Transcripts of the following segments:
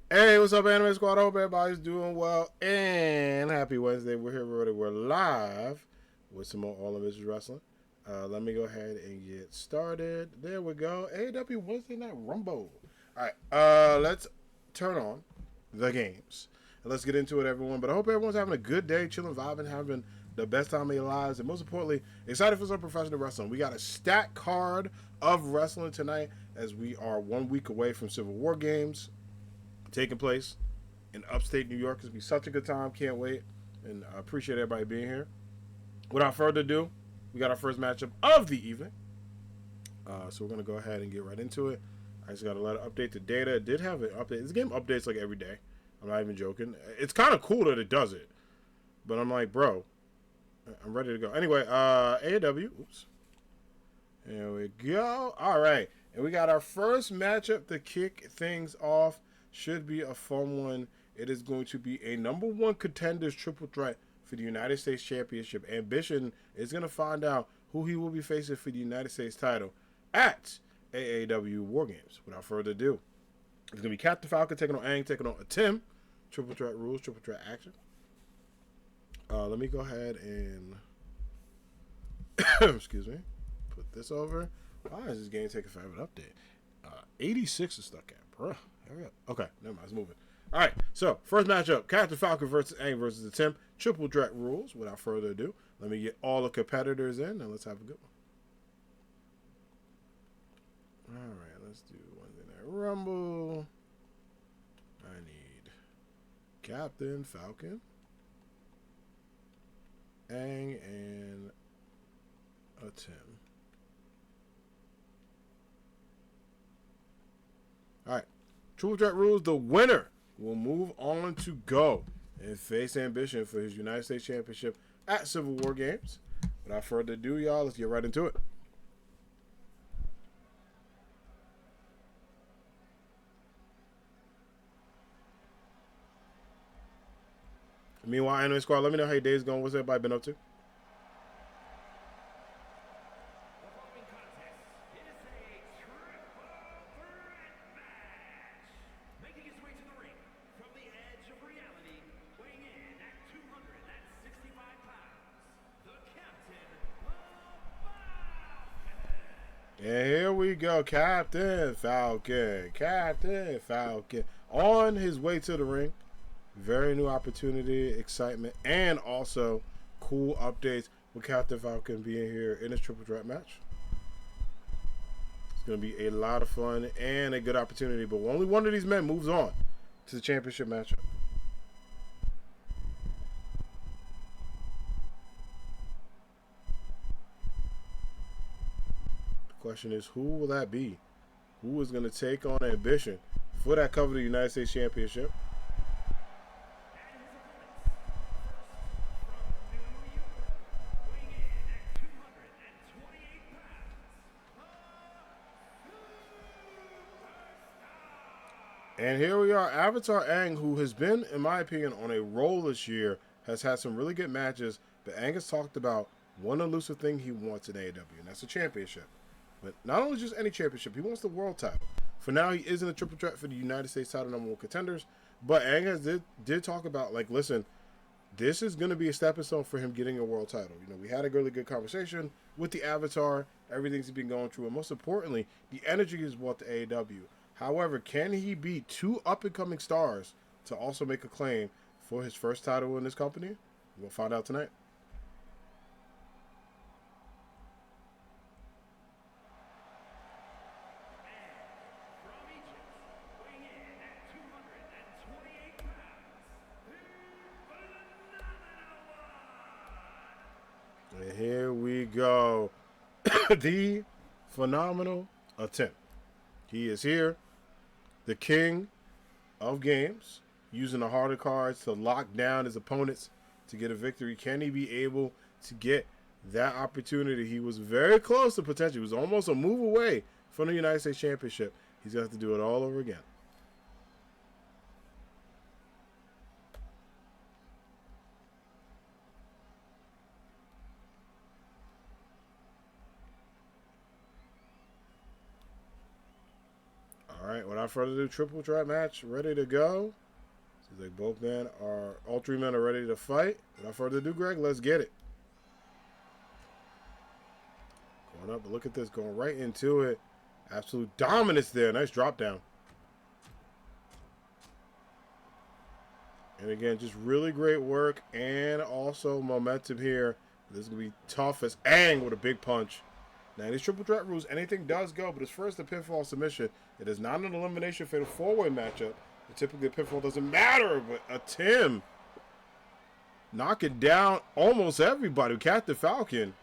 Hey, what's up, Anime Squad? I hope everybody's doing well and happy Wednesday. We're here already. We're live with some more All of This Wrestling. Let me go ahead and get started. There we go. AAW Wednesday Night Rumble. All right, let's turn on the games and let's get into it, everyone. But I hope everyone's having a good day, chilling, vibing, having the best time of your lives, and most importantly, excited for some professional wrestling. We got a stacked card of wrestling tonight as we are 1 week away from Civil War games taking place in upstate New York. It's going to be such a good time. Can't wait. And I appreciate everybody being here. Without further ado, we got our first matchup of the evening. So we're going to go ahead and get right into it. I just got to let it update the data. It did have an update. This game updates like every day. I'm not even joking. It's kind of cool that it does it. But I'm like, bro, I'm ready to go. Anyway, AAW. Oops. There we go. All right. And we got our first matchup to kick things off. Should be a fun one. It is going to be a #1 contenders triple threat for the United States Championship. Ambition is going to find out who he will be facing for the United States title at AAW War Games. Without further ado, it's going to be Captain Falcon taking on Aang, taking on Tim. Triple threat rules, triple threat action. Let me go ahead and excuse me, put this over. Why is this game taking forever to update? 86 is stuck at, bro. Hurry up. Okay, never mind. It's moving. All right, so first matchup, Captain Falcon versus Aang versus the Tim. Triple threat rules. Without further ado, let me get all the competitors in, and let's have a good one. All right, let's do Wednesday Night Rumble. I need Captain Falcon, Aang, and a Tim. All right. Triple threat rules. The winner will move on to go and face Ambition for his United States Championship at Civil War Games. Without further ado, y'all, let's get right into it. Meanwhile, Anime Squad, let me know how your day's going. What's everybody been up to? And here we go, Captain Falcon. Captain Falcon. On his way to the ring. Very new opportunity, excitement, and also cool updates with Captain Falcon being here in his triple threat match. It's going to be a lot of fun and a good opportunity, but only one of these men moves on to the championship matchup. The question is, who will that be? Who is going to take on Ambition for that cover of the United States Championship? And here we are, Avatar Aang, who has been, in my opinion, on a roll this year, has had some really good matches, but Aang has talked about one elusive thing he wants in AEW, and that's a championship. But not only just any championship, he wants the world title. For now, he is in a triple threat for the United States title #1 contenders, but Aang did talk about, like, listen, this is going to be a stepping stone for him getting a world title. You know, we had a really good conversation with the Avatar, everything's been going through, and most importantly, the energy is what the AEW. However, can he beat two up-and-coming stars to also make a claim for his first title in this company? We'll find out tonight. And here we go. The phenomenal attempt. He is here, the king of games, using the harder cards to lock down his opponents to get a victory. Can he be able to get that opportunity? He was very close to potential. He was almost a move away from the United States Championship. He's going to have to do it all over again. All right, without without further ado, triple threat match ready to go. Seems like all three men are ready to fight. Without further ado, Greg, let's get it. Going up, but look at this, going right into it. Absolute dominance there. Nice drop down. And again, just really great work and also momentum here. This is going to be tough as Aang with a big punch. Now, these triple threat rules, anything does go, but it's first a pinfall submission. It is not an elimination fatal four-way matchup. Typically, a pinfall doesn't matter, but a Tim knocking down almost everybody. Captain Falcon,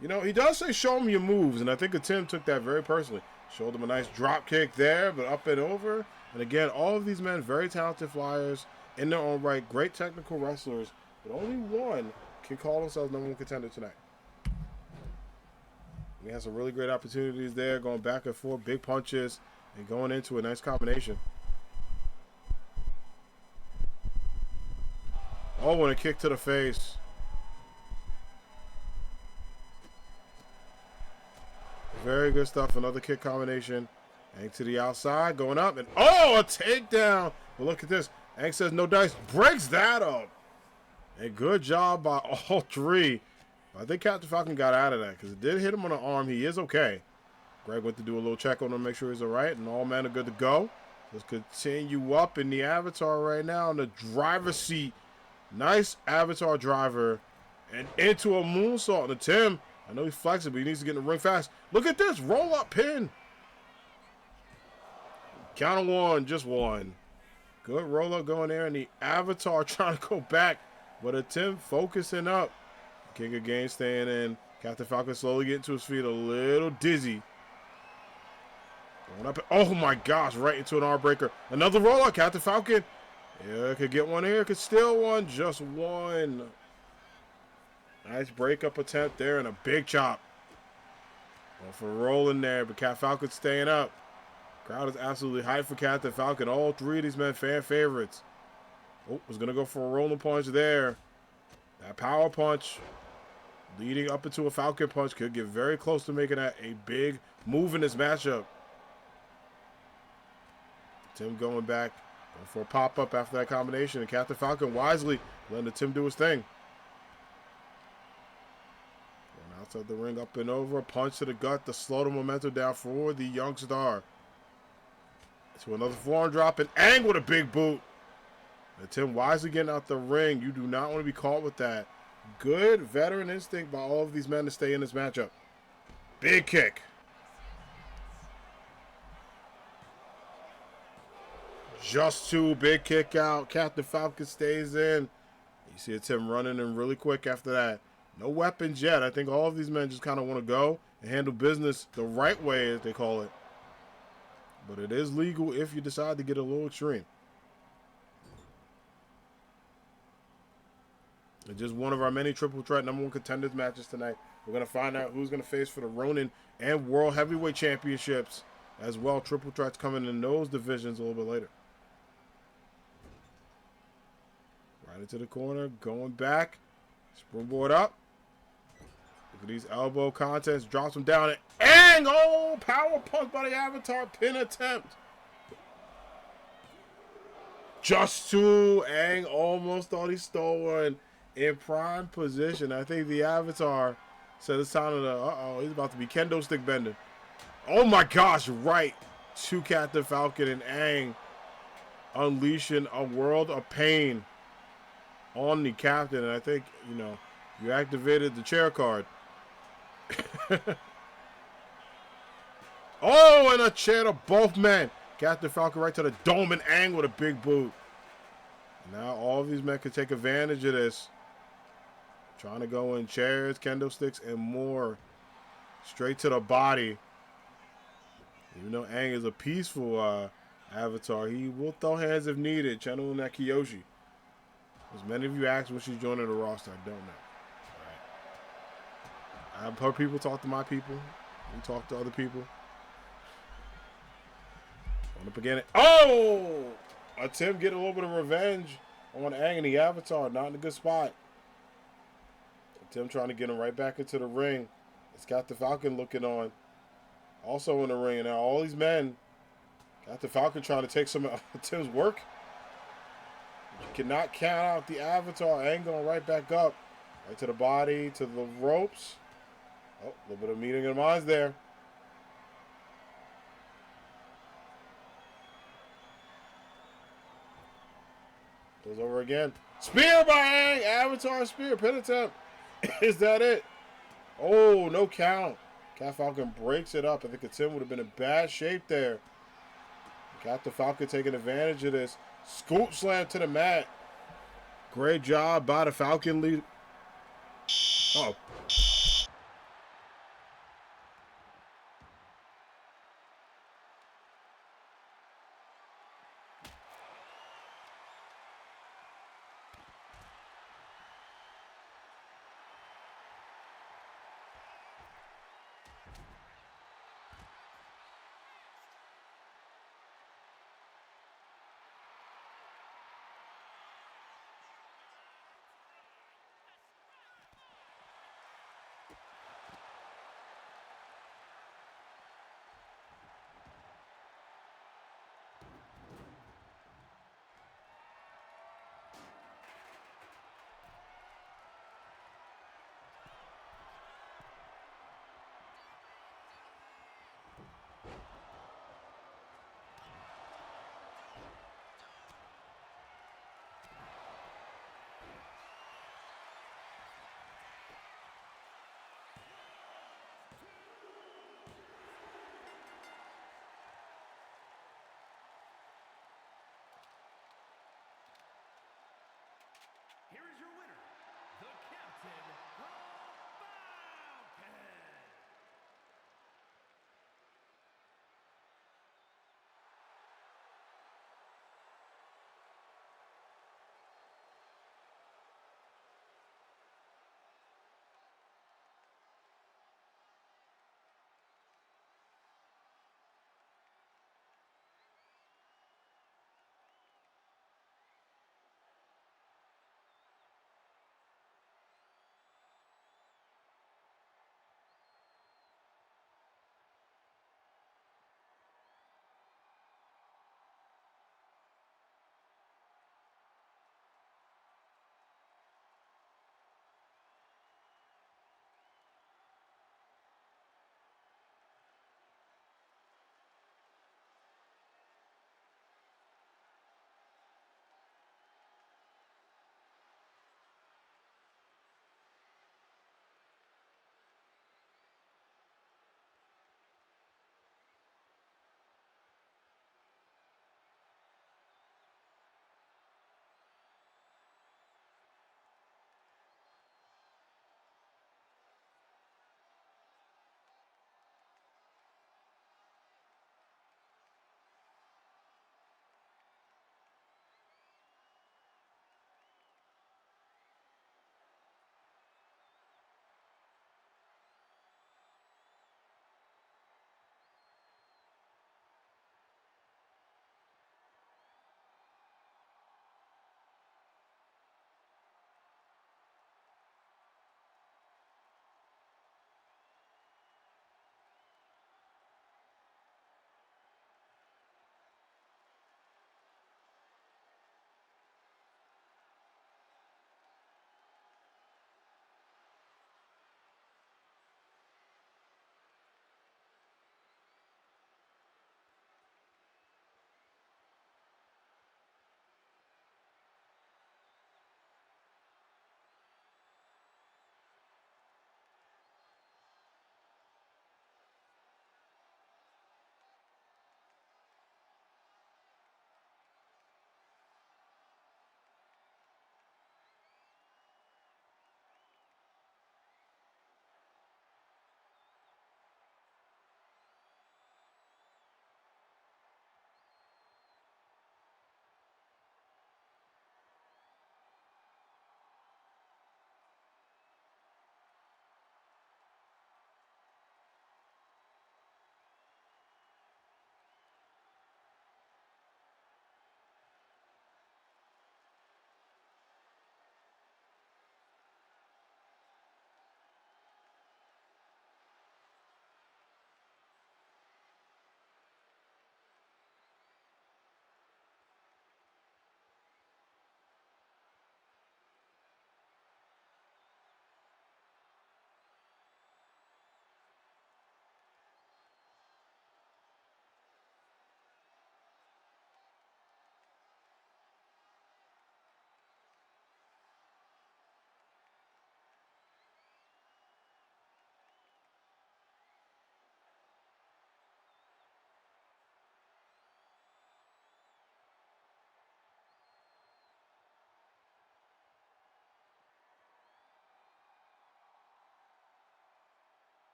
you know, he does say show him your moves, and I think a Tim took that very personally. Showed him a nice drop kick there, but up and over. And again, all of these men, very talented flyers in their own right, great technical wrestlers, but only one can call themselves number one contender tonight. He has some really great opportunities there, going back and forth, big punches, and going into a nice combination. Oh, and a kick to the face. Very good stuff. Another kick combination. Aang to the outside, going up, and oh, a takedown. But look at this. Aang says no dice, breaks that up. And good job by all three. I think Captain Falcon got out of that because it did hit him on the arm. He is okay. Greg went to do a little check on him, make sure he's all right, and all men are good to go. Let's continue up in the Avatar right now in the driver's seat. Nice Avatar driver. And into a moonsault. And Tim, I know he's flexible, but he needs to get in the ring fast. Look at this. Roll-up pin. Count of one. Just one. Good roll-up going there. And the Avatar trying to go back. But a Tim focusing up. King again staying in. Captain Falcon slowly getting to his feet. A little dizzy. Going up. Oh, my gosh. Right into an arm breaker. Another roll-up. Captain Falcon. Yeah, could get one here. Could steal one. Just one. Nice breakup attempt there and a big chop. Well, for rolling there, but Captain Falcon staying up. Crowd is absolutely hyped for Captain Falcon. All three of these men fan favorites. Oh, was going to go for a rolling punch there. That power punch leading up into a Falcon punch could get very close to making that a big move in this matchup. Tim going back for a pop-up after that combination. And Captain Falcon wisely letting the Tim do his thing. Going outside the ring, up and over. Punch to the gut to slow the momentum down for the young star. To another forearm drop. And Aang with a big boot. And Tim wisely getting out the ring. You do not want to be caught with that. Good veteran instinct by all of these men to stay in this matchup. Big kick. Just two, big kick out. Captain Falcon stays in. You see Tim running in really quick after that. No weapons yet. I think all of these men just kind of want to go and handle business the right way, as they call it. But it is legal if you decide to get a little extreme. It's just one of our many triple threat number one contenders matches tonight. We're going to find out who's going to face for the Ronin and World Heavyweight Championships as well. Triple threats coming in those divisions a little bit later. Right into the corner, going back. Springboard up. Look at these elbow contests. Drops him down. And oh, power punch by the Avatar. Pin attempt. Just two. Aang almost thought he stole one in prime position. I think the Avatar said it's time to, he's about to be kendo stick bending. Oh my gosh, right to Captain Falcon and Aang unleashing a world of pain on the captain. And I think, you know, you activated the chair card. Oh, and a chair to both men. Captain Falcon right to the dome and Aang with a big boot. Now all of these men can take advantage of this. Trying to go in chairs, kendo sticks, and more. Straight to the body. Even though Aang is a peaceful avatar, he will throw hands if needed. Channeling that Kyoshi. As many of you asked when she's joining the roster, I don't know. All right. I've heard people talk to my people. We talk to other people. Going up again. Oh! Tim getting a little bit of revenge on Aang and the Avatar. Not in a good spot. Tim trying to get him right back into the ring. It's got the Falcon looking on. Also in the ring. Now all these men. Got the Falcon trying to take some of Tim's work. You cannot count out the Avatar. Angle right back up. Right to the body, to the ropes. Oh, a little bit of meeting of the minds there. Goes over again. Spear by Aang. Avatar spear. Pin attempt. Is that it? Oh, no count. Cat Falcon breaks it up. I think the Tim would have been in bad shape there. Got the Falcon taking advantage of this. Scoop slam to the mat. Great job by the Falcon lead. Oh.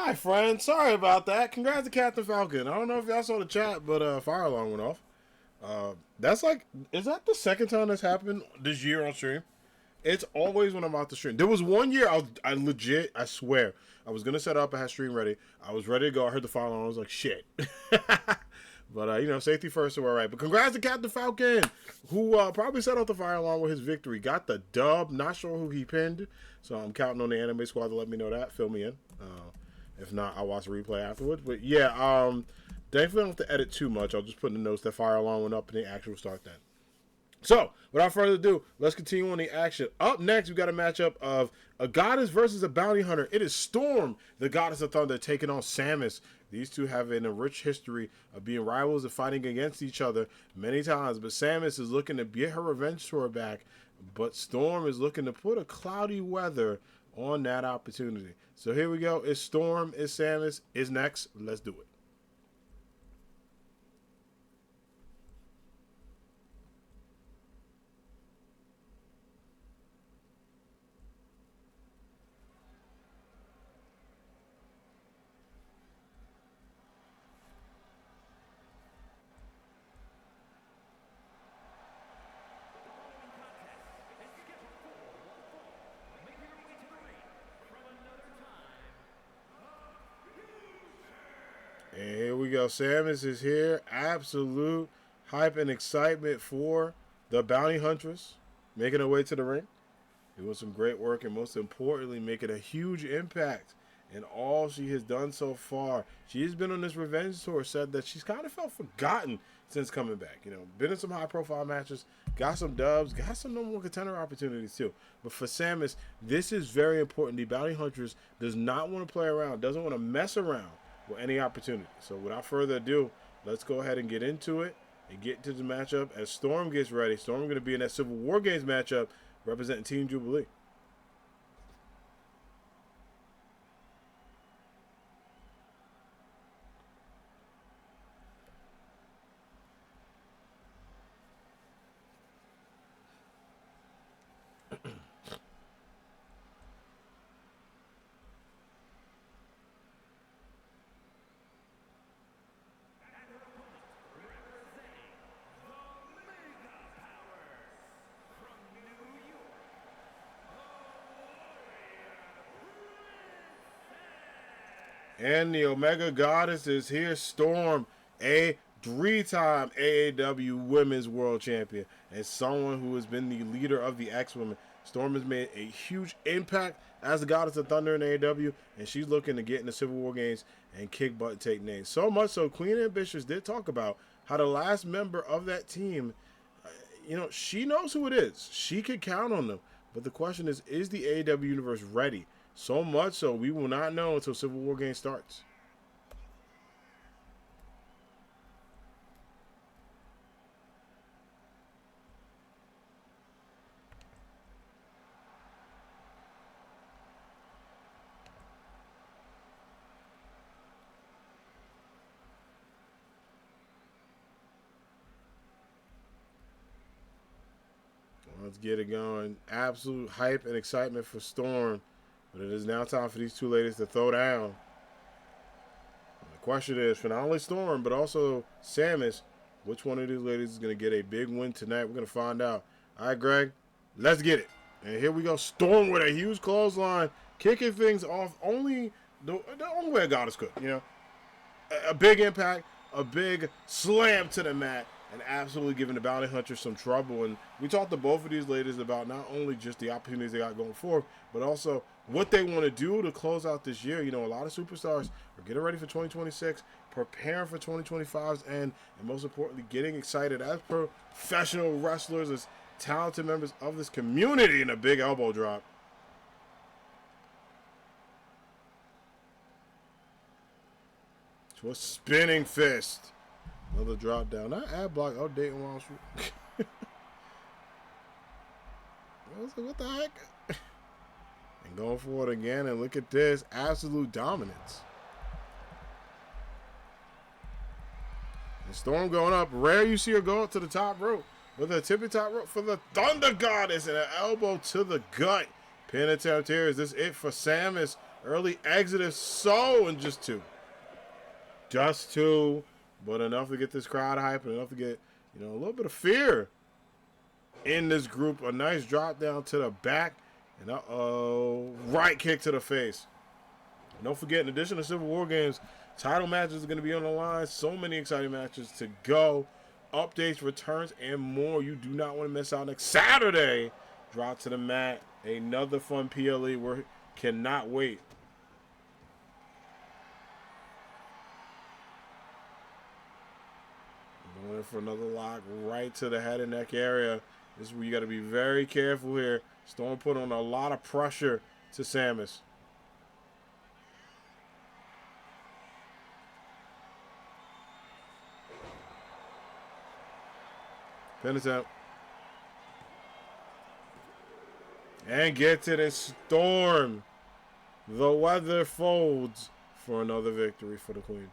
Hi, friend. Sorry about that. Congrats to Captain Falcon. I don't know if y'all saw the chat, but fire alarm went off. That's like, is that the second time that's happened this year on stream? It's always when I'm out the stream. There was one year I legit, I swear, I was gonna set up. I had stream ready. I was ready to go. I heard the fire alarm. I was like, shit. But safety first, so we're all right. But congrats to Captain Falcon, who probably set off the fire alarm with his victory. Got the dub. Not sure who he pinned, so I'm counting on the anime squad to let me know that. Fill me in. If not, I'll watch the replay afterwards. But yeah, definitely don't have to edit too much. I'll just put in the notes that fire alarm went up and the actual start then. So, without further ado, let's continue on the action. Up next, we got a matchup of a goddess versus a bounty hunter. It is Storm, the goddess of thunder, taking on Samus. These two have a rich history of being rivals and fighting against each other many times. But Samus is looking to get her revenge tour back. But Storm is looking to put a cloudy weather on that opportunity. So here we go. It's Storm, it's Samus, it's next. Let's do it. And here we go. Samus is here. Absolute hype and excitement for the bounty huntress, making her way to the ring. Doing some great work and most importantly, making a huge impact in all she has done so far. She has been on this revenge tour, said that she's kind of felt forgotten since coming back. Been in some high profile matches, got some dubs, got some number one contender opportunities too. But for Samus, this is very important. The bounty huntress does not want to play around, doesn't want to mess around with any opportunity. So without further ado, let's go ahead and get into it and get into the matchup as Storm gets ready. Storm going to be in that Civil War Games matchup representing Team Jubilee. And the Omega Goddess is here. Storm, a three-time AAW Women's World Champion, and someone who has been the leader of the X-Women. Storm has made a huge impact as the Goddess of Thunder in AAW, and she's looking to get in the Civil War Games and kick butt and take names. So much so, Queen Ambitious did talk about how the last member of that team, she knows who it is. She could count on them. But the question is the AAW Universe ready? So much so, we will not know until Civil War Game starts. Let's get it going. Absolute hype and excitement for Storm. But it is now time for these two ladies to throw down. And the question is, for not only Storm, but also Samus, which one of these ladies is going to get a big win tonight? We're going to find out. All right, Greg, let's get it. And here we go. Storm with a huge clothesline, kicking things off only the only way a goddess could, A big impact, a big slam to the mat, and absolutely giving the bounty hunter some trouble. And we talked to both of these ladies about not only just the opportunities they got going forward, but also what they want to do to close out this year. A lot of superstars are getting ready for 2026, preparing for 2025's end, and most importantly, getting excited as professional wrestlers, as talented members of this community. In a big elbow drop. To a spinning fist. Another drop down. That ad block updating while I was like, what the heck? And going for it again, and look at this. Absolute dominance. And Storm going up. Rare you see her go up to the top rope. With a tippy top rope for the Thunder Goddess and an elbow to the gut. Pin attempt here. Is this it for Samus? Early exodus, so, and just two. Just two, but enough to get this crowd hype and enough to get, a little bit of fear in this group. A nice drop down to the back, and right kick to the face. And don't forget, in addition to Civil War games, title matches are going to be on the line. So many exciting matches to go. Updates, returns, and more. You do not want to miss out next Saturday. Drop to the mat. Another fun PLE. We cannot wait. Going for another lock right to the head and neck area. This is where you got to be very careful here. Storm put on a lot of pressure to Samus. Pin attempt. And gets it, and Storm. The weather folds for another victory for the Queen.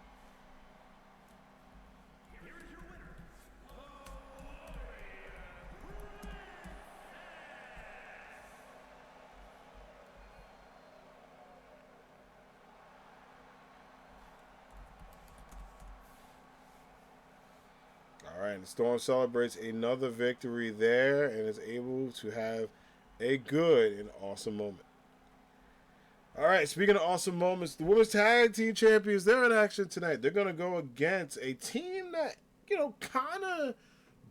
All right, the Storm celebrates another victory there and is able to have a good and awesome moment. All right, speaking of awesome moments, the Women's Tag Team Champions, they're in action tonight. They're going to go against a team that, kind of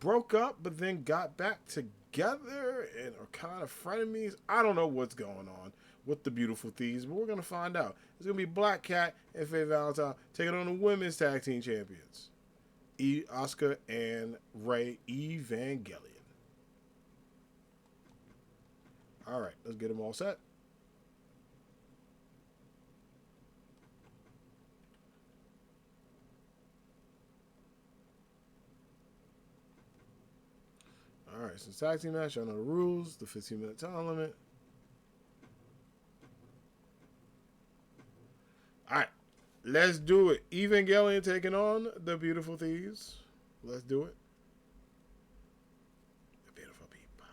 broke up but then got back together and are kind of frenemies. I don't know what's going on with the Beautiful Thieves, but we're going to find out. It's going to be Black Cat and Faye Valentine taking on the Women's Tag Team Champions, Asuka and Rey Evangelion. All right, let's get them all set. All right, so tag team match, I know the rules, the 15-minute time limit. All right, let's do it. Evangelion taking on the Beautiful Thieves. Let's do it. The beautiful people.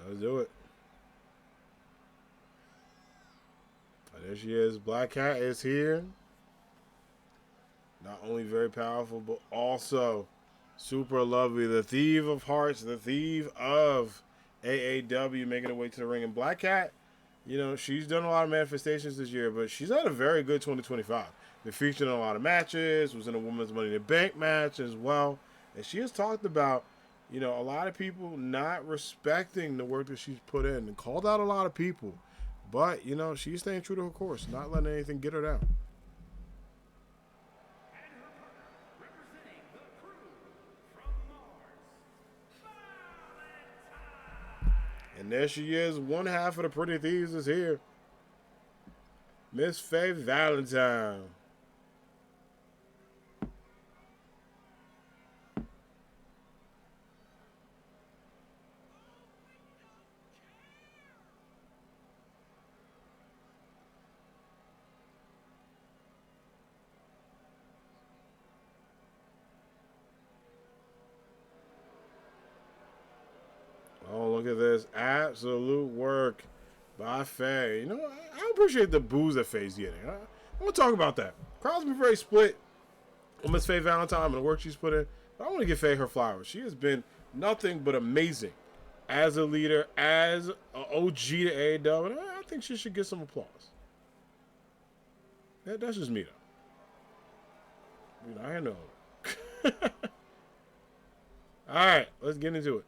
Let's do it. There she is. Black Cat is here. Not only very powerful, but also super lovely. The Thief of Hearts, the Thief of AAW, making her way to the ring. And Black Cat, she's done a lot of manifestations this year, but she's had a very good 2025. Been featured in a lot of matches, was in a Women's Money in the Bank match as well. And she has talked about, a lot of people not respecting the work that she's put in and called out a lot of people. But, she's staying true to her course, not letting anything get her down. And there she is. One half of the Pretty Thieves is here. Miss Faye Valentine. Oh, look at this. Absolute work by Faye. I appreciate the booze that Faye's getting. I want to talk about that. Crowd's been very split on Miss Faye Valentine and the work she's put in. But I want to give Faye her flowers. She has been nothing but amazing as a leader, as an OG to AAW. And I think she should get some applause. That's just me, though. I know. All right, let's get into it.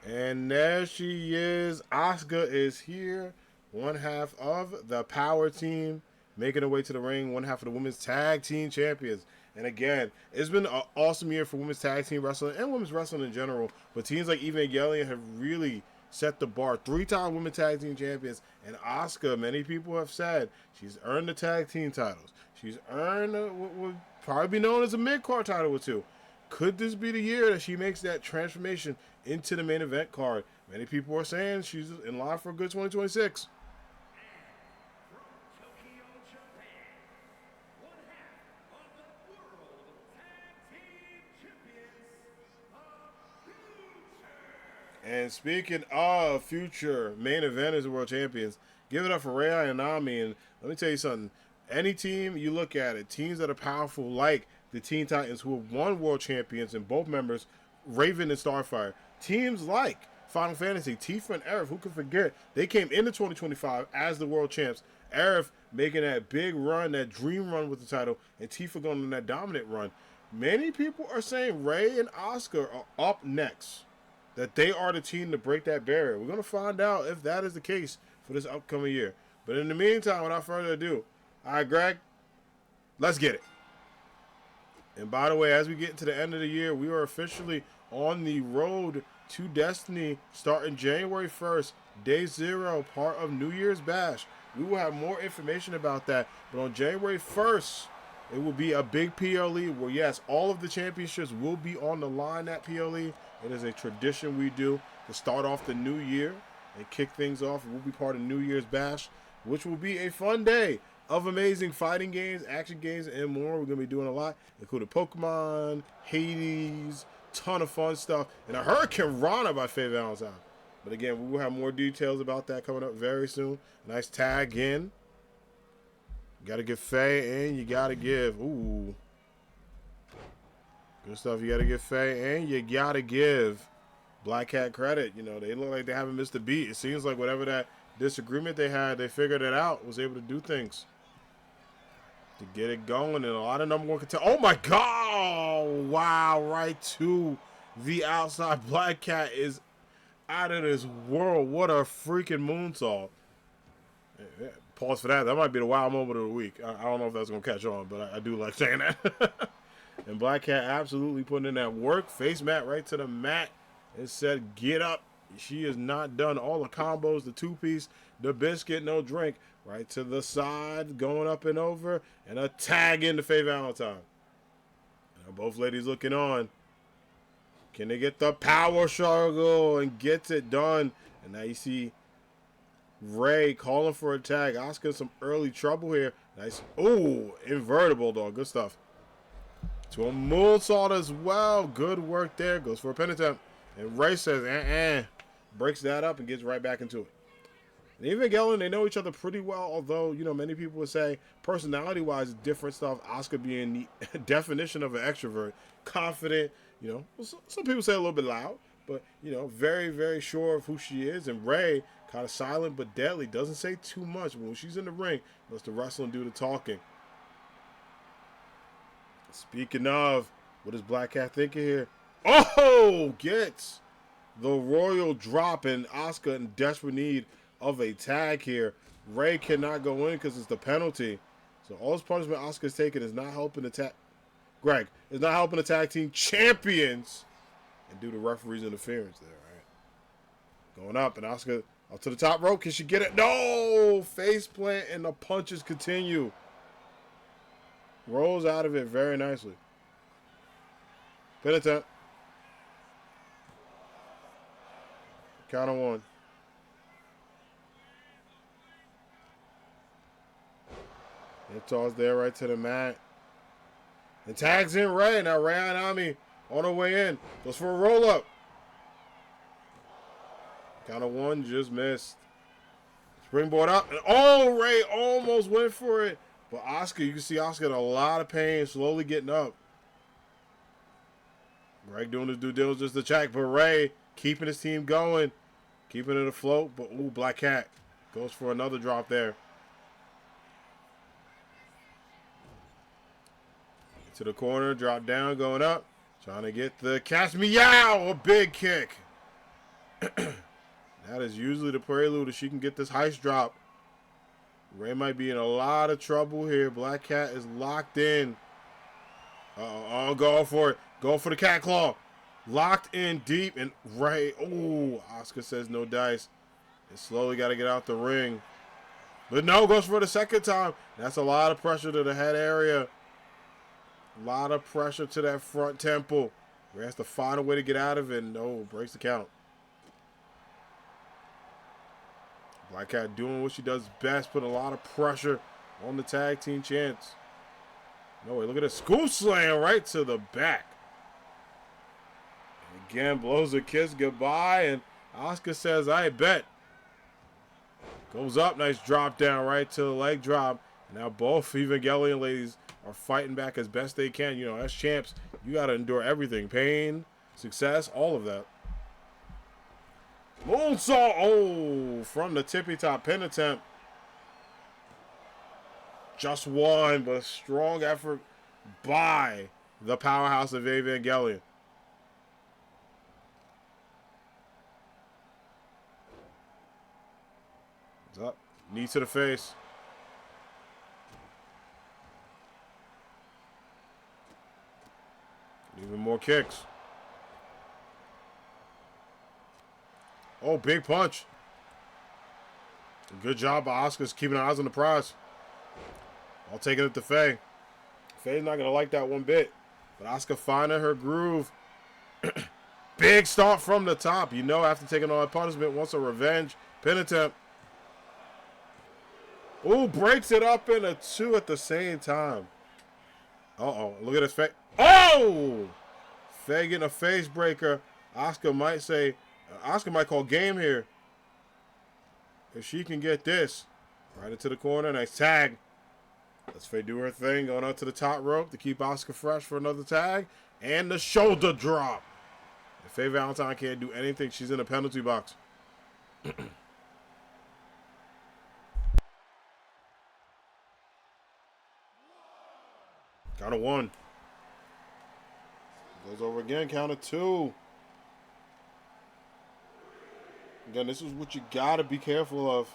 And there she is. Asuka is here. One half of the power team making her way to the ring. One half of the women's tag team champions. And again, it's been an awesome year for women's tag team wrestling and women's wrestling in general. But teams like Evangelion have really set the bar. 3-time women's tag team champions. And Asuka, many people have said, she's earned the tag team titles. She's earned what would probably be known as a mid-card title or two. Could this be the year that she makes that transformation into the main event card? Many people are saying she's in line for a good 2026. And speaking of future main eventers and world champions, give it up for Rei Ayanami. And let me tell you something. Any team you look at it, teams that are powerful like the Teen Titans who have won world champions and both members, Raven and Starfire. Teams like Final Fantasy, Tifa and Aerith, who can forget, they came into 2025 as the world champs. Aerith making that big run, that dream run with the title, and Tifa going on that dominant run. Many people are saying Rei and Asuka are up next. That they are the team to break that barrier. We're going to find out if that is the case for this upcoming year. But in the meantime, without further ado, all right, Greg, let's get it. And by the way, as we get into the end of the year, we are officially on the road to Destiny starting January 1st, day 0, part of New Year's Bash. We will have more information about that. But on January 1st, it will be a big PLE where, yes, all of the championships will be on the line at PLE. It is a tradition we do to start off the new year and kick things off. It will be part of New Year's Bash, which will be a fun day of amazing fighting games, action games, and more. We're going to be doing a lot, including Pokemon, Hades, ton of fun stuff, and a Hurricane Rana by Faye Valentine. But again, we will have more details about that coming up very soon. Nice tag in. You got to give Faye, and you got to give, ooh. Good stuff. You got to give Faye, and you got to give Black Cat credit. You know, they look like they haven't missed a beat. It seems like whatever that disagreement they had, they figured it out, was able to do things to get it going. And a lot of number one contenders. Oh, my God. Wow. Right to the outside. Black Cat is out of this world. What a freaking moonsault. Pause for that. That might be the wild moment of the week. I don't know if that's going to catch on, but I do like saying that. And Black Cat absolutely putting in that work. Face mat right to the mat. It said, get up. She is not done. All the combos, the two-piece, the biscuit, no drink. Right to the side, going up and over. And a tag into Faye Valentine. Now both ladies looking on. Can they get the power struggle and gets it done? And now you see Rei calling for a tag. Asuka in some early trouble here. Nice. Ooh, invertible, dog. Good stuff. To a moonsault as well. Good work there. Goes for a pin attempt. And Rei says, breaks that up and gets right back into it. And even Gellin, they know each other pretty well, although, you know, many people would say personality-wise, different stuff. Asuka being the definition of an extrovert. Confident, you know. Some people say a little bit loud, but, you know, very, very sure of who she is. And Rei, kind of silent but deadly, doesn't say too much. But when she's in the ring, lets the wrestling do the talking. Speaking of, what is Black Cat thinking here? Oh, gets the royal drop, and Asuka in desperate need of a tag here. Rei cannot go in because it's the penalty. So all this punishment Asuka's taking is not helping the tag. Greg is not helping the tag team champions, and due to referee's interference there. Right, going up, and Asuka up to the top rope. Can she get it? No, face plant, and the punches continue. Rolls out of it very nicely. Pin attempt. Count of one. And toss there right to the mat. And tags in Rei. Now Rei Ayanami on her way in. Goes for a roll up. Count of one, just missed. Springboard up. And oh, Rei almost went for it. But Asuka, you can see Asuka in a lot of pain, slowly getting up. Greg doing his due diligence to check, but Rei keeping his team going, keeping it afloat. But ooh, Black Cat goes for another drop there. To the corner, drop down, going up. Trying to get the catch me yow, a big kick. That is usually the prelude if she can get this heist drop. Ray might be in a lot of trouble here. Black Cat is locked in. Uh-oh, going for it. Going for the cat claw. Locked in deep, and Ray, oh, Asuka says no dice. And slowly got to get out the ring. But no, goes for the second time. That's a lot of pressure to the head area. A lot of pressure to that front temple. Ray has to find a way to get out of it, and no, breaks the count. Black Cat doing what she does best, put a lot of pressure on the tag team champs. No way, look at this scoop slam right to the back. And again, blows a kiss goodbye, and Asuka says, I bet. Goes up, nice drop down right to the leg drop. Now both Evangelion ladies are fighting back as best they can. You know, as champs, you got to endure everything. Pain, success, all of that. Moonsault, oh, from the tippy top pin attempt. Just one, but a strong effort by the powerhouse of Evangelion. It's up, knee to the face. Even more kicks. Oh, big punch. Good job by Asuka's keeping her eyes on the prize. I'll take it at the Faye. Faye's not going to like that one bit. But Asuka finding her groove. Big start from the top. You know, after taking all that punishment, wants a revenge pin attempt. Ooh, breaks it up into two at the same time. Uh-oh, look at this Faye. Oh! Faye getting a face breaker. Asuka might say, Asuka might call game here. If she can get this. Right into the corner. Nice tag. Let's Faye do her thing. Going up to the top rope to keep Asuka fresh for another tag. And the shoulder drop. If Faye Valentine can't do anything, she's in a penalty box. Count of one. Goes over again. Count of two. Again, this is what you gotta be careful of.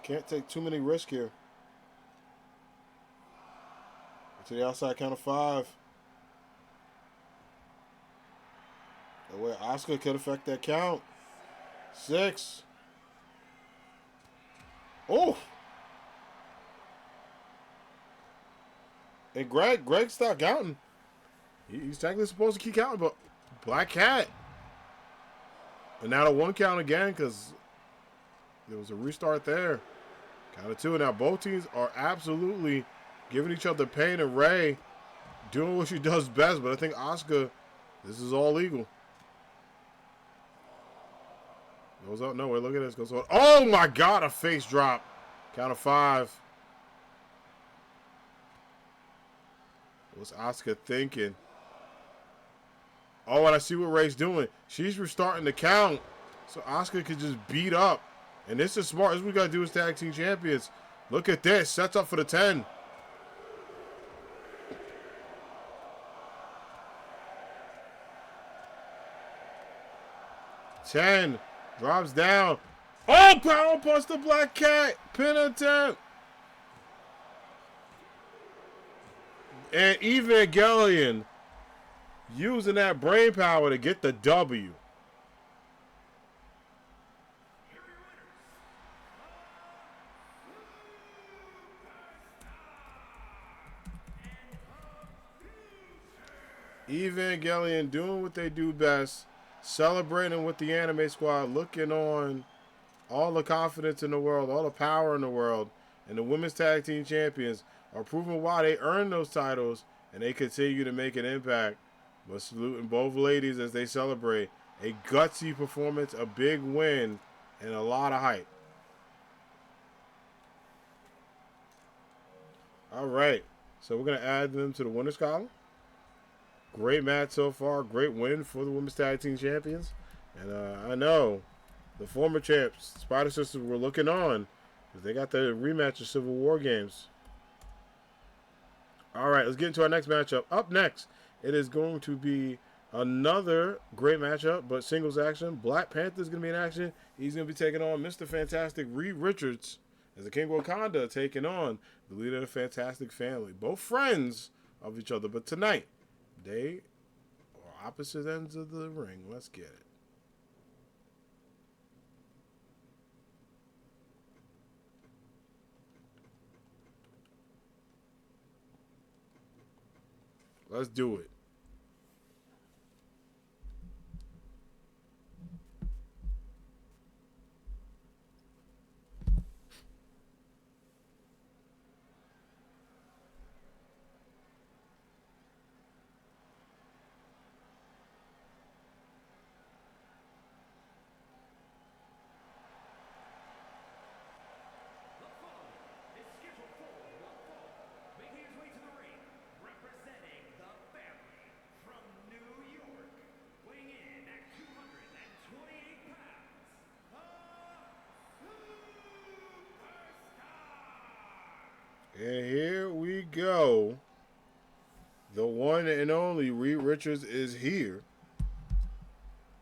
Can't take too many risks here. To the outside, count of five. That way Asuka could affect that count. 6. Oh! And Greg stopped counting. He's technically supposed to keep counting, but Black Cat. And now the one count again because there was a restart there. Count of two. Now both teams are absolutely giving each other pain, and Ray doing what she does best. But I think Asuka, this is all legal. Goes out nowhere. Look at this. Goes out. Oh my God! A face drop. Count of 5. What's Asuka thinking? Oh, and I see what Ray's doing. She's restarting the count, so Asuka could just beat up. And this is smart. This is what we got to do as tag team champions. Look at this. Sets up for the 10. Drops down. Oh, power punch the Black Cat. Pin attempt. And Evangelion using that brain power to get the W. Evangelion doing what they do best, celebrating with the anime squad, looking on, all the confidence in the world, all the power in the world, and the women's tag team champions are proving why they earned those titles and they continue to make an impact. But saluting both ladies as they celebrate a gutsy performance, a big win, and a lot of hype. All right, so we're going to add them to the winners column. Great match so far. Great win for the women's tag team champions. And I know the former champs, Spider Sisters, were looking on because they got the rematch of Civil War games. All right, let's get into our next matchup. Up next, it is going to be Another great matchup, but singles action. Black Panther's going to be in action. He's going to be taking on Mr. Fantastic Reed Richards as the King Wakanda taking on the leader of the Fantastic Family. Both friends of each other, but tonight they are opposite ends of the ring. Let's get it. Let's do it. And here we go. The one and only Reed Richards is here.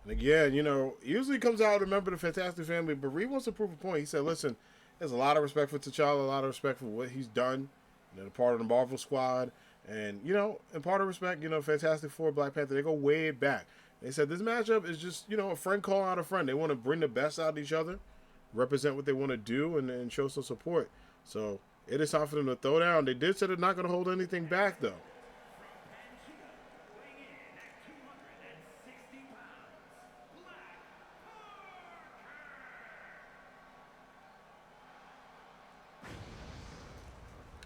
And again, usually comes out to remember the Fantastic Family, but Reed wants to prove a point. He said, listen, there's a lot of respect for T'Challa, a lot of respect for what he's done. Part of the Marvel squad. And, and part of respect, Fantastic Four, Black Panther, they go way back. They said this matchup is just, a friend calling out a friend. They want to bring the best out of each other, represent what they want to do, and show some support. So it is time for them to throw down. They did say they're not going to hold anything back, though.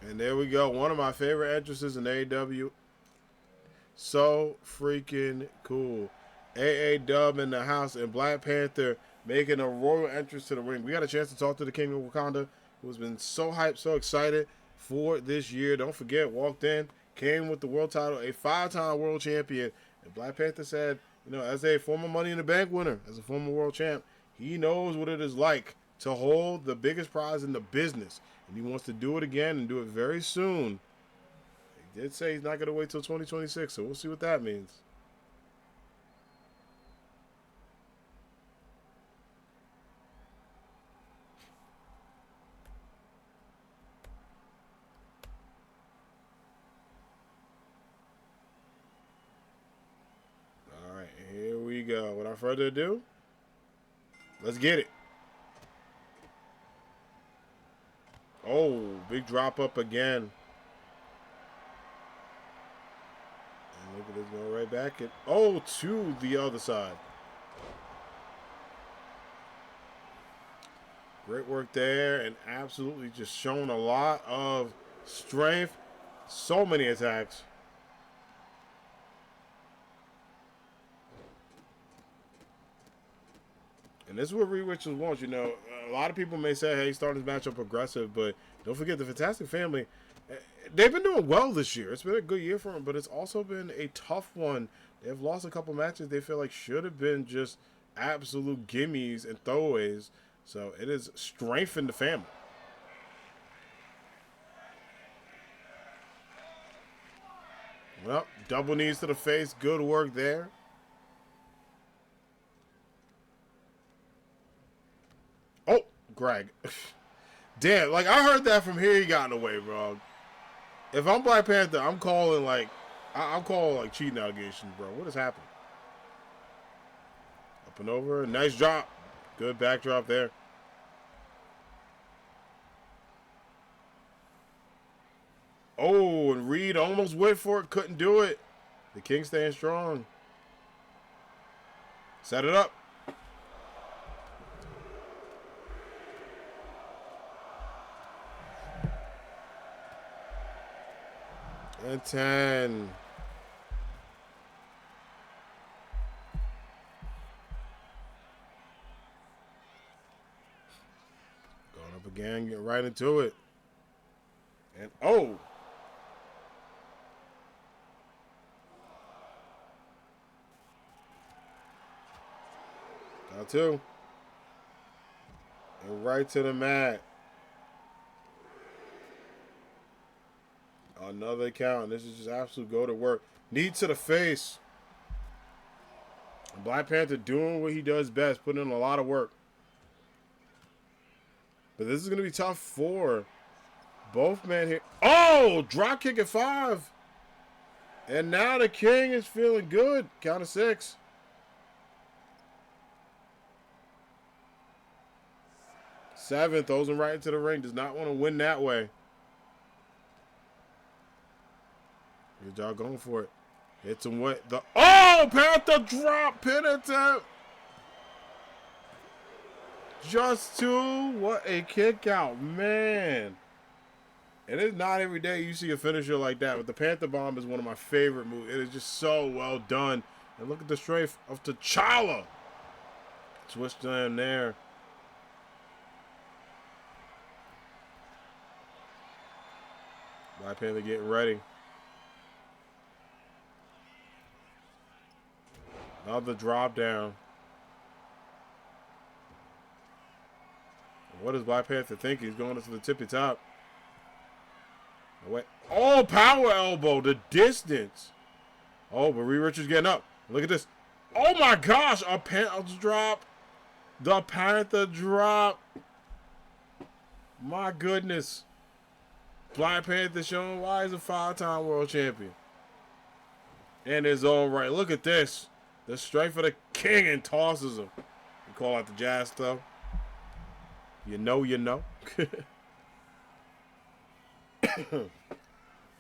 And there we go. One of my favorite entrances in AAW. So freaking cool. AAW in the house and Black Panther making a royal entrance to the ring. We got a chance to talk to the King of Wakanda, who's been so hyped, so excited for this year. Don't forget, walked in, came with the world title, a 5-time world champion. And Black Panther said, as a former Money in the Bank winner, as a former world champ, he knows what it is like to hold the biggest prize in the business. And he wants to do it again and do it very soon. He did say he's not going to wait till 2026, so we'll see what that means. All right, here we go. Without further ado, let's get it. Oh, big drop up again. And look at this going right back. To the other side. Great work there, and absolutely just shown a lot of strength. So many attacks. And this is what Reed Richards wants. A lot of people may say, hey, start this matchup aggressive, but don't forget the Fantastic Family. They've been doing well this year. It's been a good year for them, but it's also been a tough one. They've lost a couple matches they feel like should have been just absolute gimmies and throwaways. So it has strengthened the family. Well, double knees to the face. Good work there. Oh, Greg. Damn, I heard that from here. He got in the way, bro. If I'm Black Panther, I'm calling I'm calling cheating allegations, bro. What has happened? Up and over. Nice drop. Good backdrop there. Oh, and Reed almost went for it. Couldn't do it. The King staying strong. Set it up. And 10. Going up again, getting right into it. And oh. Got two. And right to the mat. Another count. This is just absolute go to work. Knee to the face. Black Panther doing what he does best, putting in a lot of work. But this is going to be tough for both men here. Oh, drop kick at 5. And now the King is feeling good. Count of 6. Seven throws him right into the ring. Does not want to win that way. Good job going for it. Hits him with the... Oh! Panther drop pin attempt. Just 2. What a kick out. Man. And it's not every day you see a finisher like that. But the Panther Bomb is one of my favorite moves. It is just so well done. And look at the strength of T'Challa. Switch down there. Black Panther getting ready. Another drop down. What does Black Panther think? He's going to the tippy top. Wait. Oh, power elbow. The distance. Oh, but Reed Richards getting up. Look at this. Oh, my gosh. A Panther drop. The Panther drop. My goodness. Black Panther showing why he's a 5-time world champion. In his own right. Look at this. The strength of the King and tosses him. You call out the jazz stuff. You know, you know.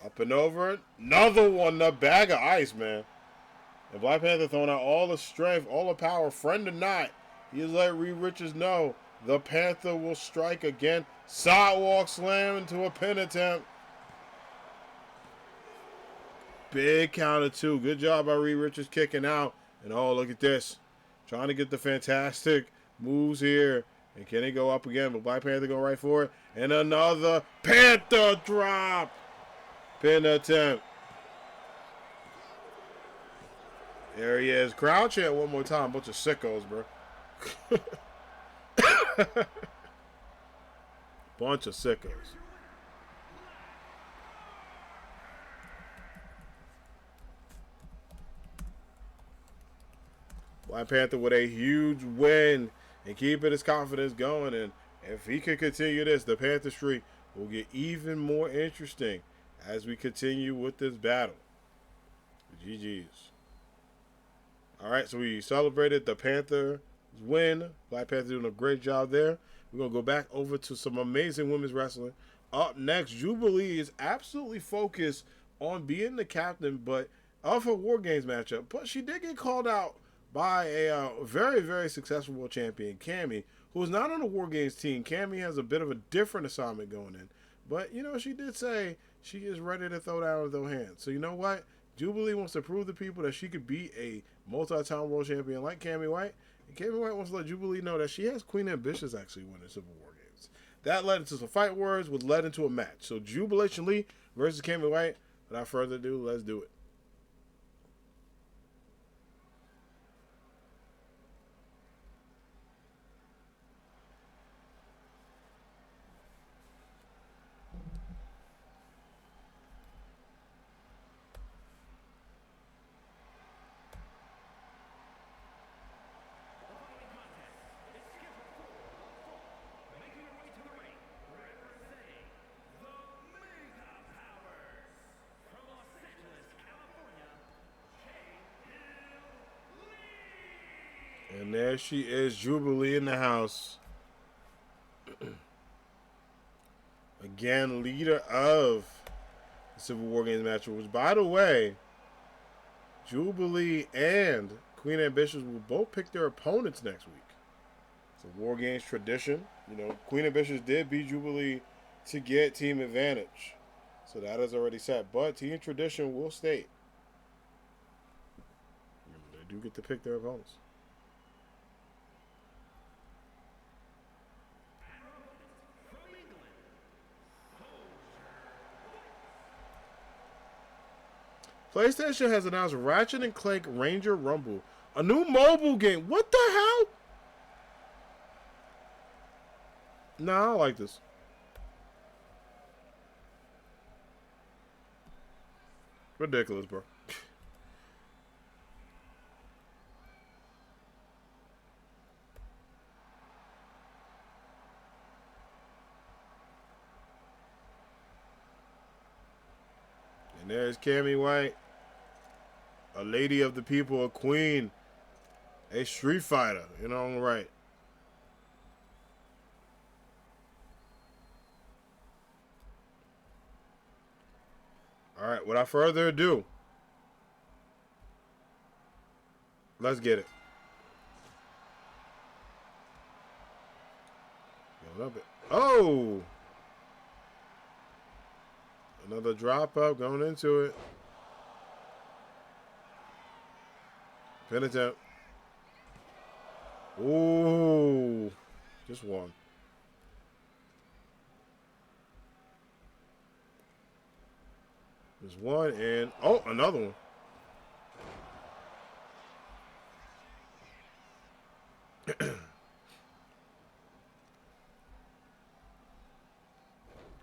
Up and over. Another one. The bag of ice, man. And Black Panther throwing out all the strength, all the power. Friend or not, he has let Reed Richards know the Panther will strike again. Sidewalk slam into a pin attempt. Big count of 2. Good job by Reed Richards kicking out. And oh, look at this. Trying to get the fantastic moves here. And can he go up again? But Black Panther going right for it. And another Panther drop. Pin attempt. There he is. Crowd chant one more time. Bunch of sickos, bro. Bunch of sickos. Black Panther with a huge win and keeping his confidence going. And if he can continue this, the Panther streak will get even more interesting as we continue with this battle. GG's. All right, so we celebrated the Panther's win. Black Panther doing a great job there. We're going to go back over to some amazing women's wrestling. Up next, Jubilee is absolutely focused on being the captain but of her War Games matchup. But she did get called out by a very, very successful world champion, Cammy, who is not on the War Games team. Cammy has a bit of a different assignment going in. But, you know, she did say she is ready to throw down with her hands. So, you know what? Jubilee wants to prove to people that she could be a multi-time world champion like Cammy White. And Cammy White wants to let Jubilee know that she has Queen Ambitious actually winning Civil War Games. That led into some fight words, which led into a match. So, Jubilation Lee versus Cammy White. Without further ado, let's do it. And there she is, Jubilee in the house. Again, leader of the Civil War Games match, which, by the way, Jubilee and Queen Ambitious will both pick their opponents next week. It's a War Games tradition. You know, Queen Ambitious did beat Jubilee to get team advantage. So that is already set. But team tradition will stay. They do get to pick their opponents. PlayStation has announced Ratchet and Clank Ranger Rumble, a new mobile game. What the hell? Nah, I don't like this. Ridiculous, bro. And there's Cammy White, a lady of the people, a queen, a street fighter. You know, right. All right, without further ado, let's get it. Oh! Another drop up going into it. Pin attempt. Ooh. Just one. There's one and oh, another one.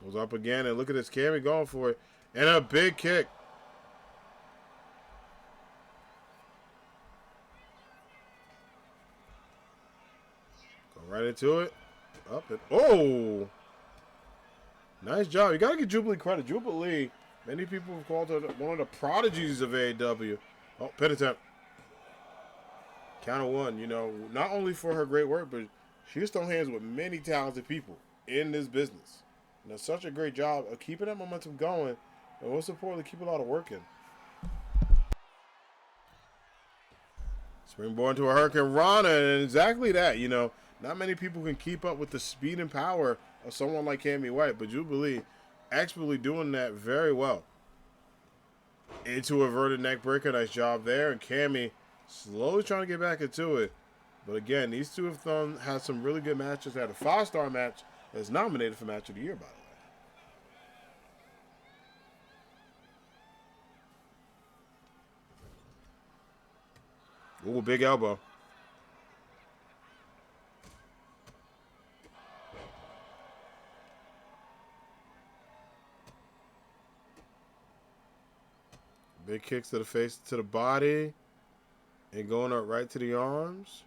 Goes up again and look at this Cammy going for it. And a big kick. Go right into it. Up and oh. Nice job. You gotta give Jubilee credit. Jubilee, many people have called her one of the prodigies of AAW. Oh, pin attempt. Count of one, you know, not only for her great work, but she's thrown hands with many talented people in this business. And does such a great job of keeping that momentum going, and most importantly, keep a lot of work in. Springboard into a Hurricane Rana, and exactly that, you know, not many people can keep up with the speed and power of someone like Cammy White, but Jubilee expertly doing that very well. Into a verted neck breaker, nice job there, and Cammy slowly trying to get back into it. But again, these two have had some really good matches. They had a 5-star match that's nominated for Match of the Year, by the way. Ooh, big elbow. Big kicks to the face, to the body, and going up right to the arms.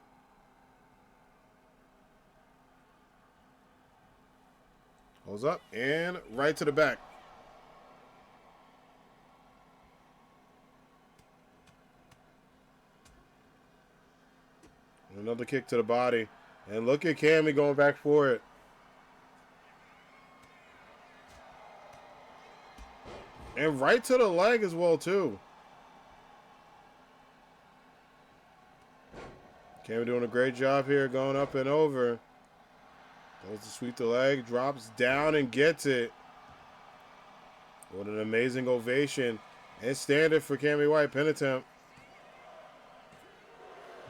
Holds up and right to the back. Another kick to the body. And look at Cammy going back for it. And right to the leg as well, too. Cammy doing a great job here, going up and over. Goes to sweep the leg, drops down and gets it. What an amazing ovation. And standard for Cammy White, pin attempt.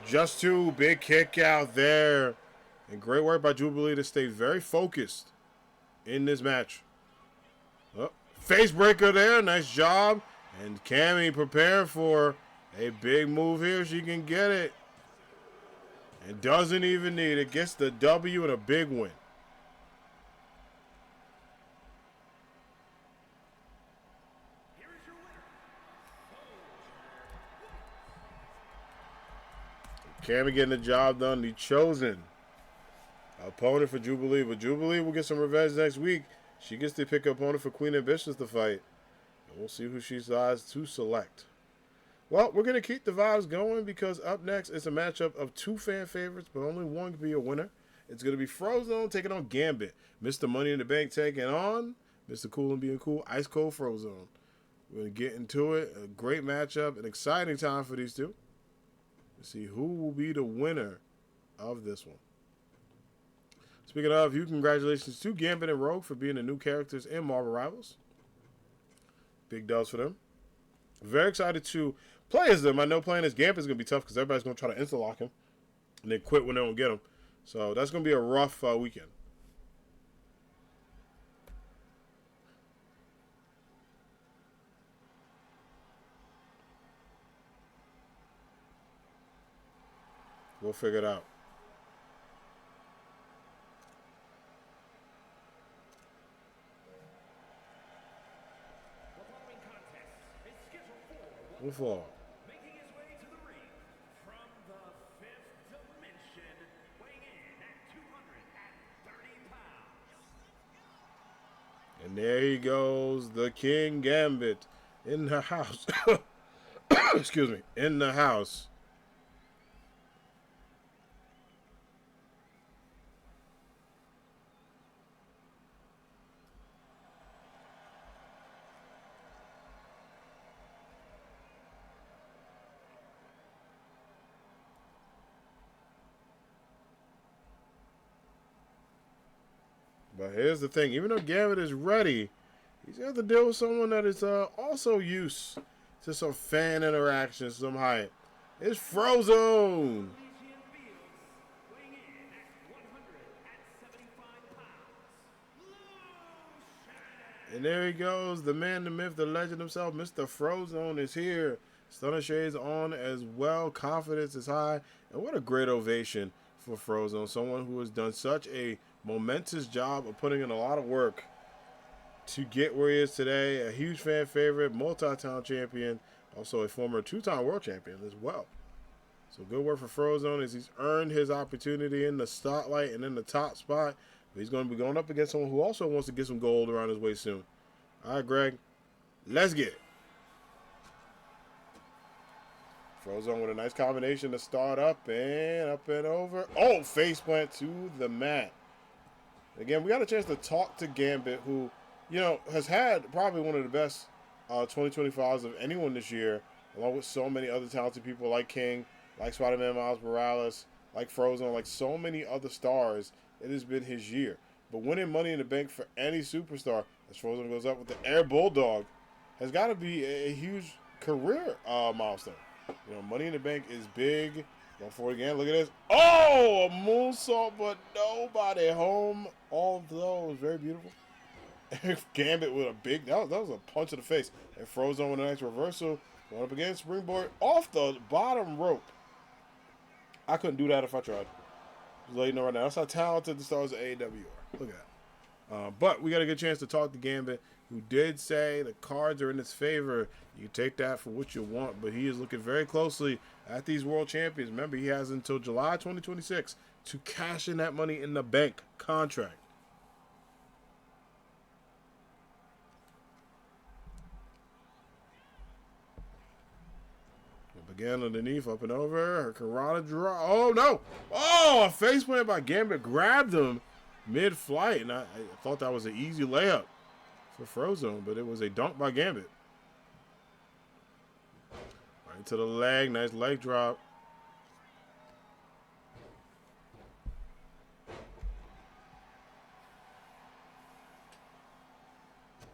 Just two, big kick out there. And great work by Jubilee to stay very focused in this match. Oh, face breaker there, nice job. And Cammy preparing for a big move here. She can get it. And doesn't even need it. Gets the W and a big win. Cammy getting the job done. The chosen opponent for Jubilee. But Jubilee will get some revenge next week. She gets to pick an opponent for Queen Ambitious to fight. And we'll see who she decides to select. Well, we're going to keep the vibes going because up next is a matchup of two fan favorites, but only one can be a winner. It's going to be Frozone taking on Gambit. Mr. Money in the Bank taking on Mr. Cool and Being Cool, Ice Cold Frozone. We're going to get into it. A great matchup, an exciting time for these two. Let's see who will be the winner of this one. Speaking of, congratulations to Gambit and Rogue for being the new characters in Marvel Rivals. Big dubs for them. Very excited to play as them. I know playing as Gambit is going to be tough because everybody's going to try to insta-lock him and then quit when they don't get him. So that's going to be a rough weekend. We'll figure it out. We'll fall. Making his way to the ring from the fifth dimension, weighing in at 230 pounds. And there he goes, the King Gambit. in the house. Excuse me, in the house. But here's the thing: even though Gambit is ready, he's got to deal with someone that is also used to some fan interaction, some hype. It's Frozone. Elysian Fields, weighing in at 175 pounds, Lucian. And there he goes, the man, the myth, the legend himself, Mr. Frozone is here. Stunner Shades on as well. Confidence is high. And what a great ovation for Frozone. Someone who has done such a momentous job of putting in a lot of work to get where he is today. A huge fan favorite, multi-town champion, also a former two-time world champion as well. So good work for Frozone as he's earned his opportunity in the spotlight and in the top spot. But he's going to be going up against someone who also wants to get some gold around his way soon. All right, Greg, let's get it. Frozone with a nice combination to start up and over. Oh, face plant to the mat. Again, we got a chance to talk to Gambit, who, has had probably one of the best 2025s of anyone this year, along with so many other talented people like King, like Spider-Man Miles Morales, like Frozone, like so many other stars. It has been his year. But winning Money in the Bank for any superstar, as Frozone goes up with the Air Bulldog, has got to be a huge career milestone. Money in the Bank is big. Going for it again. Look at this. Oh, a moonsault, but nobody home. All of those. Very beautiful. Gambit with a big, that was a punch to the face. And Frozone with a nice reversal. Going up again. Springboard off the bottom rope. I couldn't do that if I tried. Just letting you know right now. That's how talented the stars of AAW are. Look at that. But we got a good chance to talk to Gambit, who did say the cards are in his favor. You take that for what you want, but he is looking very closely at these world champions. Remember, he has until July 2026 to cash in that Money in the Bank contract. Again underneath, up and over. Her Karana draw. Oh, no. Oh, a face plant by Gambit. Grabbed him mid-flight, and I thought that was an easy layup for Frozone, but it was a dunk by Gambit. Right to the leg. Nice leg drop.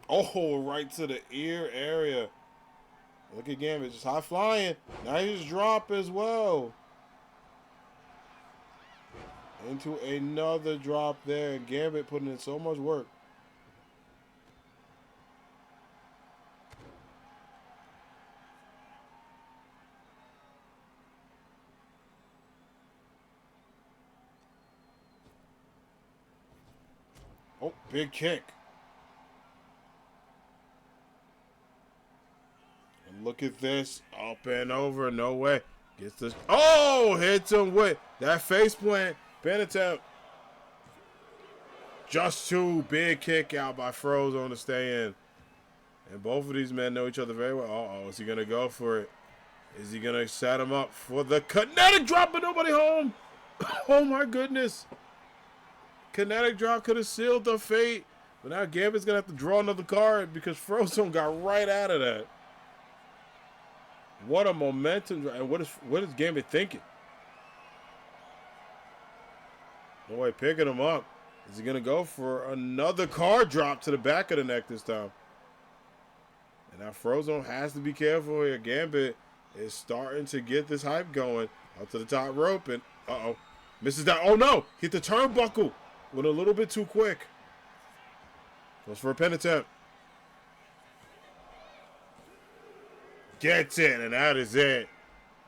Oh, right to the ear area. Look at Gambit, just high flying. Nice drop as well. Into another drop there. Gambit putting in so much work. Oh, big kick. And look at this. Up and over. No way. Gets this. Oh, hits him with that face plant. Pin attempt. Just two. Big kick out by Frozone to stay in. And both of these men know each other very well. Uh-oh. Is he going to go for it? Is he going to set him up for the kinetic drop, but nobody home? Oh, my goodness. Kinetic drop could have sealed the fate. But now Gambit's going to have to draw another card because Frozone got right out of that. What a momentum. And what is Gambit thinking? No way, picking him up. Is he going to go for another card drop to the back of the neck this time? And now Frozone has to be careful here. Gambit is starting to get this hype going. Up to the top rope and, uh-oh. Misses that. Oh, no. Hit the turnbuckle. Went a little bit too quick. Goes for a pin attempt. Gets it, and that is it.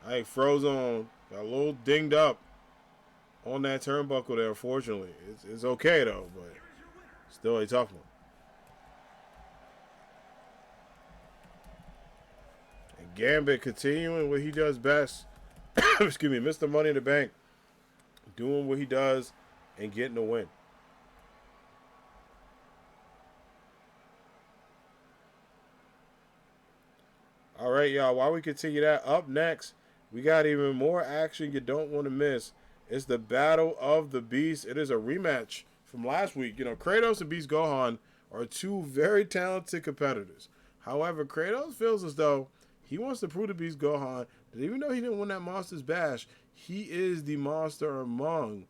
I think Frozone got a little dinged up on that turnbuckle there, unfortunately. It's okay, though, but still a tough one. And Gambit continuing what he does best. Excuse me, Mr. Money in the Bank. Doing what he does and getting the win. All right, y'all. While we continue that, up next, we got even more action you don't want to miss. It's the Battle of the Beasts. It is a rematch from last week. You know, Kratos and Beast Gohan are two very talented competitors. However, Kratos feels as though he wants to prove to Beast Gohan that even though he didn't win that Monsters Bash, he is the monster among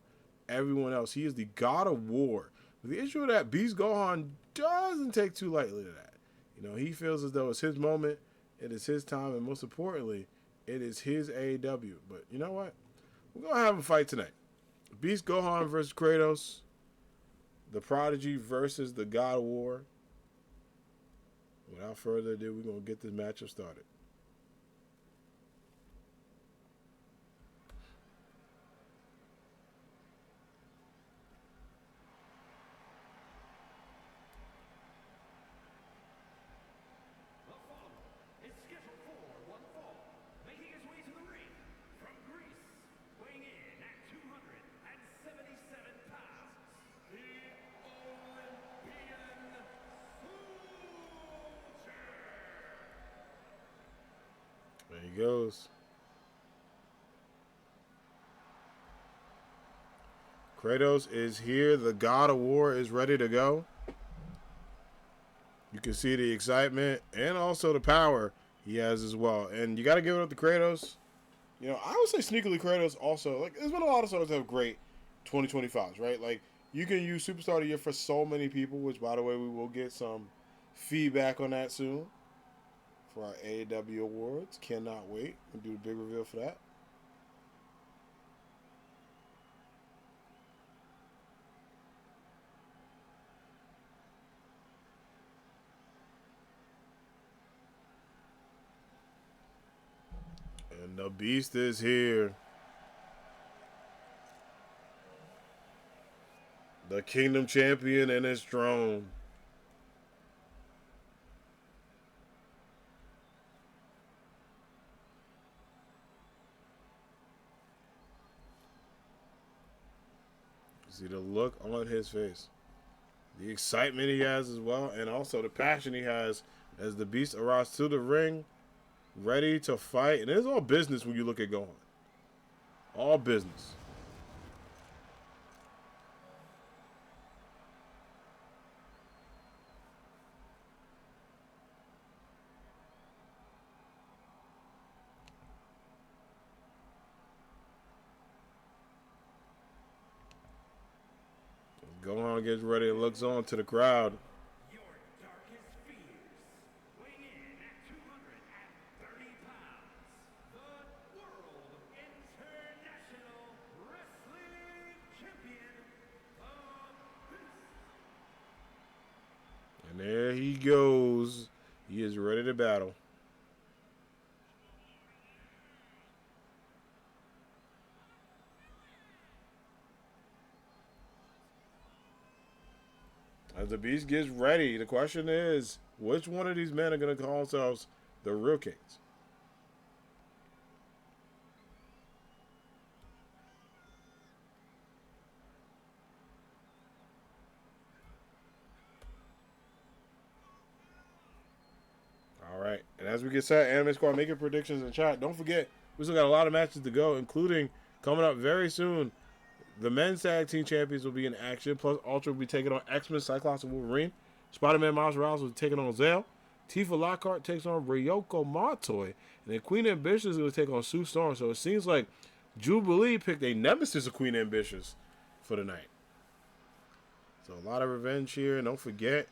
everyone else. He is the God of War. But the issue of that, Beast Gohan doesn't take too lightly to that. You know, he feels as though it's his moment, it is his time, and most importantly, it is his AAW. But you know what? We're going to have a fight tonight. Beast Gohan versus Kratos. The Prodigy versus the God of War. Without further ado, we're going to get this matchup started. The follower is scheduled for one fall, making his way to the ring from Greece, weighing in at 277 pounds, the Olympian Soldier. There he goes. Kratos is here. The God of War is ready to go. You can see the excitement and also the power he has as well. And you got to give it up to Kratos. You know, I would say sneakily Kratos also. Like, there's been a lot of stars that have great 2025s, right? Like, you can use Superstar of the Year for so many people, which, by the way, we will get some feedback on that soon for our AAW awards. Cannot wait. We'll do a big reveal for that. And the Beast is here. The Kingdom Champion and his throne. See the look on his face. The excitement he has as well, and also the passion he has as the Beast arrives to the ring, ready to fight. And it's all business when you look at Gohan. All business. Gohan gets ready and looks on to the crowd. Your darkest fears, weighing in at 230 pounds, the World International Wrestling Champion, the Beast. And there he goes. He is ready to battle. As the Beast gets ready, the question is, which one of these men are going to call themselves the real kings? All right. And as we get set, Anime Squad, make your predictions in the chat. Don't forget, we still got a lot of matches to go, including coming up very soon. The men's tag team champions will be in action. Plus, Ultra will be taking on X-Men, Cyclops, and Wolverine. Spider-Man Miles Morales will be taking on Zale. Tifa Lockhart takes on Ryoko Matoy. And then Queen Ambitious is going to take on Sue Storm. So it seems like Jubilee picked a nemesis of Queen Ambitious for the night. So a lot of revenge here. And don't forget,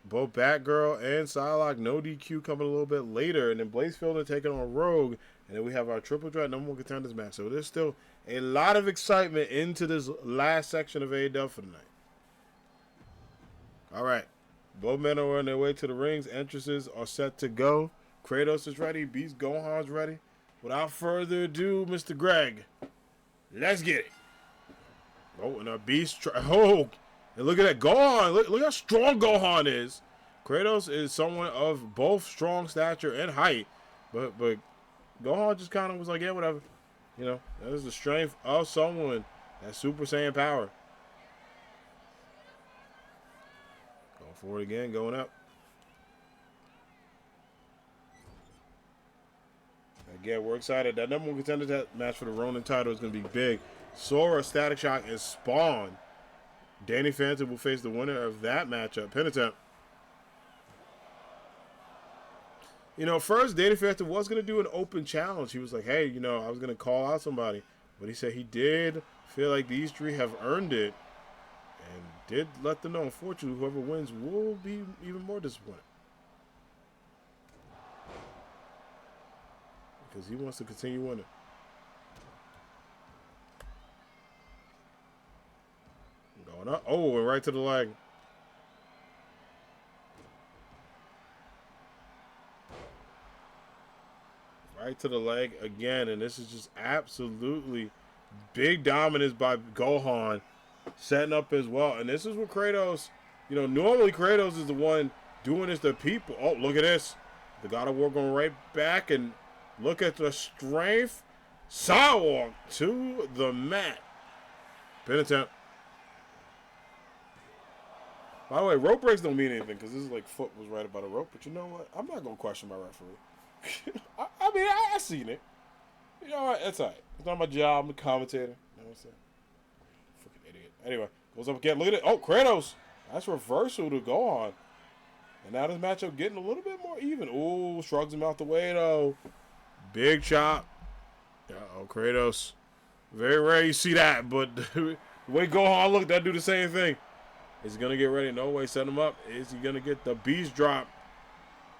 both Batgirl and Psylocke, no DQ coming a little bit later. And then Blaze Fielder taking on Rogue. And then we have our triple threat number one contenders match. So there's still a lot of excitement into this last section of AEW for the night. All right. Both men are on their way to the rings. Entrances are set to go. Kratos is ready. Beast Gohan's ready. Without further ado, Mr. Greg, let's get it. Oh, and our Beast. And look at that. Gohan. Look how strong Gohan is. Kratos is someone of both strong stature and height. But Gohan just kind of was like, yeah, whatever. You know, that is the strength of someone. That Super Saiyan power. Going forward again, going up. Again, we're excited. That number one contender match for the Ronin title is going to be big. Sora, Static Shock, and Spawn. Danny Phantom will face the winner of that matchup. Penitent. You know, first, Danny Phantom was going to do an open challenge. He was like, hey, you know, I was going to call out somebody. But he said he did feel like these three have earned it. And did let them know, unfortunately, whoever wins will be even more disappointed. Because he wants to continue winning. Going up. Oh, and right to the leg. Right to the leg again. And this is just absolutely big dominance by Gohan. Setting up as well. And this is what Kratos, you know, normally Kratos is the one doing this to people. Oh, look at this. The God of War going right back and look at the strength. Sidewalk to the mat. Pin attempt. By the way, rope breaks don't mean anything because this is like foot was right about a rope. But you know what? I'm not going to question my referee. I mean, I seen it. You know what? It's all right. It's not my job. I'm a commentator. You know what I'm saying? Freaking idiot. Anyway, goes up again. Look at it. Oh, Kratos. That's reversal to go on. And now this matchup getting a little bit more even. Ooh, shrugs him out the way, though. Big chop. Uh-oh, Kratos. Very rare you see that, but the way Gohan looked, that do the same thing. Is he going to get ready? No way. Set him up. Is he going to get the beast drop?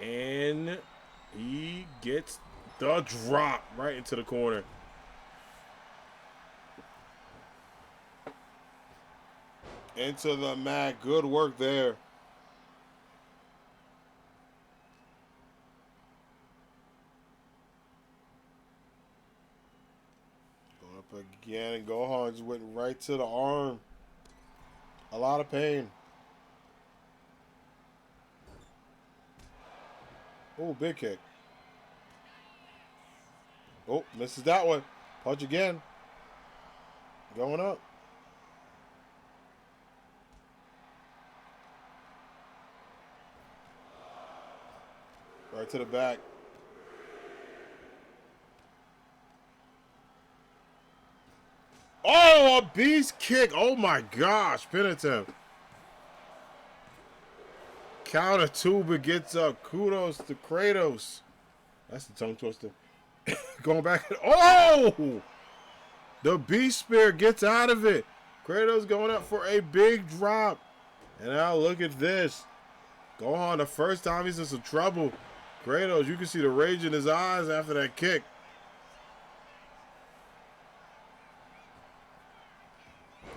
And he gets the drop right into the corner. Into the mat. Good work there. Going up again, and Gohan just went right to the arm. A lot of pain. Oh, big kick. Oh, misses that one. Punch again. Going up. Right to the back. Oh, a beast kick. Oh, my gosh. Pin attempt. Counter two, but gets up. Kudos to Kratos. That's the tongue twister. Going back. Oh! The beast spear gets out of it. Kratos going up for a big drop. And now look at this. Gohan, the first time he's in some trouble. Kratos, you can see the rage in his eyes after that kick.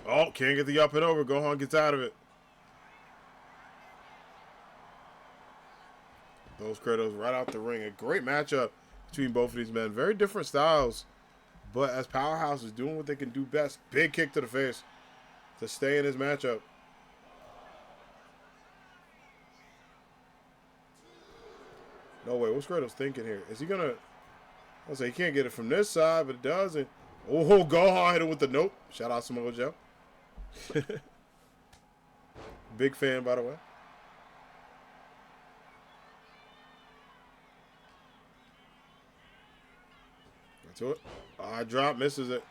Oh, can't get the up and over. Gohan gets out of it. Those Kratos right out the ring. A great matchup between both of these men. Very different styles. But as powerhouses doing what they can do best. Big kick to the face to stay in this matchup. No way. What's Kratos thinking here? Is he going to... I'll say he can't get it from this side, but it does. And, oh, Gohan hit it with the nope. Shout out Samoa Joe. Big fan, by the way. To it. High drop, misses it.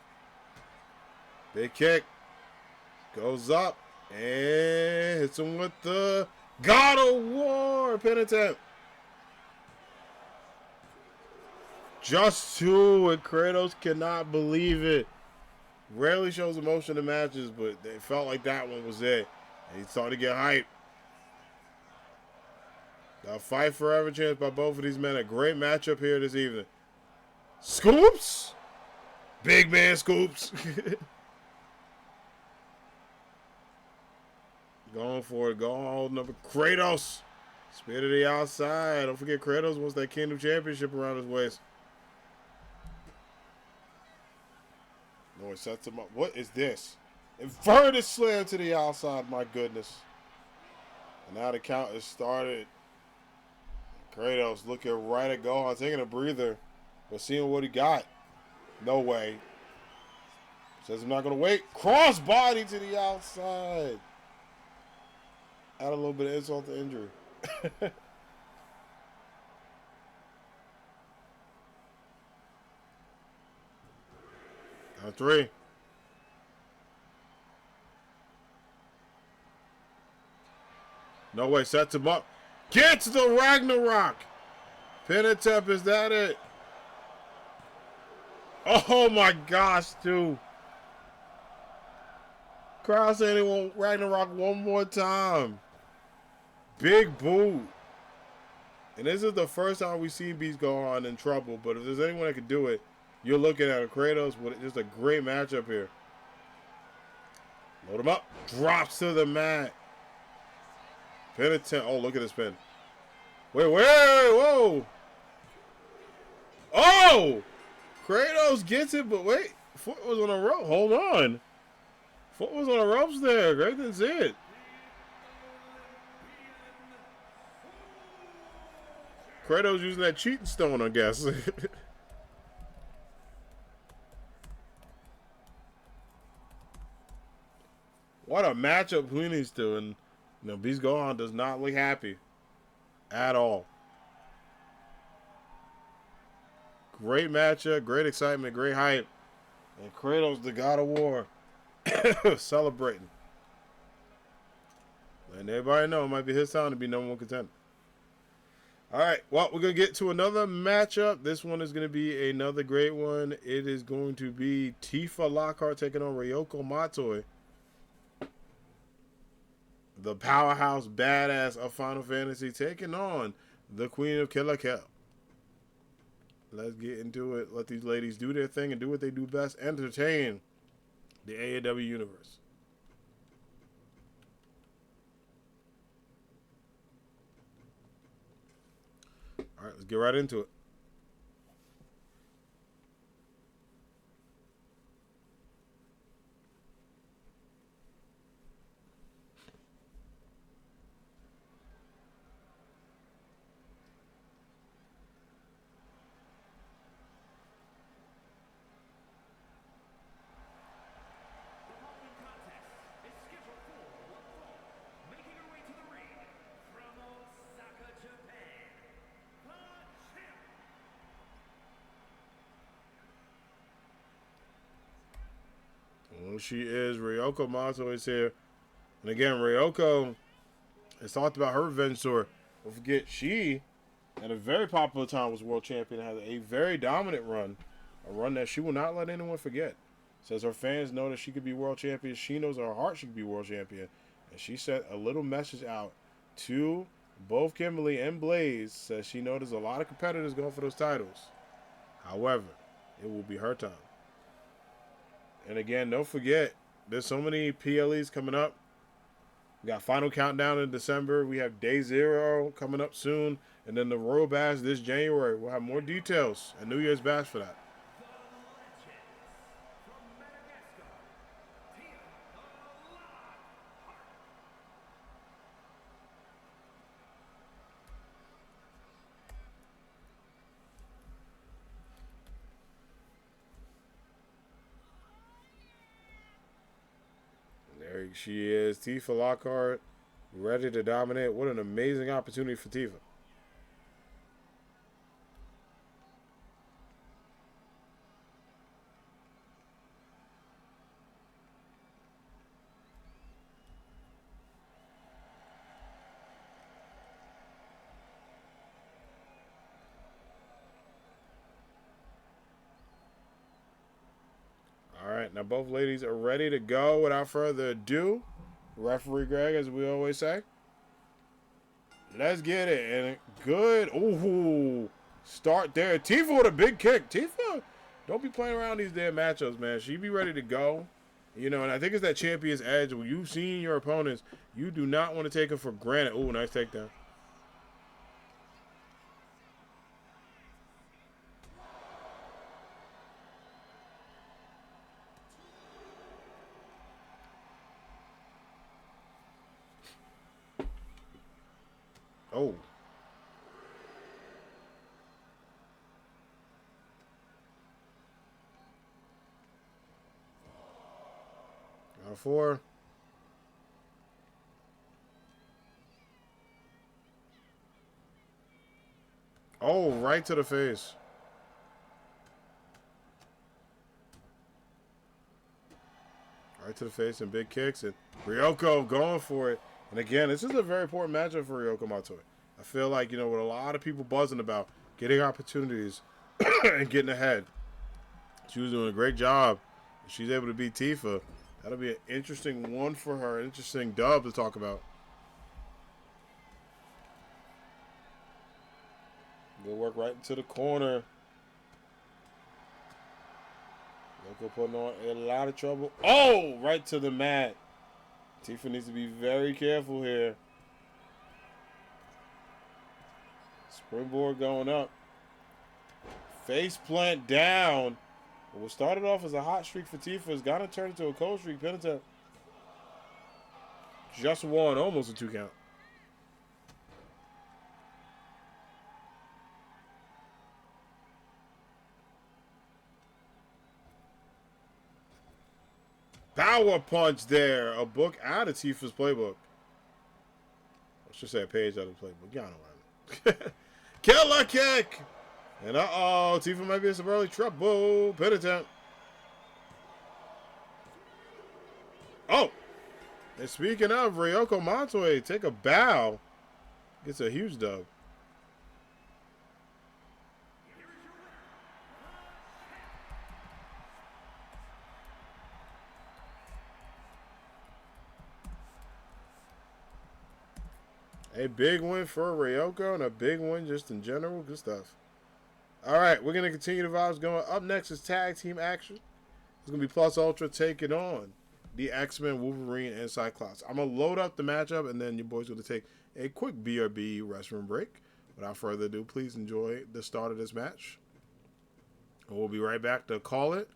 Big kick. Goes up. And hits him with the God of War pin attempt. Just two, and Kratos cannot believe it. Rarely shows emotion in matches, but they felt like that one was it. And he started to get hyped. A fight forever chance by both of these men. A great matchup here this evening. Scoops! Big man scoops. Going for it. Going holding up Kratos. Spear to the outside. Don't forget Kratos wants that Kingdom Championship around his waist. No, it sets him up. What is this? Inverted slam to the outside. My goodness. And now the count is started. Kratos looking right at Gohan, taking a breather. But seeing what he got. No way. Says I'm not going to wait. Cross body to the outside. Add a little bit of insult to injury. On 3. No way, sets him up. Gets the Ragnarok. Pin attempt, is that it? Oh my gosh, dude. Crowd saying they want Ragnarok one more time. Big boot. And this is the first time we see Beast go on in trouble. But if there's anyone that could do it, you're looking at a Kratos with just a great matchup here. Load him up. Drops to the mat. Pin attempt. Oh, look at this pin. Wait, whoa. Oh! Kratos gets it, but wait. Foot was on a rope. Hold on. Foot was on the ropes there. Greg didn't see it. Kratos using that cheating stone, I guess. What a matchup between these two. And Beast Gohan does not look happy at all. Great matchup, great excitement, great hype. And Kratos, the God of War, celebrating. And everybody know it might be his time to be number 1 contender. All right, well, we're going to get to another matchup. This one is going to be another great one. It is going to be Tifa Lockhart taking on Ryoko Matoi, the powerhouse badass of Final Fantasy, taking on the Queen of Killer Kill. Let's get into it. Let these ladies do their thing and do what they do best. Entertain the AAW universe. All right, let's get right into it. She is. Ryoko Matoi is here. And again, Ryoko has talked about her revenge tour. Don't forget, she, at a very popular time, was world champion and had a very dominant run. A run that she will not let anyone forget. Says her fans know that she could be world champion. She knows in her heart she could be world champion. And she sent a little message out to both Kimberly and Blaze. Says she knows there's a lot of competitors going for those titles. However, it will be her time. And again, don't forget, there's so many PLEs coming up. We got Final Countdown in December. We have Day Zero coming up soon. And then the Royal Bash this January. We'll have more details and New Year's Bash for that. There she is, Tifa Lockhart, ready to dominate. What an amazing opportunity for Tifa. All right, now both ladies are ready to go. Without further ado, referee Greg, as we always say, let's get it. And good, ooh, start there. Tifa with a big kick. Tifa, don't be playing around these damn matchups, man. She be ready to go. And I think it's that champion's edge. When you've seen your opponents, you do not want to take them for granted. Ooh, nice takedown. Oh. Now 4. Oh, right to the face. Right to the face and big kicks. And Ryoko going for it. And again, this is a very important matchup for Ryoko Matoi. I feel like, with a lot of people buzzing about getting opportunities and getting ahead. She was doing a great job. If she's able to beat Tifa, that'll be an interesting one for her. Interesting dub to talk about. Good work right into the corner. Ryoko putting on a lot of trouble. Oh, right to the mat. Tifa needs to be very careful here. Springboard going up. Face plant down. What started off as a hot streak for Tifa has got to turn into a cold streak. Penitent just won, almost a 2 count. Power punch there. A book out of Tifa's playbook. I should say a page out of the playbook. Y'all know what I mean. Killer kick. And Tifa might be in some early trouble. Penitent. Oh. And speaking of, Ryoko Matoi, take a bow. Gets a huge dub. A big win for Ryoko and a big win just in general. Good stuff. All right, we're going to continue the vibes going. Up next is tag team action. It's going to be Plus Ultra taking on the X-Men, Wolverine, and Cyclops. I'm going to load up the matchup, and then your boys going to take a quick BRB restroom break. Without further ado, please enjoy the start of this match. And we'll be right back to call it.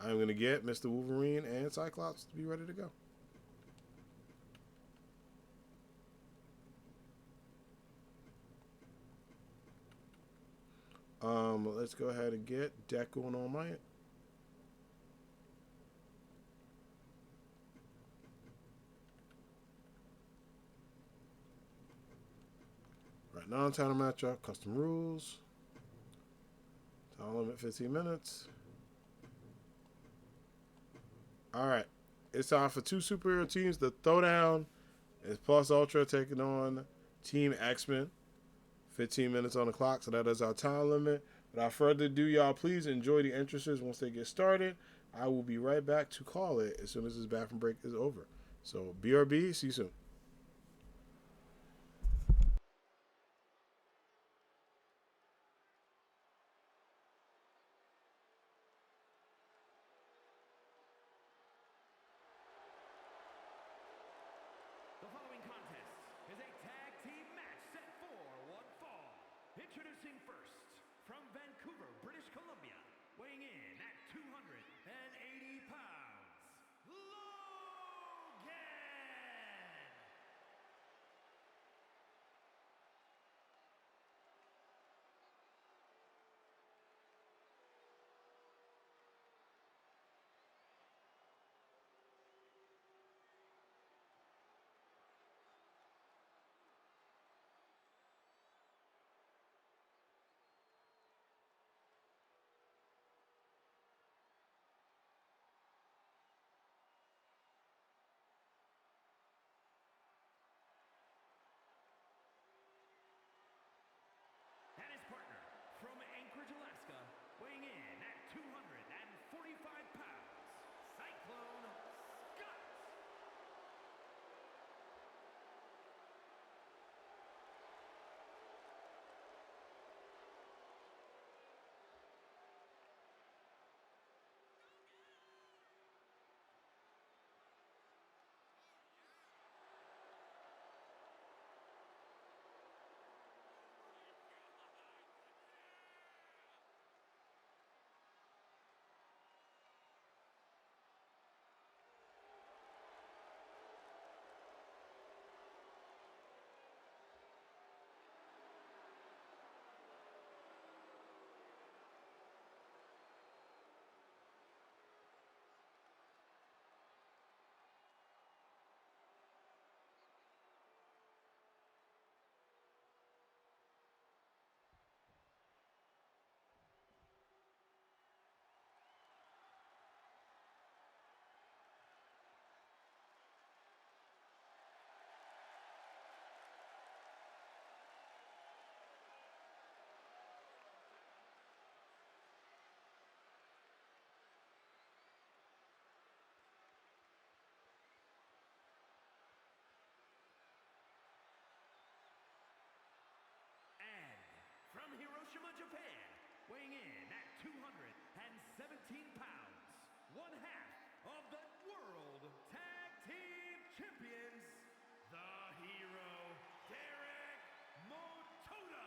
I'm going to get Mr. Wolverine and Cyclops to be ready to go. Let's go ahead and get deck going on my end. Right now, time matchup, custom rules. Time limit 15 minutes. All right, it's time for 2 superhero teams. The throwdown is Plus Ultra taking on Team X-Men. 15 minutes on the clock, so that is our time limit. Without further ado, y'all, please enjoy the entrances once they get started. I will be right back to call it as soon as this bathroom break is over. So, BRB, see you soon. The following contest is a tag team match set for one fall. Introducing first, from Vancouver, British Columbia, weighing in at 280 pounds, Logan! weighing in at 217 pounds, one half of the World Tag Team Champions, the Hero, Derek Motoda.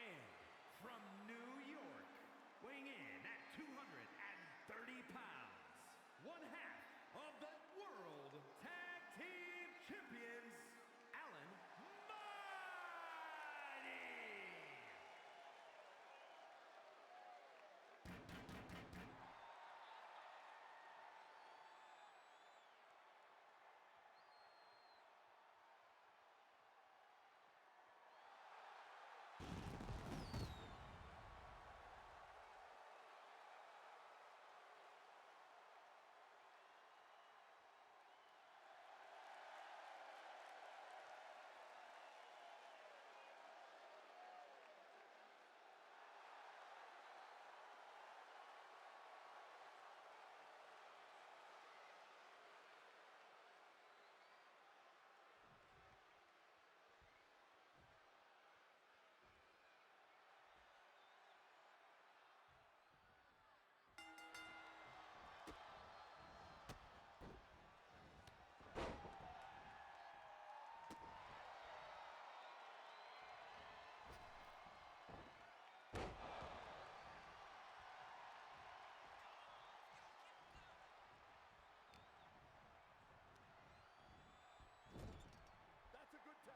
And from New York, weighing in at 230 pounds, one half of the World Tag Team Champions, Alan Mighty. That's a good tag.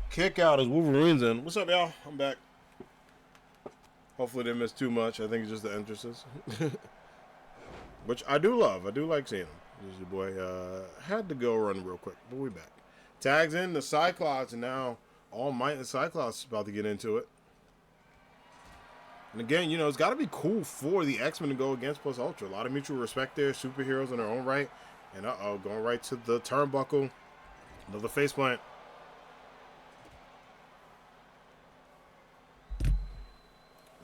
Kick out as Wolverine's in. What's up, y'all? I'm back. Hopefully, they didn't miss too much. I think it's just the entrances, which I do love. I do like seeing them. This is your boy. Had to go run real quick, but we back. Tags in the Cyclops, and now All Might and the Cyclops is about to get into it. And again, you know, it's got to be cool for the X-Men to go against Plus Ultra. A lot of mutual respect there. Superheroes in their own right. And going right to the turnbuckle. Another faceplant.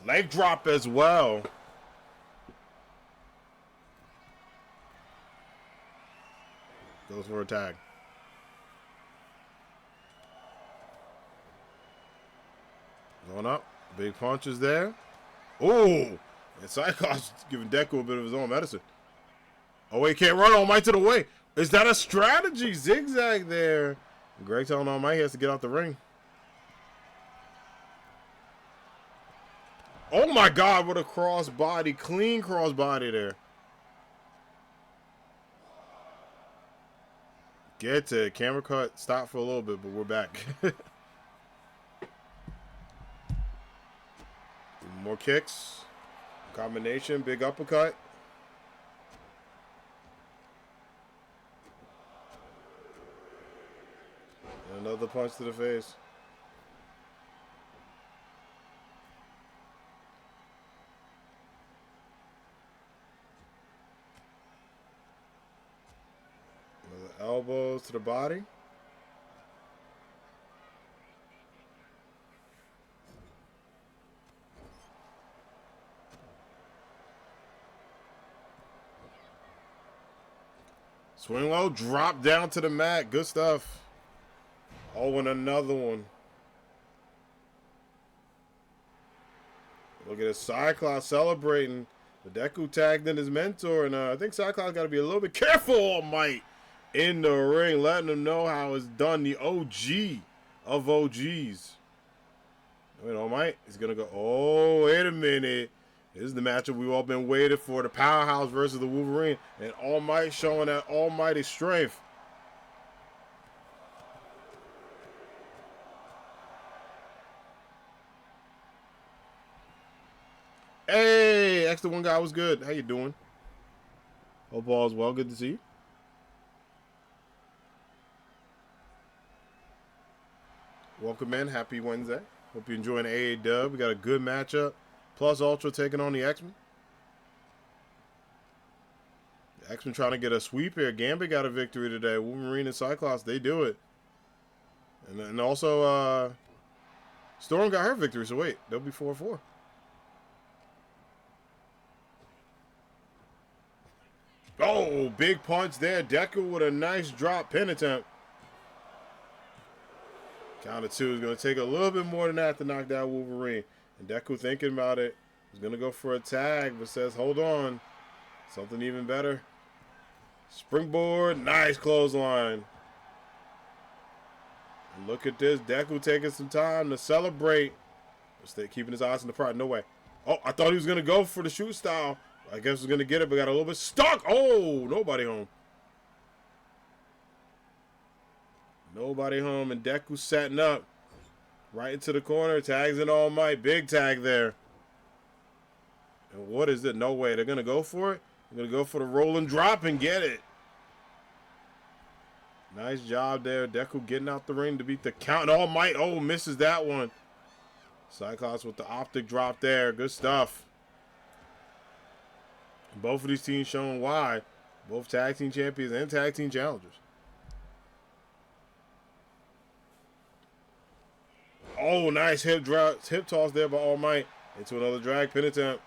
Leg drop as well. Goes for a tag. Going up. Big punches there. Oh! And Cyclops giving Deku a bit of his own medicine. Oh, wait, can't run All Might to the way. Is that a strategy? Zigzag there. Greg telling All Might he has to get out the ring. Oh, my God. What a crossbody. Clean crossbody there. Get to it. Camera cut. Stop for a little bit, but we're back. More kicks. Combination. Big uppercut. And another punch to the face. Another elbows to the body. Swing low, drop down to the mat. Good stuff. Oh, and another one. Look at this Cyclops celebrating. The Deku tagged in his mentor, and I think Cyclops got to be a little bit careful, All Might, in the ring, letting him know how it's done. The OG of OGs. Wait, All Might is going to go. Oh, wait a minute. This is the matchup we've all been waiting for. The Powerhouse versus the Wolverine. And All Might showing that almighty strength. Hey, extra one guy was good. How you doing? Hope all is well. Good to see you. Welcome in. Happy Wednesday. Hope you're enjoying AAW. We got a good matchup. Plus Ultra taking on the X-Men. The X-Men trying to get a sweep here. Gambit got a victory today. Wolverine and Cyclops, they do it. And also, Storm got her victory. So wait, they'll be 4-4. Oh, big punch there. Deku with a nice drop pin attempt. Count of two is going to take a little bit more than that to knock down Wolverine. And Deku thinking about it. He's going to go for a tag, but says, hold on. Something even better. Springboard. Nice clothesline. And look at this. Deku taking some time to celebrate. Stay keeping his eyes on the prize. No way. Oh, I thought he was going to go for the shoot style. I guess was going to get it, but got a little bit stuck. Oh, nobody home. Nobody home, and Deku setting up. Right into the corner. Tags in All Might. Big tag there. And what is it? No way. They're going to go for it. They're going to go for the roll and drop and get it. Nice job there. Deku getting out the ring to beat the count. All Might. Oh, misses that one. Cyclops with the optic drop there. Good stuff. Both of these teams showing why. Both tag team champions and tag team challengers. Oh, nice hip toss there by All Might into another drag pin attempt.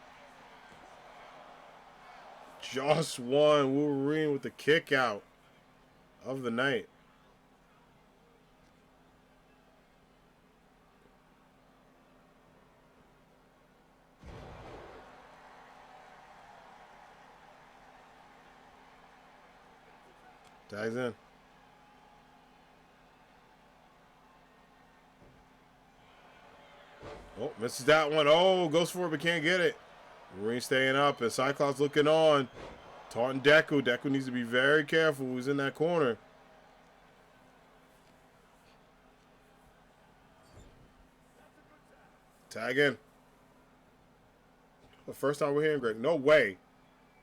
Just one. Wolverine with the kick out of the night. Tags in. Oh, misses that one. Oh, goes for it but can't get it. Wolverine staying up and Cyclops looking on. Taunting Deku. Deku needs to be very careful who's in that corner. Tag in. The first time we're hearing Greg. No way.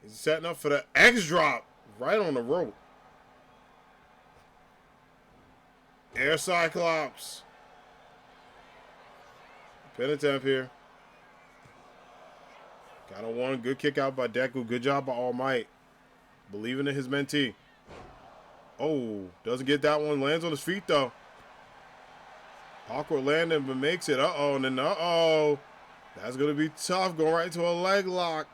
He's setting up for the X drop right on the rope. Air Cyclops. Pin attempt here. Got a one. Good kick out by Deku. Good job by All Might. Believing in his mentee. Oh, doesn't get that one. Lands on his feet, though. Awkward landing, but makes it. Uh-oh, and then uh-oh. That's going to be tough. Going right into a leg lock.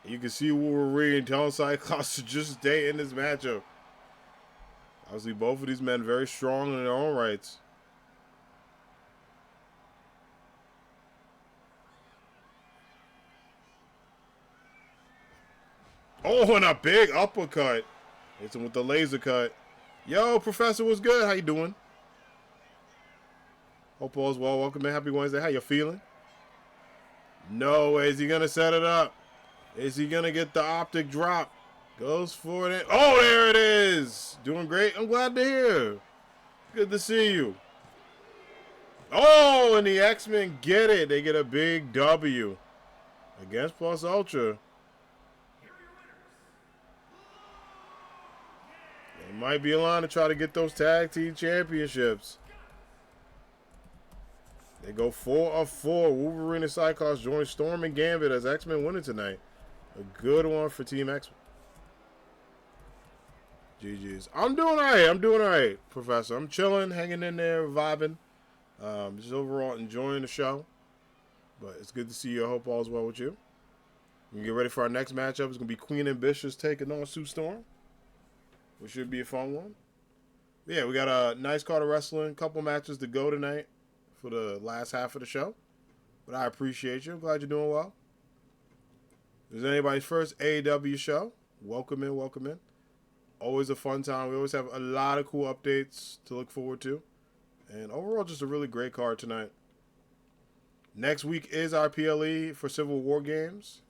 You can see Wolverine telling Cyclops to just stay in this matchup. Obviously, both of these men very strong in their own rights. Oh, and a big uppercut. Hits him with the laser cut. Yo, Professor, what's good? How you doing? Hope all's well. Welcome in. Happy Wednesday. How you feeling? No way. Is he going to set it up? Is he going to get the optic drop? Goes for it. Oh, there it is. Doing great. I'm glad to hear. Good to see you. Oh, and the X-Men get it. They get a big W against Plus Ultra. They might be in line to try to get those tag team championships. They go 4 of 4. Wolverine and Cyclops join Storm and Gambit as X-Men winning tonight. A good one for Team X-Men. GG's. I'm doing all right, Professor. I'm chilling, hanging in there, vibing. Just overall enjoying the show. But it's good to see you. I hope all's well with you. We can get ready for our next matchup. It's going to be Queen Ambitious taking on Sue Storm, which should be a fun one. Yeah, we got a nice card of wrestling. Couple matches to go tonight for the last half of the show. But I appreciate you. I'm glad you're doing well. If this is anybody's first AAW show, welcome in, welcome in. Always a fun time. We always have a lot of cool updates to look forward to. And overall, just a really great card tonight. Next week is our PLE for Civil War games.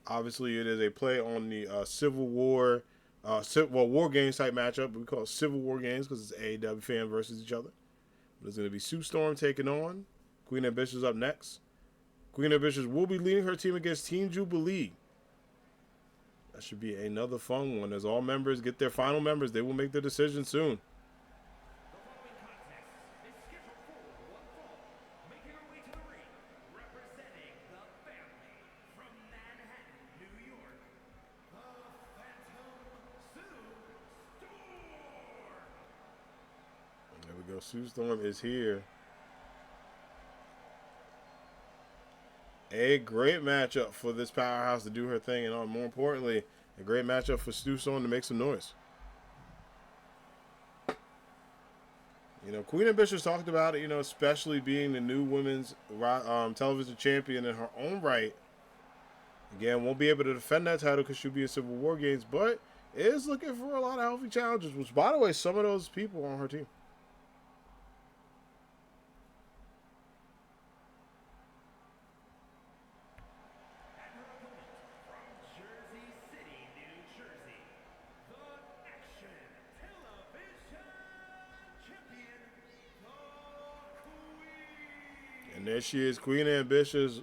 Obviously, it is a play on the Civil War, War Games type matchup. We call it Civil War games because it's AAW fans versus each other. There's going to be Sue Storm taking on Queen Ambitious up next. Queen Ambitious will be leading her team against Team Jubilee. That should be another fun one. As all members get their final members, they will make their decision soon. There we go. Sue Storm is here. A great matchup for this powerhouse to do her thing, and more importantly, a great matchup for Sue Storm to make some noise. You know, Queen Ambitious talked about it, especially being the new women's television champion in her own right. Again, won't be able to defend that title because she'll be in Civil War games, but is looking for a lot of healthy challenges, which, by the way, some of those people on her team. And there she is, Queen Ambitious,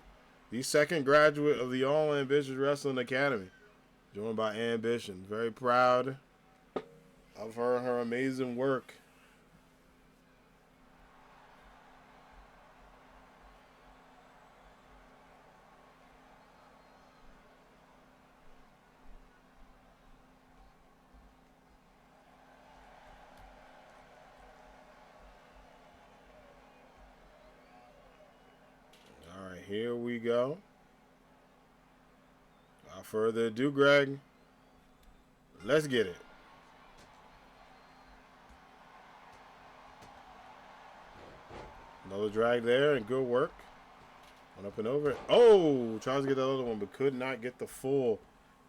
the second graduate of the All Ambitious Wrestling Academy, joined by Ambition. Very proud of her and her amazing work. Here we go. Without further ado, Greg, let's get it. Another drag there and good work. Went up and over. Oh, tries to get the other one, but could not get the full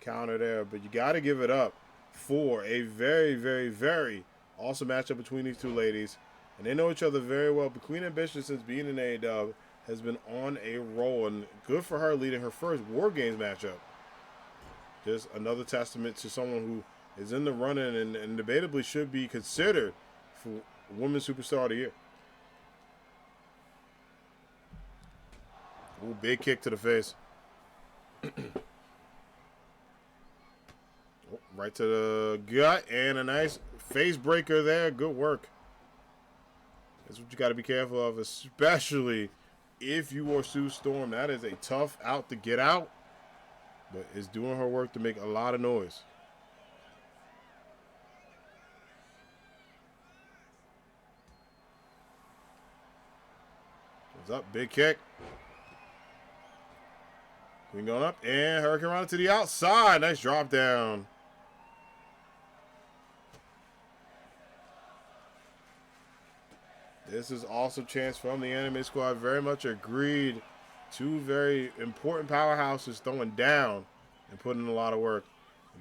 counter there. But you got to give it up for a very, very, very awesome matchup between these two ladies. And they know each other very well. But Queen Ambitious, since being in AAW, has been on a roll, and good for her leading her first War Games matchup. Just another testament to someone who is in the running and debatably should be considered for Women's Superstar of the Year. Ooh, big kick to the face. Right to the gut, and a nice face breaker there. Good work. That's what you got to be careful of, especially if you are Sue Storm. That is a tough out to get out, but is doing her work to make a lot of noise. It's up, big kick. Queen going up, and Hurricane Rana to the outside. Nice drop down. This is also chance from the Anime Squad. Very much agreed. Two very important powerhouses throwing down and putting in a lot of work.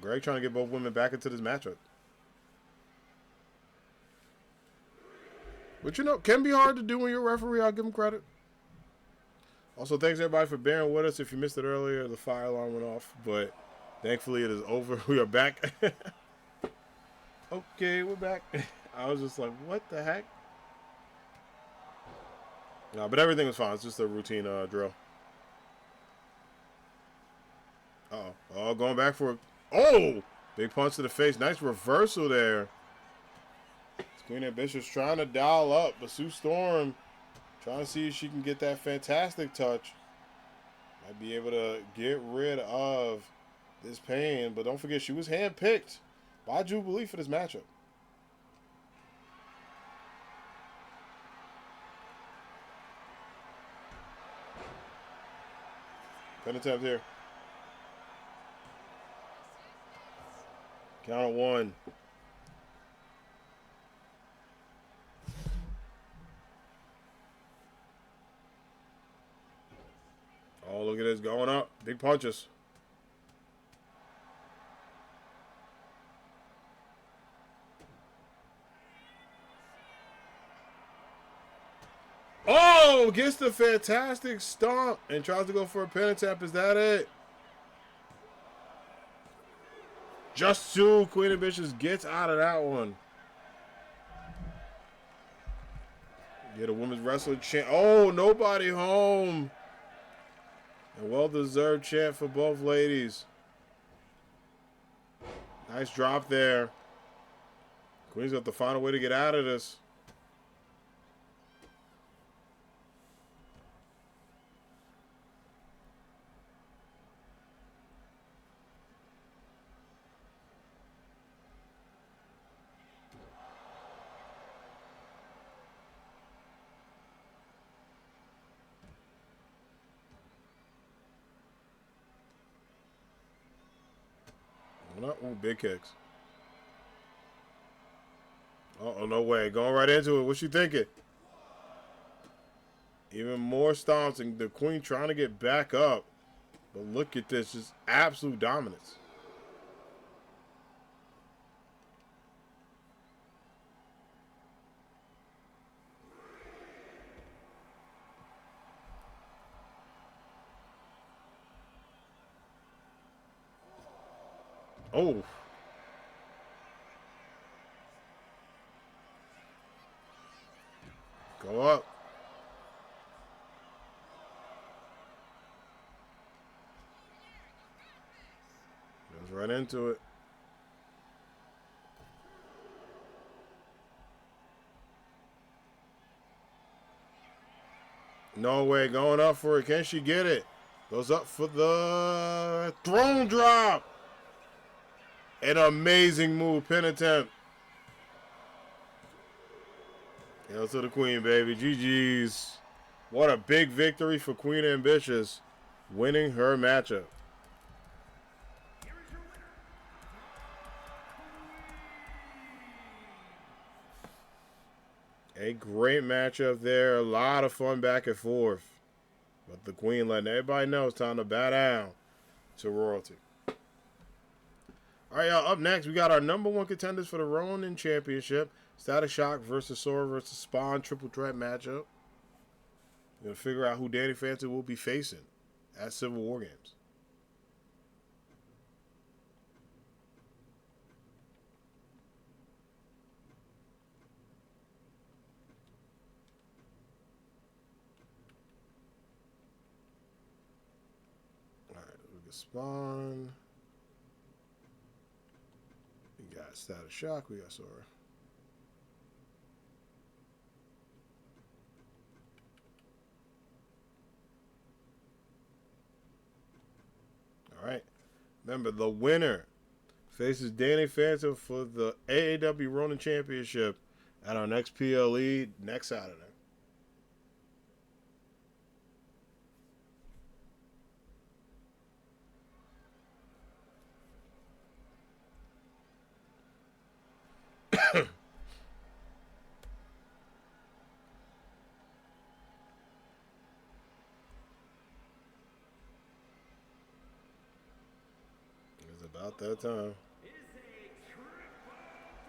Greg trying to get both women back into this matchup. Which, you know, can be hard to do when you're a referee. I'll give him credit. Also, thanks everybody for bearing with us. If you missed it earlier, the fire alarm went off. But thankfully it is over. We are back. Okay, we're back. I was just like, what the heck? No, but everything was fine. It's just a routine drill. Uh-oh. Oh, going back for it. Oh! Big punch to the face. Nice reversal there. Queen Ambitious trying to dial up, but Sue Storm trying to see if she can get that fantastic touch. Might be able to get rid of this pain, but don't forget she was handpicked by Jubilee for this matchup. Pin attempt here. Count of one. Oh, look at this going up. Big punches. Oh, gets the fantastic stomp and tries to go for a pin attempt. Is that it? Just Sue, Queen Ambitious gets out of that one. Get a women's wrestling chant. Oh, nobody home. A well-deserved chant for both ladies. Nice drop there. Queen's got to find a way to get out of this. Ooh, big kicks. Oh, no way. Going right into it. What's she thinking? Even more stomps and the Queen trying to get back up. But look at this. Just absolute dominance. Oh. Go up. Goes right into it. No way. Going up for it. Can she get it? Goes up for the throne drop. An amazing move. Pin attempt. Hail to the Queen, baby. GG's. What a big victory for Queen Ambitious. Winning her matchup. A great matchup there. A lot of fun back and forth. But the Queen letting everybody know it's time to bow down to royalty. All right, y'all. Up next, we got our number one contenders for the Ronin Championship. Static Shock versus Sora versus Spawn triple threat matchup. We're going to figure out who Danny Phantom will be facing at Civil War Games. All right, we got Spawn. We got Static Shock. We got Sora. All right. Remember, the winner faces Danny Phantom for the AAW Ronin Championship at our next PLE next Saturday. About that time. is a triple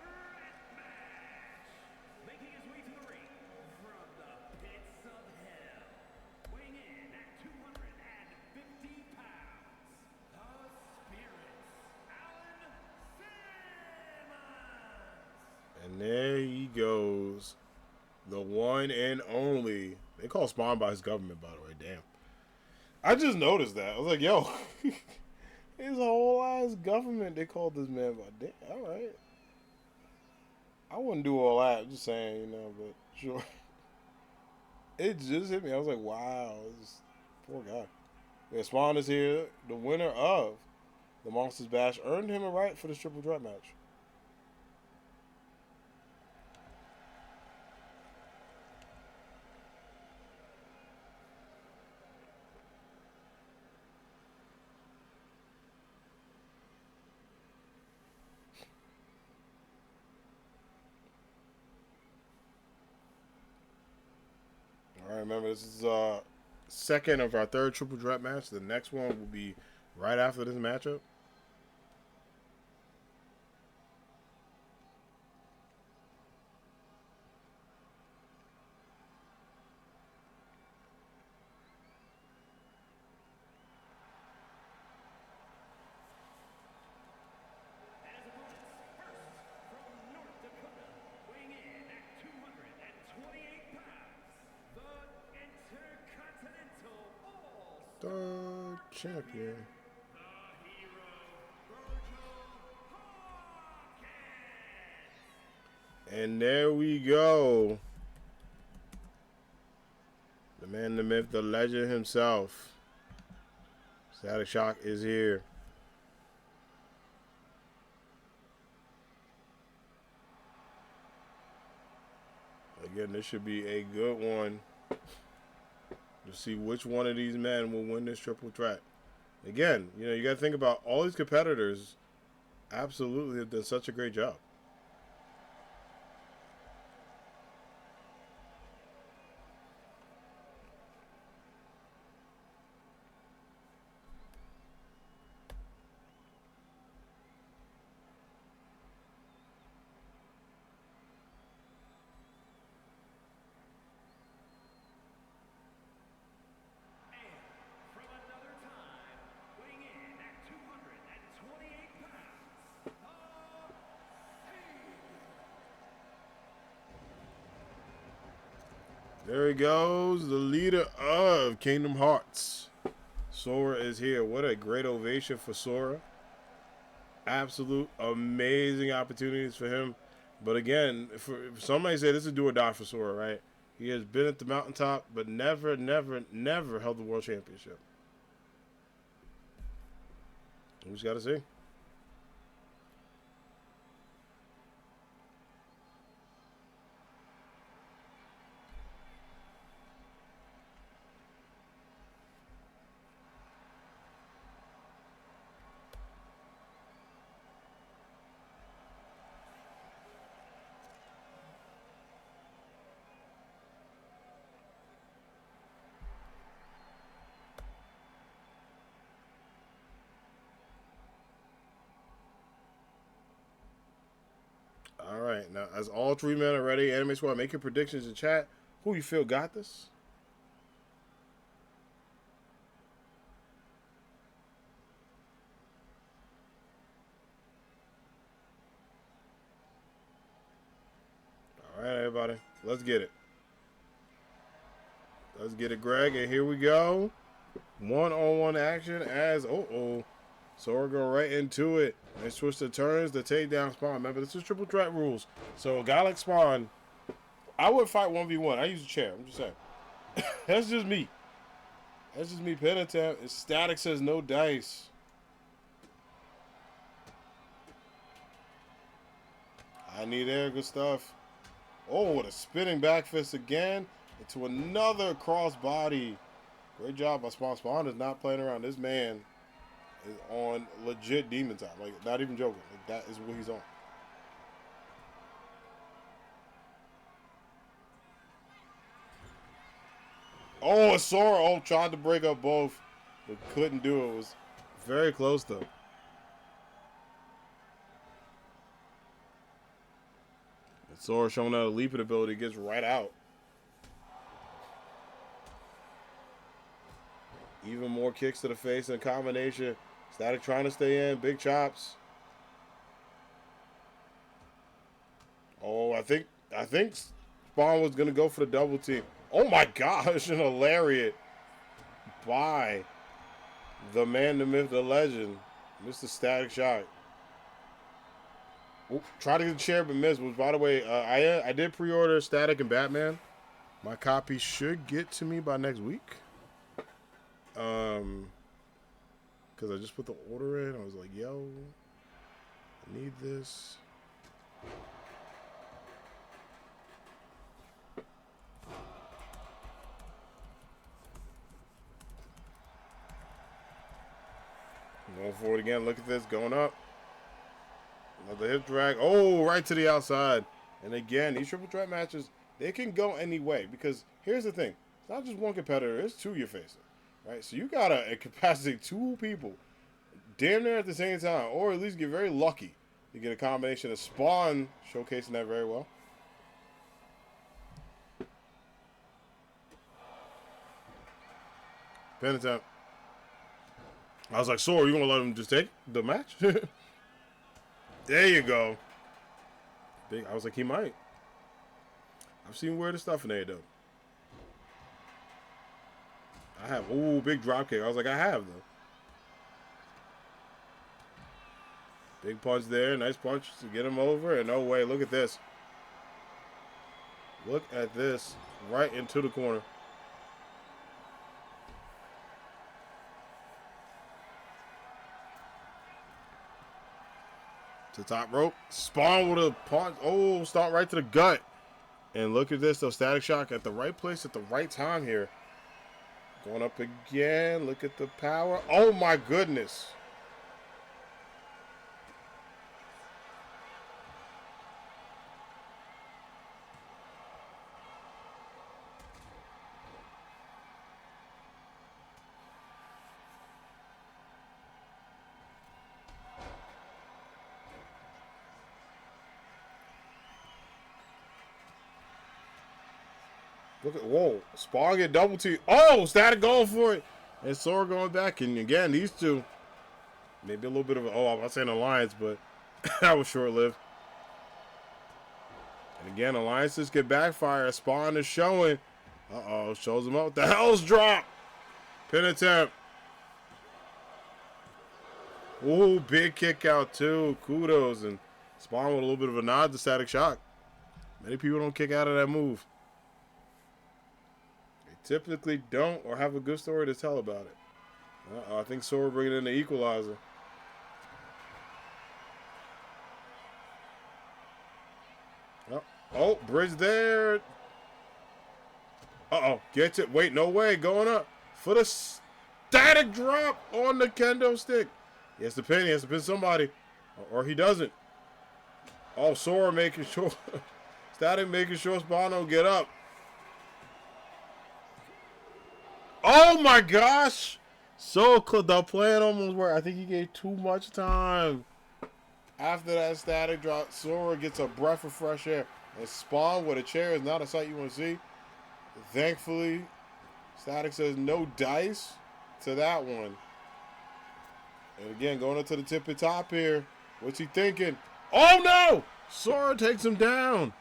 threat match. Making his way to the ring from the pits of hell. Weighing in at 250 pounds. The Spirits, Alan Simmons. And there he goes. The one and only. They call Spawn by his government, by the way. Damn. I just noticed that. I was like, yo. His whole ass government they called this man by. Damn, alright. I wouldn't do all that. I'm just saying, you know, but sure. It just hit me. I was like, wow. This poor guy. Yeah, Spawn is here. The winner of the Monsters Bash earned him a right for this triple threat match. All right, remember this is second of our third triple threat match. The next one will be right after this matchup. And his opponents, first from North Dakota, weighing in at 228 pounds, the Intercontinental All-Star The champion. the hero, Virgil Hawkins. And there we go. The man, the myth, the legend himself. Static Shock is here. Again, this should be a good one to see which one of these men will win this triple threat. Again, you know, you got to think about all these competitors absolutely have done such a great job. And from another time, weighing in at 228 pounds, the There he goes, the leader of Kingdom Hearts. Sora is here. What a great ovation for Sora. Absolute amazing opportunities for him. But again, for somebody say this is do or die for Sora, right? He has been at the mountaintop, but never, never, never held the world championship. We just got to see. All right, now as all three men are ready, Anime Squad, make your predictions in chat. Who you feel got this? All right, everybody, let's get it. Let's get it, Greg, and here we go. One-on-one action as So we're going right into it. They switch the turns, the takedown Spawn. Remember, this is triple threat rules. So a guy like Spawn, I would fight 1v1. I use a chair. I'm just saying. That's just me. That's just me. Pin attempt. Static says no dice. I need air. Good stuff. Oh, what a spinning back fist again. Into another crossbody. Great job by Spawn. Spawn is not playing around. This man is on legit demon time. Like, not even joking. Like, that is what he's on. Oh, Sora tried to break up both, but couldn't do it. It was very close, though. Sora showing that leaping ability, gets right out. Even more kicks to the face in combination. Static trying to stay in. Big chops. Oh, I think Spawn was gonna go for the double team. Oh my gosh, an lariat by the man, the myth, the legend, Mr. Static Shock. Oop, try to get the chair but missed. Which, by the way, I did pre-order Static and Batman. My copy should get to me by next week. Because I just put the order in. I was like, yo, I need this. Going for it again. Look at this. Going up. Another hip drag. Oh, right to the outside. And again, these triple threat matches, they can go any way. Because here's the thing. It's not just one competitor. It's two you're facing. Right? So you got to incapacitate two people damn near at the same time. Or at least get very lucky to get a combination of Spawn showcasing that very well. Pin attempt. I was like, Sora, you gonna let him just take the match? There you go. I was like, he might. I've seen weirder stuff in AAW. I have. Ooh, big drop kick. I was like, I have, though. Big punch there. Nice punch to get him over. And no way. Look at this. Look at this. Right into the corner. To top rope. Spawn with a punch. Oh, start right to the gut. And look at this, though. Static Shock at the right place at the right time here. Going up again. Look at the power. Oh, my goodness. Look at, whoa, Spawn get double T. Oh, Static going for it. And Sora going back. And again, these two, maybe a little bit of a, I'm not saying alliance, but that was short-lived. And again, alliances can backfire. Spawn is showing. Uh-oh, shows him up. The hell's drop. Pin attempt. Ooh, big kick out too. Kudos. And Spawn with a little bit of a nod to Static Shock. Many people don't kick out of that move. Typically don't or have a good story to tell about it. I think Sora bringing in the equalizer. Oh, bridge there. Uh-oh, gets it. Wait, no way. Going up for the static drop on the kendo stick. He has to pin. He has to pin somebody. Or he doesn't. Oh, Sora making sure. Static making sure Spawn don't get up. Oh my gosh! So close. The plan almost worked. I think he gave too much time. After that static drop, Sora gets a breath of fresh air. And Spawn with a chair is not a sight you want to see. Thankfully, Static says no dice to that one. And again, going up to the tippy top here. What's he thinking? Oh no! Sora takes him down.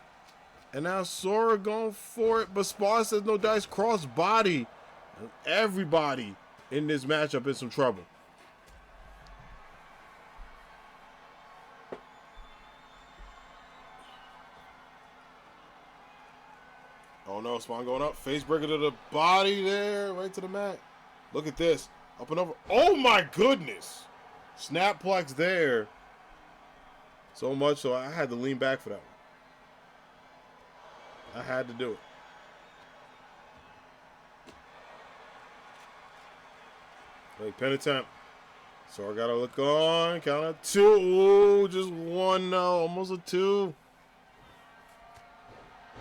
And now Sora going for it. But Spawn says no dice. Cross body. And everybody in this matchup is some trouble. Oh no, Spawn going up. Face breaker to the body there. Right to the mat. Look at this. Up and over. Oh my goodness. Snapplex there. So much so I had to lean back for that one. I had to do it. Like pin attempt. So I gotta look on. Count of two. Ooh, just one now. Almost a two.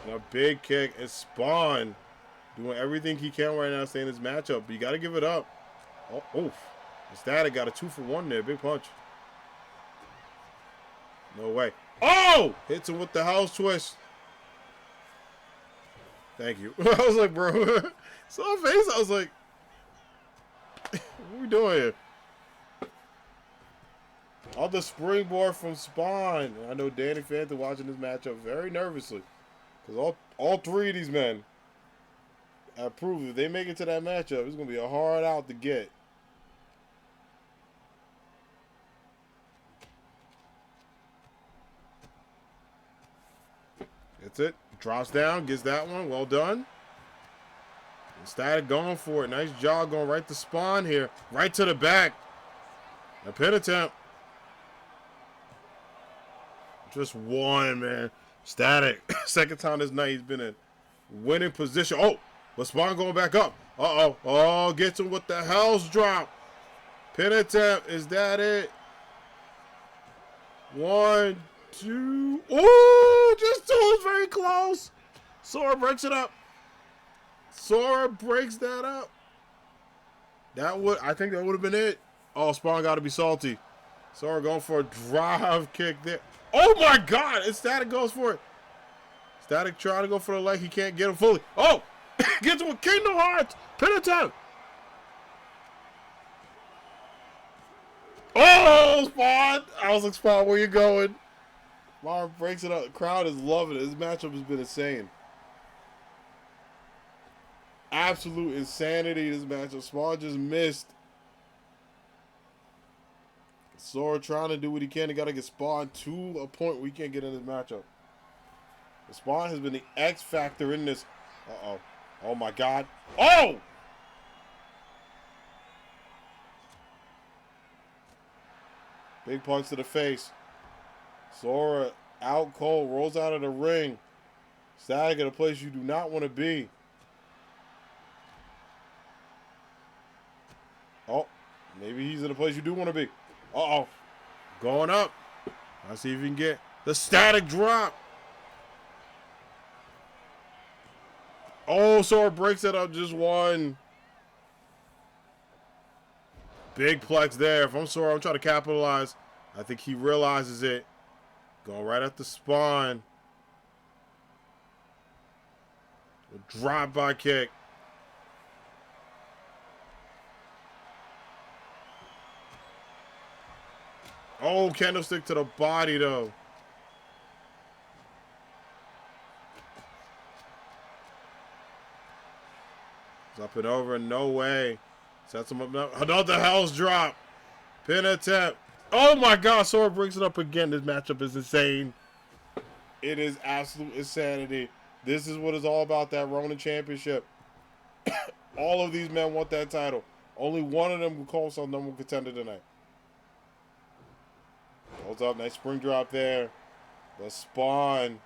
And a big kick. And Spawn doing everything he can right now to stay in this matchup. But you gotta give it up. Oh, oof. Static got a 2-for-1 there. Big punch. No way. Oh! Hits him with the house twist. Thank you. I was like, bro. So on face, I was like, what are we doing here? On the springboard from Spawn. I know Danny Phantom watching this matchup very nervously. Because all three of these men have proved if they make it to that matchup, it's going to be a hard out to get. That's it. Drops down, gets that one. Well done. Static going for it. Nice job going right to Spawn here. Right to the back. A pin attempt. Just one, man. Static. Second time this night he's been in winning position. Oh, but Spawn going back up. Uh-oh. Oh, gets him with the hell's drop. Pin attempt. Is that it? 1, 2. Oh, just 2 is very close. Sora breaks it up. Sora breaks that up. I think that would have been it. Oh, Spawn got to be salty. Sora going for a drive kick there. Oh my God! And Static goes for it. Static trying to go for the leg. He can't get him fully. Oh! Gets him with Kingdom Hearts. Pin attempt. Oh, Spawn! I was like, Spawn, where you going? Spawn breaks it up. The crowd is loving it. This matchup has been insane. Absolute insanity, this matchup. Spawn just missed. Sora trying to do what he can. He got to get Spawn to a point where he can't get in this matchup. The Spawn has been the X factor in this. Uh-oh. Oh, my God. Oh! Big punch to the face. Sora out cold. Rolls out of the ring. Static at a place you do not want to be. Oh. Maybe he's in a place you do want to be. Uh-oh. Going up. Let's see if you can get the static drop. Oh, Sora breaks it up just one. Big plex there. If I'm Sora, I'm trying to capitalize. I think he realizes it. Going right at the Spawn. A drop-by kick. Oh, candlestick to the body, though. It's up and over. No way. Sets him up now. Another Hell's drop. Pin attempt. Oh, my God. Sora brings it up again. This matchup is insane. It is absolute insanity. This is what it's all about, that Ronin Championship. All of these men want that title. Only one of them will call himself number one contender tonight. Holds up, nice spring drop there. The Spawn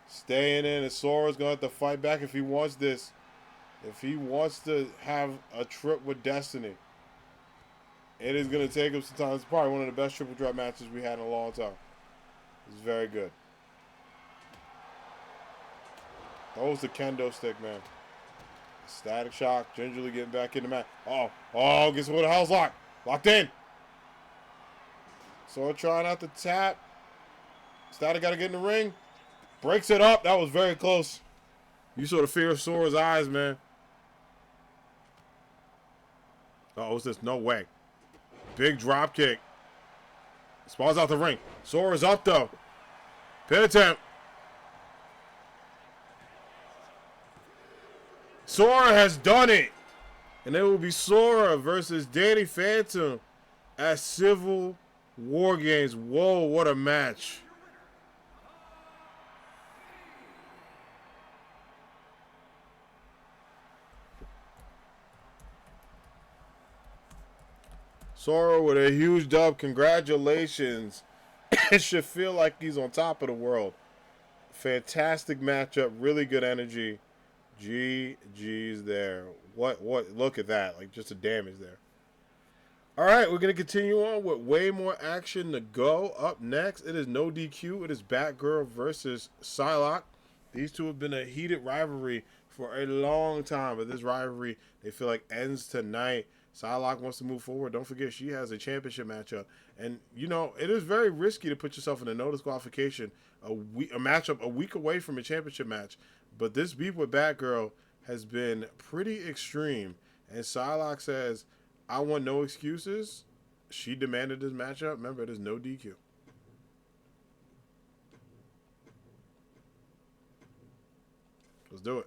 staying in, and Sora's going to have to fight back if he wants this. If he wants to have a trip with Destiny. It is going to take him some time. It's probably one of the best triple threat matches we had in a long time. It's very good. Throws the kendo stick, man. Static shock, gingerly getting back in the match. Oh, gets with a house lock. Locked in. Sora trying not to tap. Static got to get in the ring. Breaks it up. That was very close. You saw the fear of Sora's eyes, man. Uh-oh, what's this? No way. Big drop kick. Spawn's out the ring. Sora's up, though. Pin attempt. Sora has done it. And it will be Sora versus Danny Phantom at Civil War Games. Whoa, what a match. Sora with a huge dub. Congratulations. It should feel like he's on top of the world. Fantastic matchup. Really good energy. GG's there. What? Look at that. Like, just the damage there. All right, we're going to continue on with way more action to go. Up next, it is no DQ. It is Batgirl versus Psylocke. These two have been a heated rivalry for a long time, but this rivalry, they feel like, ends tonight. Psylocke wants to move forward. Don't forget she has a championship matchup, and you know it is very risky to put yourself in a no disqualification a matchup a week away from a championship match. But this beef with Batgirl has been pretty extreme, and Psylocke says, "I want no excuses." She demanded this matchup. Remember, there's no DQ. Let's do it.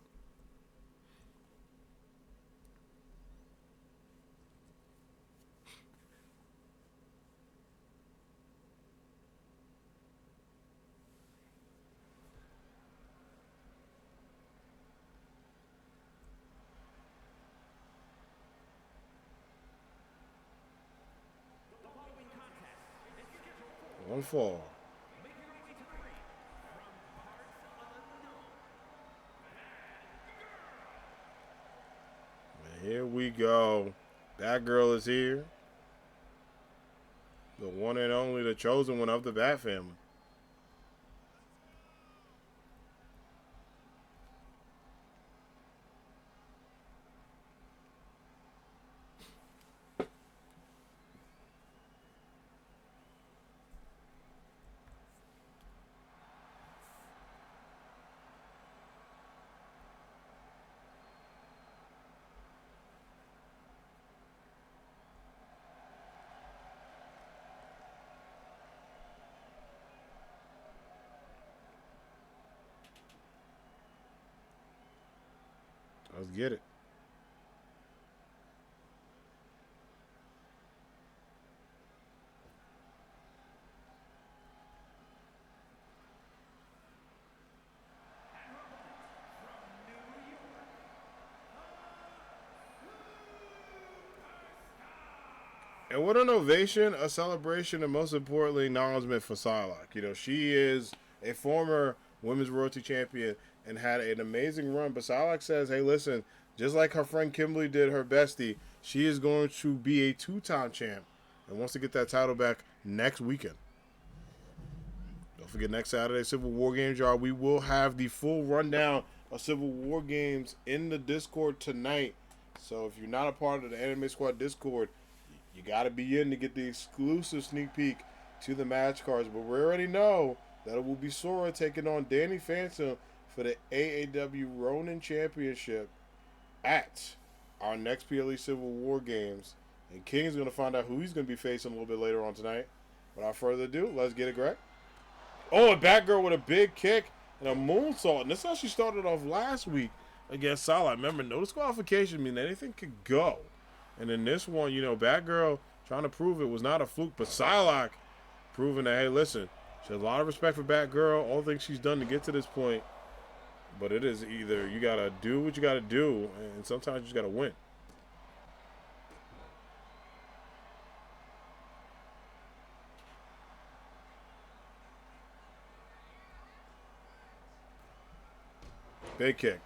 One fall. And here we go. That girl is here. The one and only, the chosen one of the Bat family. Let's get it. And what an ovation, a celebration, and most importantly, acknowledgement for Psylocke. You know, she is a former women's royalty champion and had an amazing run. But Psylocke says, hey, listen, just like her friend Kimberly did her bestie, she is going to be a two-time champ and wants to get that title back next weekend. Don't forget, next Saturday, Civil War Games, y'all. We will have the full rundown of Civil War Games in the Discord tonight. So if you're not a part of the Anime Squad Discord, you got to be in to get the exclusive sneak peek to the match cards. But we already know that it will be Sora taking on Danny Phantom for the AAW Ronin Championship at our next PLE Civil War Games. And King's going to find out who he's going to be facing a little bit later on tonight. Without further ado, let's get it, Greg. Oh, a Batgirl with a big kick and a moonsault. And this is how she started off last week against Psylocke. Remember, no disqualification means anything could go. And in this one, you know, Batgirl trying to prove it was not a fluke, but Psylocke proving that, hey, listen, she has a lot of respect for Batgirl, all the things she's done to get to this point. But it is either you got to do what you got to do, and sometimes you just got to win. Big kick.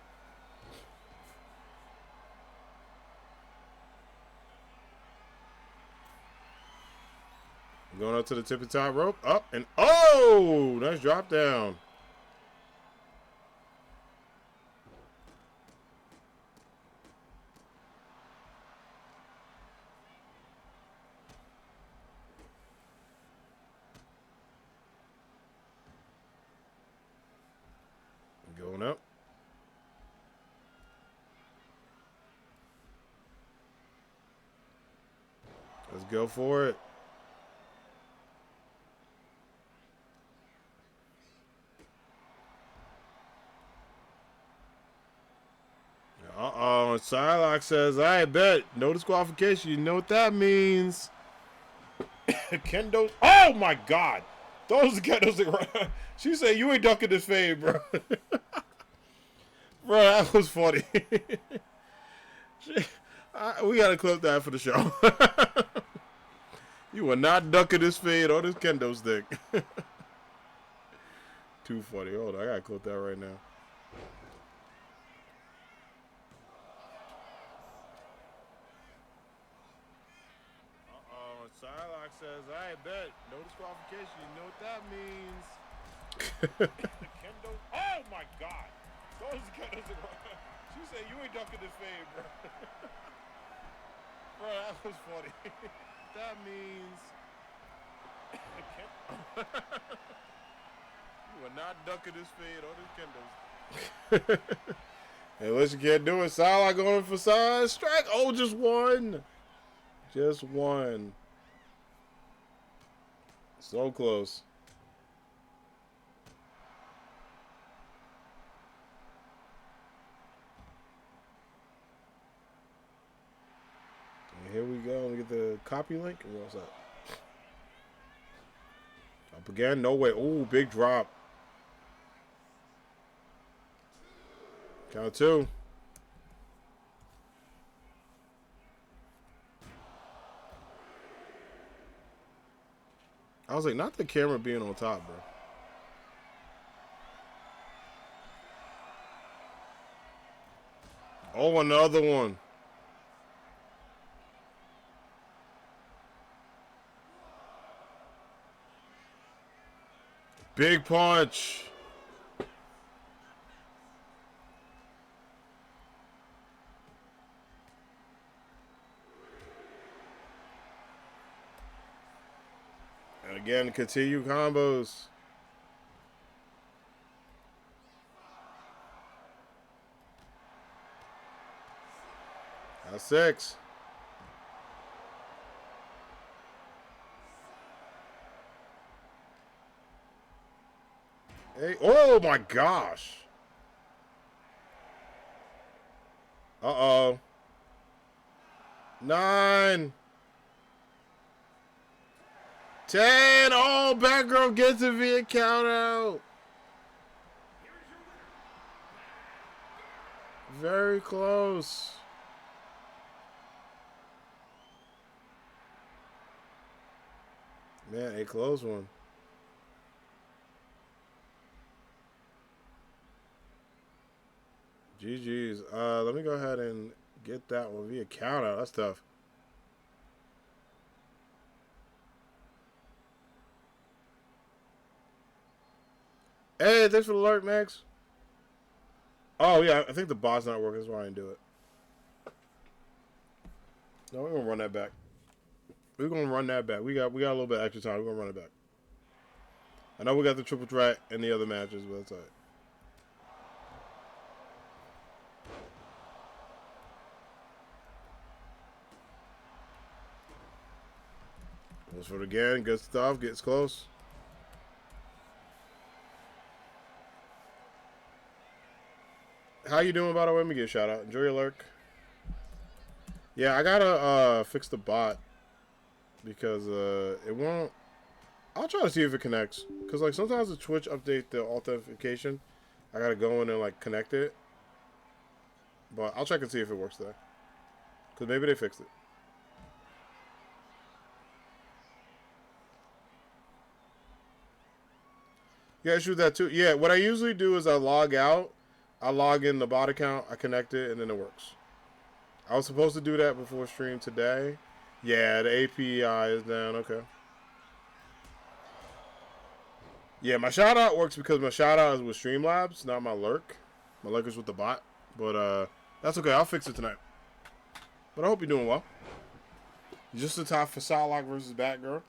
Going up to the tippy top rope. Up and oh! Nice drop down. Going up. Let's go for it. Uh-oh. Psylocke says, I bet. No disqualification. You know what that means. Kendo. Oh, my God. Those kendos. She said, you ain't ducking this fade, bro. Bro, that was funny. We got to clip that for the show. You are not ducking this fade or this kendo stick. Too funny. Hold on. I got to clip that right now. Psylocke says, I bet. No disqualification. You know what that means. Kendo. Oh, my God. Those kendos. She said, you ain't ducking this fade, bro. Bro, that was funny. That means you are not ducking this fade or this kendo. Hey, unless you can't do it. Salah going for side strike. Oh, just one. Just one. So close. And here we go. Let me get the copy link. And what's up? Up again. No way. Ooh, big drop. Count two. I was like, not the camera being on top, bro. Oh, another one. Big punch. And again, continue combos. That's six. Hey, oh my gosh. Uh-oh. 9. 10. Oh, Batgirl gets it via count out. Very close. Man, a close one. GG's. Let me go ahead and get that one via count out. That's tough. Hey, thanks for the alert, Max. Oh yeah, I think the bot's not working. That's why I didn't do it. No, we're gonna run that back. We're gonna run that back. We got a little bit extra time. We're gonna run it back. I know we got the triple threat and the other matches, but it's alright. Goes for it again. Good stuff. Gets close. How you doing, by the way? Let me get a shout out. Enjoy your lurk. Yeah, I gotta fix the bot because it won't. I'll try to see if it connects. Cause like sometimes the Twitch update the authentication. I gotta go in and like connect it. But I'll check and see if it works there. Cause maybe they fixed it. Yeah, issue with that too. Yeah, what I usually do is I log out, I log in the bot account, I connect it, and then it works. I was supposed to do that before stream today. Yeah, the API is down. Okay. Yeah, my shout out works because my shout out is with Streamlabs, not my lurk. My lurk is with the bot. But that's okay. I'll fix it tonight. But I hope you're doing well. Just the top for Psylocke versus Batgirl.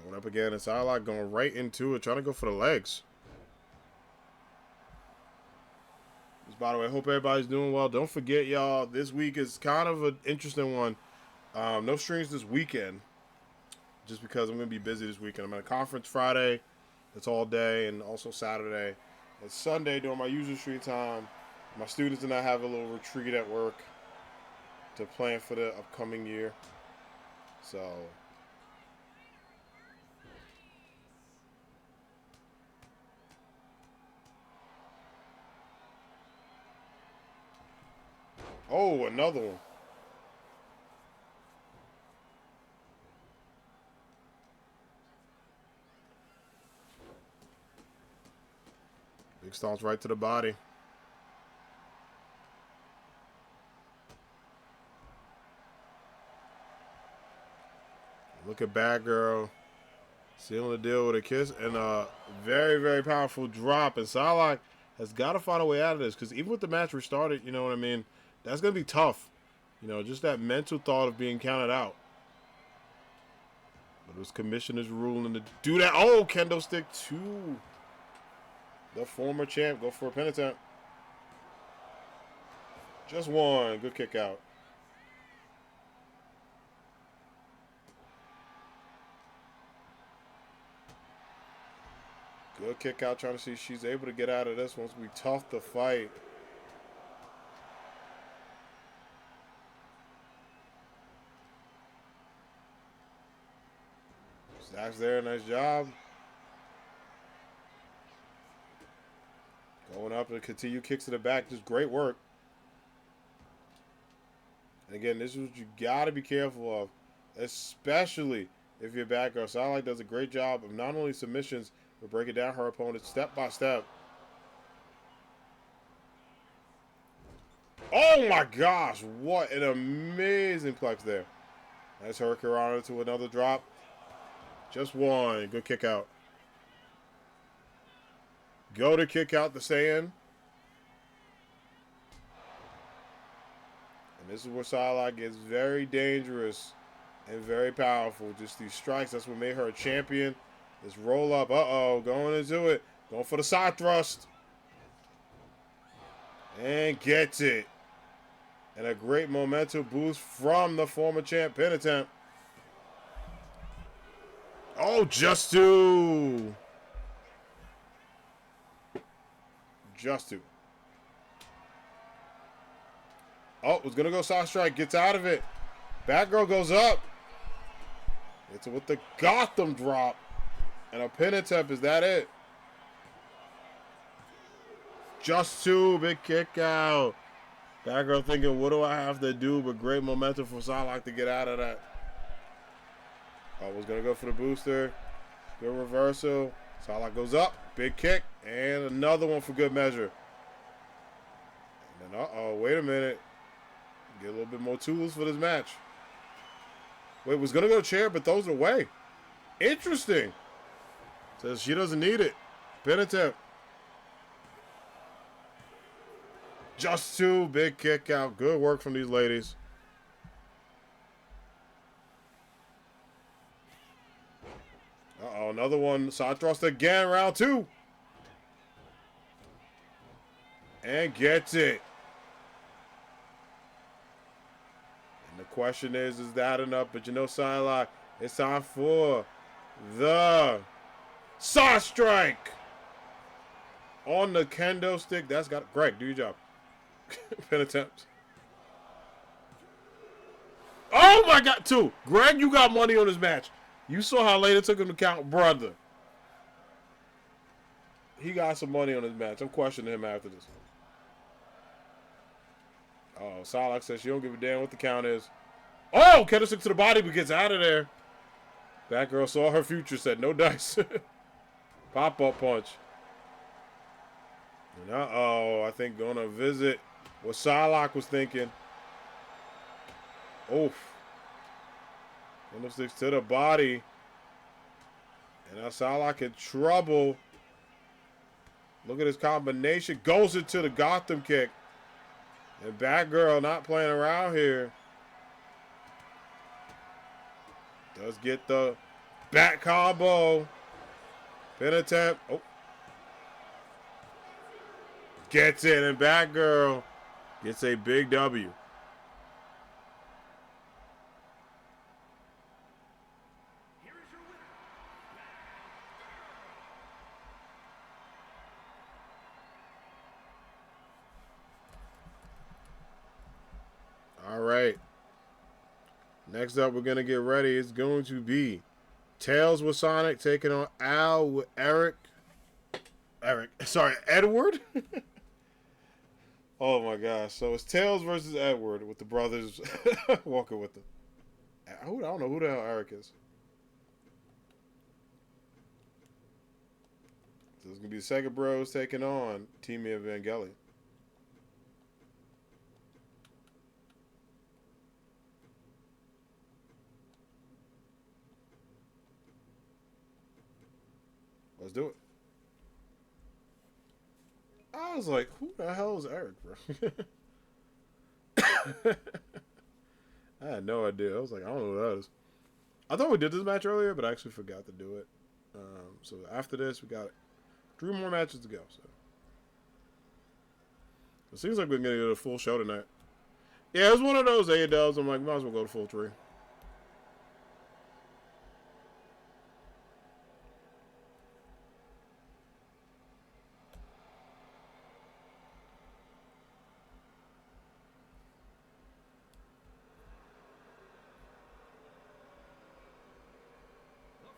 Going up again, and Psylocke going right into it, trying to go for the legs. Just by the way, hope everybody's doing well. Don't forget, y'all, this week is kind of an interesting one. No streams this weekend, just because I'm going to be busy this weekend. I'm at a conference Friday. It's all day, and also Saturday. And Sunday, during my usual stream time, my students and I have a little retreat at work to plan for the upcoming year. So, oh, another one. Big stomps right to the body. Look at Batgirl. Sealing the deal with a kiss and a very, very powerful drop. And Salak has got to find a way out of this because even with the match restarted, you know what I mean? That's going to be tough. You know, just that mental thought of being counted out. But it was commissioner's ruling to do that. Oh, kendo stick to the former champ. Go for a pin attempt. Just one. Good kick out. Good kick out. Trying to see if she's able to get out of this. Once we tough the fight. Zach's there. Nice job. Going up and continue kicks to the back. Just great work. And again, this is what you got to be careful of, especially if you're back girl. Salak does a great job of not only submissions, but breaking down her opponent step by step. Oh my gosh, what an amazing plex there. Nice hurricane to another drop. Just one. Good kick out. Go to kick out the sand. And this is where Salak gets very dangerous and very powerful. Just these strikes, that's what made her a champion. This roll up, going into it. Going for the side thrust. And gets it. And a great momentum boost from the former champ pin attempt. Oh, just two. Just two. Oh, was going to go side strike. Gets out of it. Batgirl goes up. It's with the Gotham drop. And a pin attempt. Is that it? Just two. Big kick out. Batgirl thinking, what do I have to do? But great momentum for Salak to get out of that. Oh, was going to go for the booster. Good reversal. Salak goes up. Big kick. And another one for good measure. And then, wait a minute. Get a little bit more tools for this match. Wait, was going to go chair, but throws it away. Interesting. Says she doesn't need it. Pin attempt. Just two. Big kick out. Good work from these ladies. Another one. Side thrust again. Round two. And gets it. And the question is that enough? But you know, Salak, it's time for the side strike. On the kendo stick. That's got Greg, do your job. Pin attempt. Oh my God, two. Greg, you got money on this match. You saw how late it took him to count, brother. He got some money on this match. I'm questioning him after this. Oh, Salak says she don't give a damn what the count is. Oh, kendo stick to the body, but gets out of there. Batgirl saw her future, said no dice. Pop-up punch. And I think going to visit what Salak was thinking. Oof. Kendo sticks to the body. And now Salak in trouble. Look at his combination. Goes into the Gotham kick. And Batgirl not playing around here. Does get the back combo. Pin attempt. Oh. Gets it. And Batgirl gets a big W. All right. Next up, we're going to get ready. It's going to be Tails with Sonic taking on Al with Edward. Oh my gosh. So it's Tails versus Edward with the brothers walking with them. I don't know who the hell Eric is. So it's going to be the Sega Bros taking on Team Evangelion. Let's do it. I was like, who the hell is Eric, bro? I had no idea. I was like, I don't know who that is. I thought we did this match earlier, but I actually forgot to do it. So after this, we got 3 more matches to go. So it seems like we're gonna get a full show tonight. Yeah, it was one of those AAWs. I'm like, might as well go to full 3. The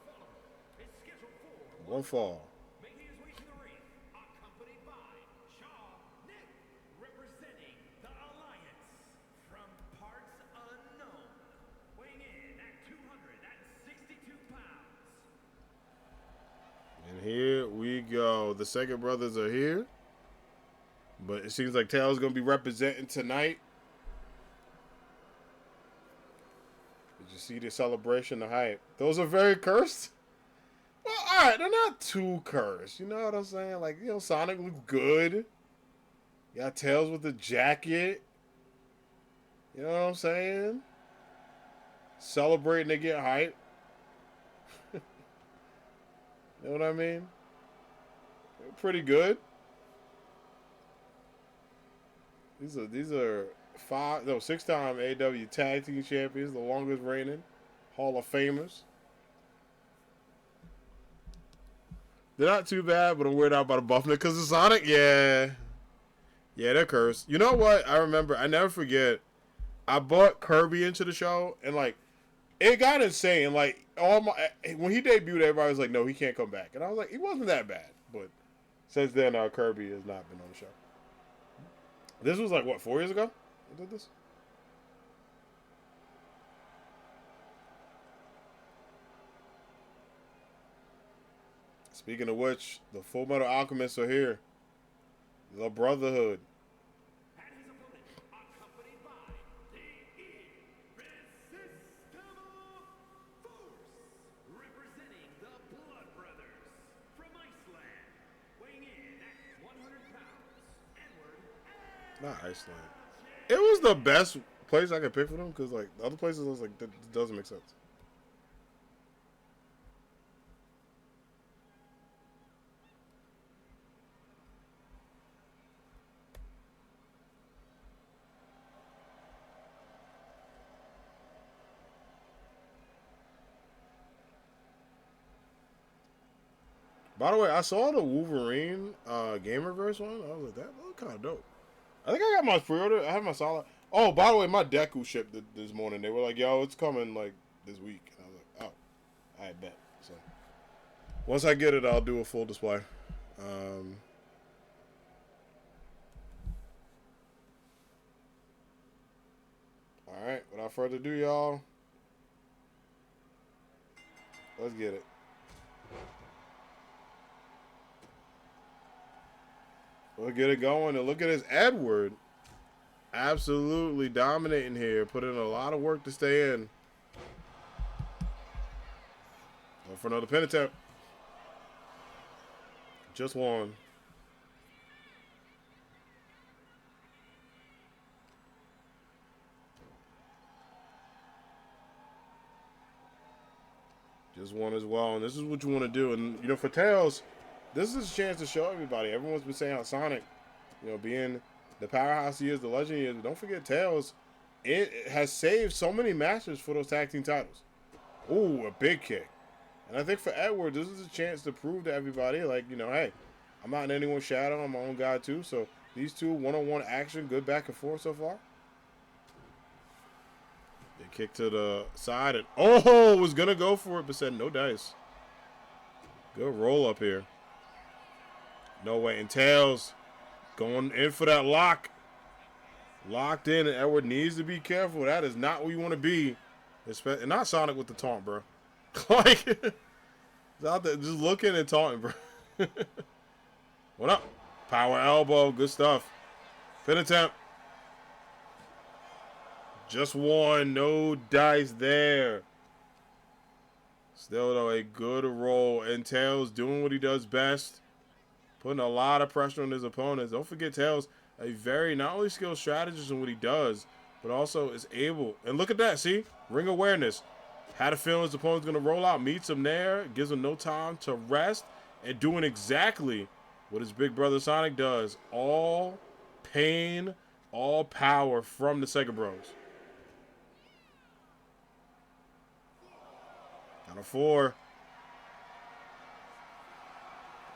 following is scheduled for One fall. making his way to the ring, accompanied by Shaw Nick, representing the Alliance from parts unknown, weighing in at 262 pounds. And here we go. The second brothers are here. But it seems like Taylor's going to be representing tonight. Did you see the celebration, the hype? Those are very cursed. Well, all right, they're not too cursed. You know what I'm saying? Like, you know, Sonic looks good. You got Tails with the jacket. You know what I'm saying? Celebrating, they get hype. You know what I mean? They're pretty good. These are 6-time AEW Tag Team Champions, the longest reigning Hall of Famers. They're not too bad, but I'm weirded out by the Buffman because of Sonic. Yeah, they're cursed. You know what? I remember. I never forget. I bought Kirby into the show, and like, it got insane. Like when he debuted, everybody was like, "No, he can't come back," and I was like, "He wasn't that bad." But since then, Kirby has not been on the show. This was like, what, 4 years ago? I did this? Speaking of which, the Full Metal Alchemists are here. The Brotherhood. And his opponent, accompanied by the Irresistible Force, representing the Blood Brothers from Iceland, weighing in at 100 pounds, Edward and Not Iceland. It was the best place I could pick for them because, like, the other places, I was like, that doesn't make sense. By the way, I saw the Wolverine Game Reverse one. I was like, that looked kind of dope. I think I got my pre-order. I have my solid. Oh, by the way, my Deku shipped this morning. They were like, yo, it's coming, like, this week. And I was like, oh, I bet. So, once I get it, I'll do a full display. All right, without further ado, y'all, let's get it. We'll get it going. And look at this Edward. Absolutely dominating here. Put in a lot of work to stay in. Going for another pin attempt. Just one. Just one as well. And this is what you want to do. And, you know, for Tails, this is a chance to show everybody. Everyone's been saying how Sonic, you know, being the powerhouse he is, the legend he is. But don't forget, Tails, it has saved so many matches for those tag team titles. Ooh, a big kick. And I think for Edward, this is a chance to prove to everybody, like, you know, hey, I'm not in anyone's shadow. I'm my own guy, too. So these two one-on-one action, good back and forth so far. They kick to the side, and oh, was going to go for it, but said no dice. Good roll up here. No way. And Tails going in for that lock. Locked in, and Edward needs to be careful. That is not where you want to be. And not Sonic with the taunt, bro. Like, he's out there just looking and taunting, bro. What up? Power elbow. Good stuff. Pin attempt. Just one. No dice there. Still, though, a good roll. And Tails doing what he does best, putting a lot of pressure on his opponents. Don't forget, Tails, a very not only skilled strategist in what he does, but also is able. And look at that, see? Ring awareness. Had a feeling his opponent's going to roll out, meets him there, gives him no time to rest, and doing exactly what his big brother Sonic does. All pain, all power from the Sega Bros. Count of 4.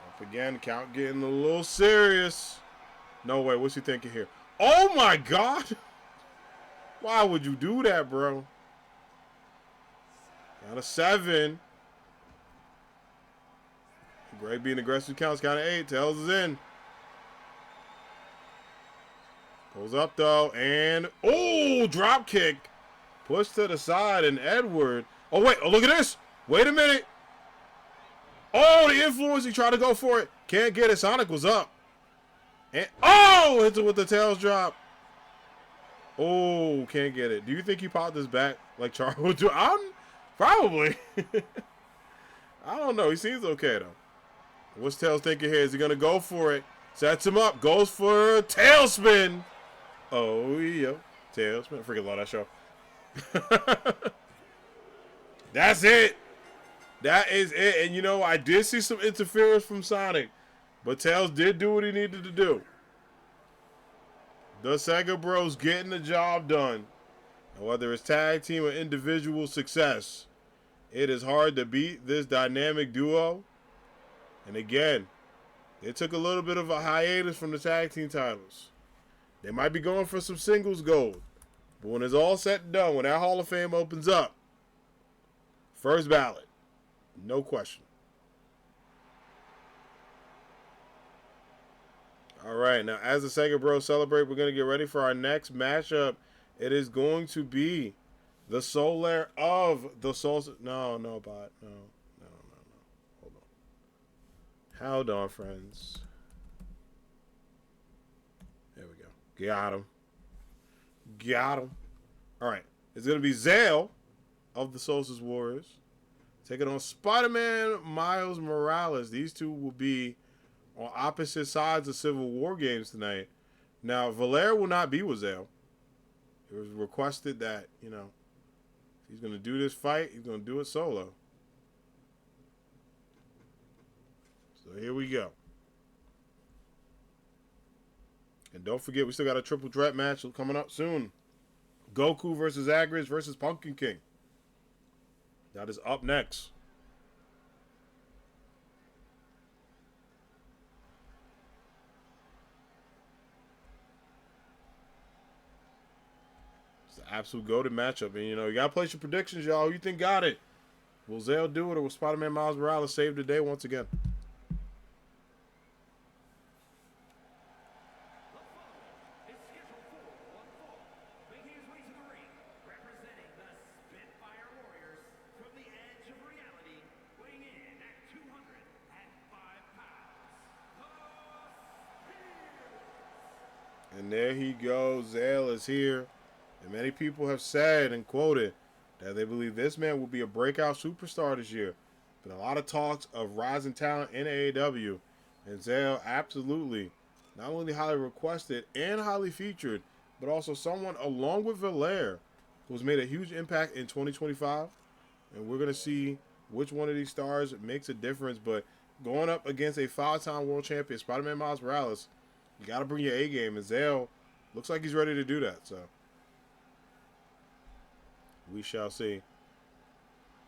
Up again, count getting a little serious. No way, what's he thinking here? Oh my God! Why would you do that, bro? Count of 7. Greg being aggressive counts. Count of 8. Tails is in. Goes up though, and drop kick. Push to the side, and Edward. Oh wait, look at this. Wait a minute. Oh, the influence. He tried to go for it. Can't get it. Sonic was up. And hits it with the Tails drop. Oh, can't get it. Do you think he popped his back like Charles would do? Probably. I don't know. He seems okay though. What's Tails thinking here? Is he gonna go for it? Sets him up. Goes for a tailspin. Oh yeah, tailspin. I freaking love that show. That's it. That is it. And you know, I did see some interference from Sonic, but Tails did do what he needed to do. The Sega Bros getting the job done. And whether it's tag team or individual success, it is hard to beat this dynamic duo. And again, they took a little bit of a hiatus from the tag team titles. They might be going for some singles gold. But when it's all said and done, when that Hall of Fame opens up, first ballot. No question. All right, now as the Sega Bros celebrate, we're going to get ready for our next matchup. It is going to be the Solar of the Souls. No, bot. No. Hold on, friends. There we go. Got him. All right. It's going to be Zale of the Solstice Warriors taking on Spider-Man Miles Morales. These two will be on opposite sides of Civil War games tonight. Now, Valera will not be with Zale. It was requested that, if he's going to do this fight, he's going to do it solo. So here we go. And don't forget, we still got a triple threat match coming up soon. Goku versus Agris versus Pumpkin King. That is up next. It's the absolute goated matchup. And, you got to place your predictions, y'all. Who you think got it? Will Zale do it, or will Spider-Man Miles Morales save the day once again? And there he goes. Zale is here. And many people have said and quoted that they believe this man will be a breakout superstar this year. Been a lot of talks of rising talent in AAW. And Zale absolutely not only highly requested and highly featured, but also someone along with Valere who's made a huge impact in 2025. And we're going to see which one of these stars makes a difference. But going up against a 5-time world champion, Spider-Man Miles Morales, you got to bring your A game, and Zale looks like he's ready to do that. So we shall see.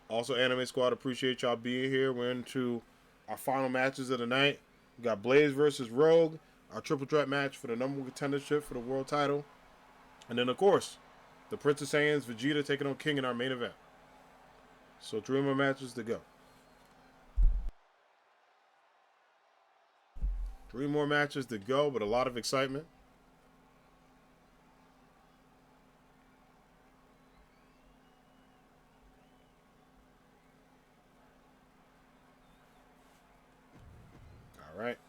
Also, Anime Squad, appreciate y'all being here. We're into our final matches of the night. We got Blaze versus Rogue, our triple threat match for the number one contendership for the world title. And then, of course, the Prince of Saiyans, Vegeta taking on King in our main event. So 3 more matches to go. 3 more matches to go, but a lot of excitement. All right.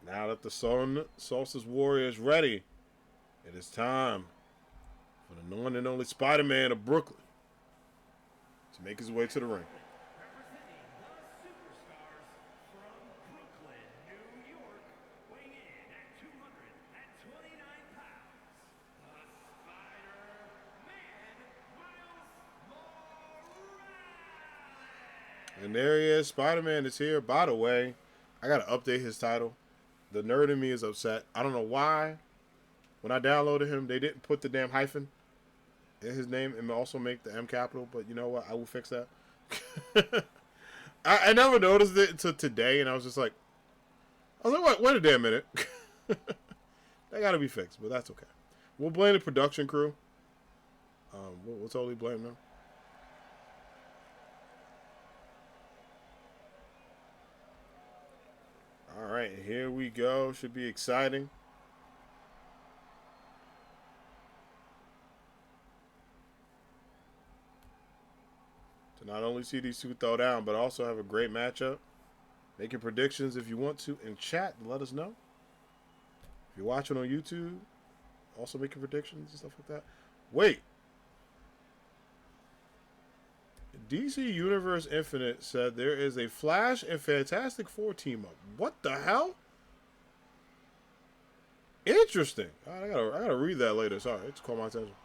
Now that the Solstice Warrior is ready, it is time for the one and only Spider-Man of Brooklyn, to make his way to the ring. Representing the superstars from Brooklyn, New York, weighing in at 229 pounds, the Spider-Man, Miles Morales. And there he is. Spider-Man is here. By the way, I got to update his title. The nerd in me is upset. I don't know why. When I downloaded him, they didn't put the damn hyphen in his name and also make the M capital. But you know what? I will fix that. I never noticed it until today, and I was just like, wait a damn minute. That got to be fixed, but that's okay. We'll blame the production crew. We'll totally blame them. All right, here we go. Should be exciting. To not only see these two throw down, but also have a great matchup. Making predictions if you want to in chat. Let us know. If you're watching on YouTube, also making predictions and stuff like that. Wait. DC Universe Infinite said there is a Flash and Fantastic Four team up. What the hell? Interesting. I gotta read that later. Sorry, it's caught my attention.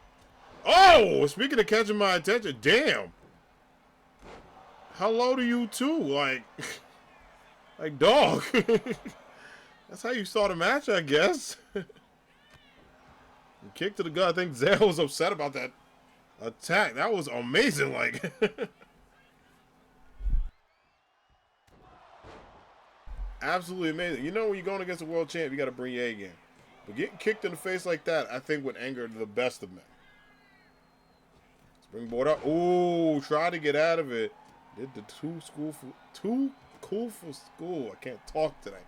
Oh, speaking of catching my attention, damn. Hello to you too, like dog. That's how you start a match, I guess. Kick to the gut. I think Zale was upset about that attack. That was amazing. Like, absolutely amazing. You know, when you're going against a world champ, you got to bring your A game. But getting kicked in the face like that, I think would anger the best of men. Springboard up. Ooh, try to get out of it. Did the too cool for school. I can't talk tonight.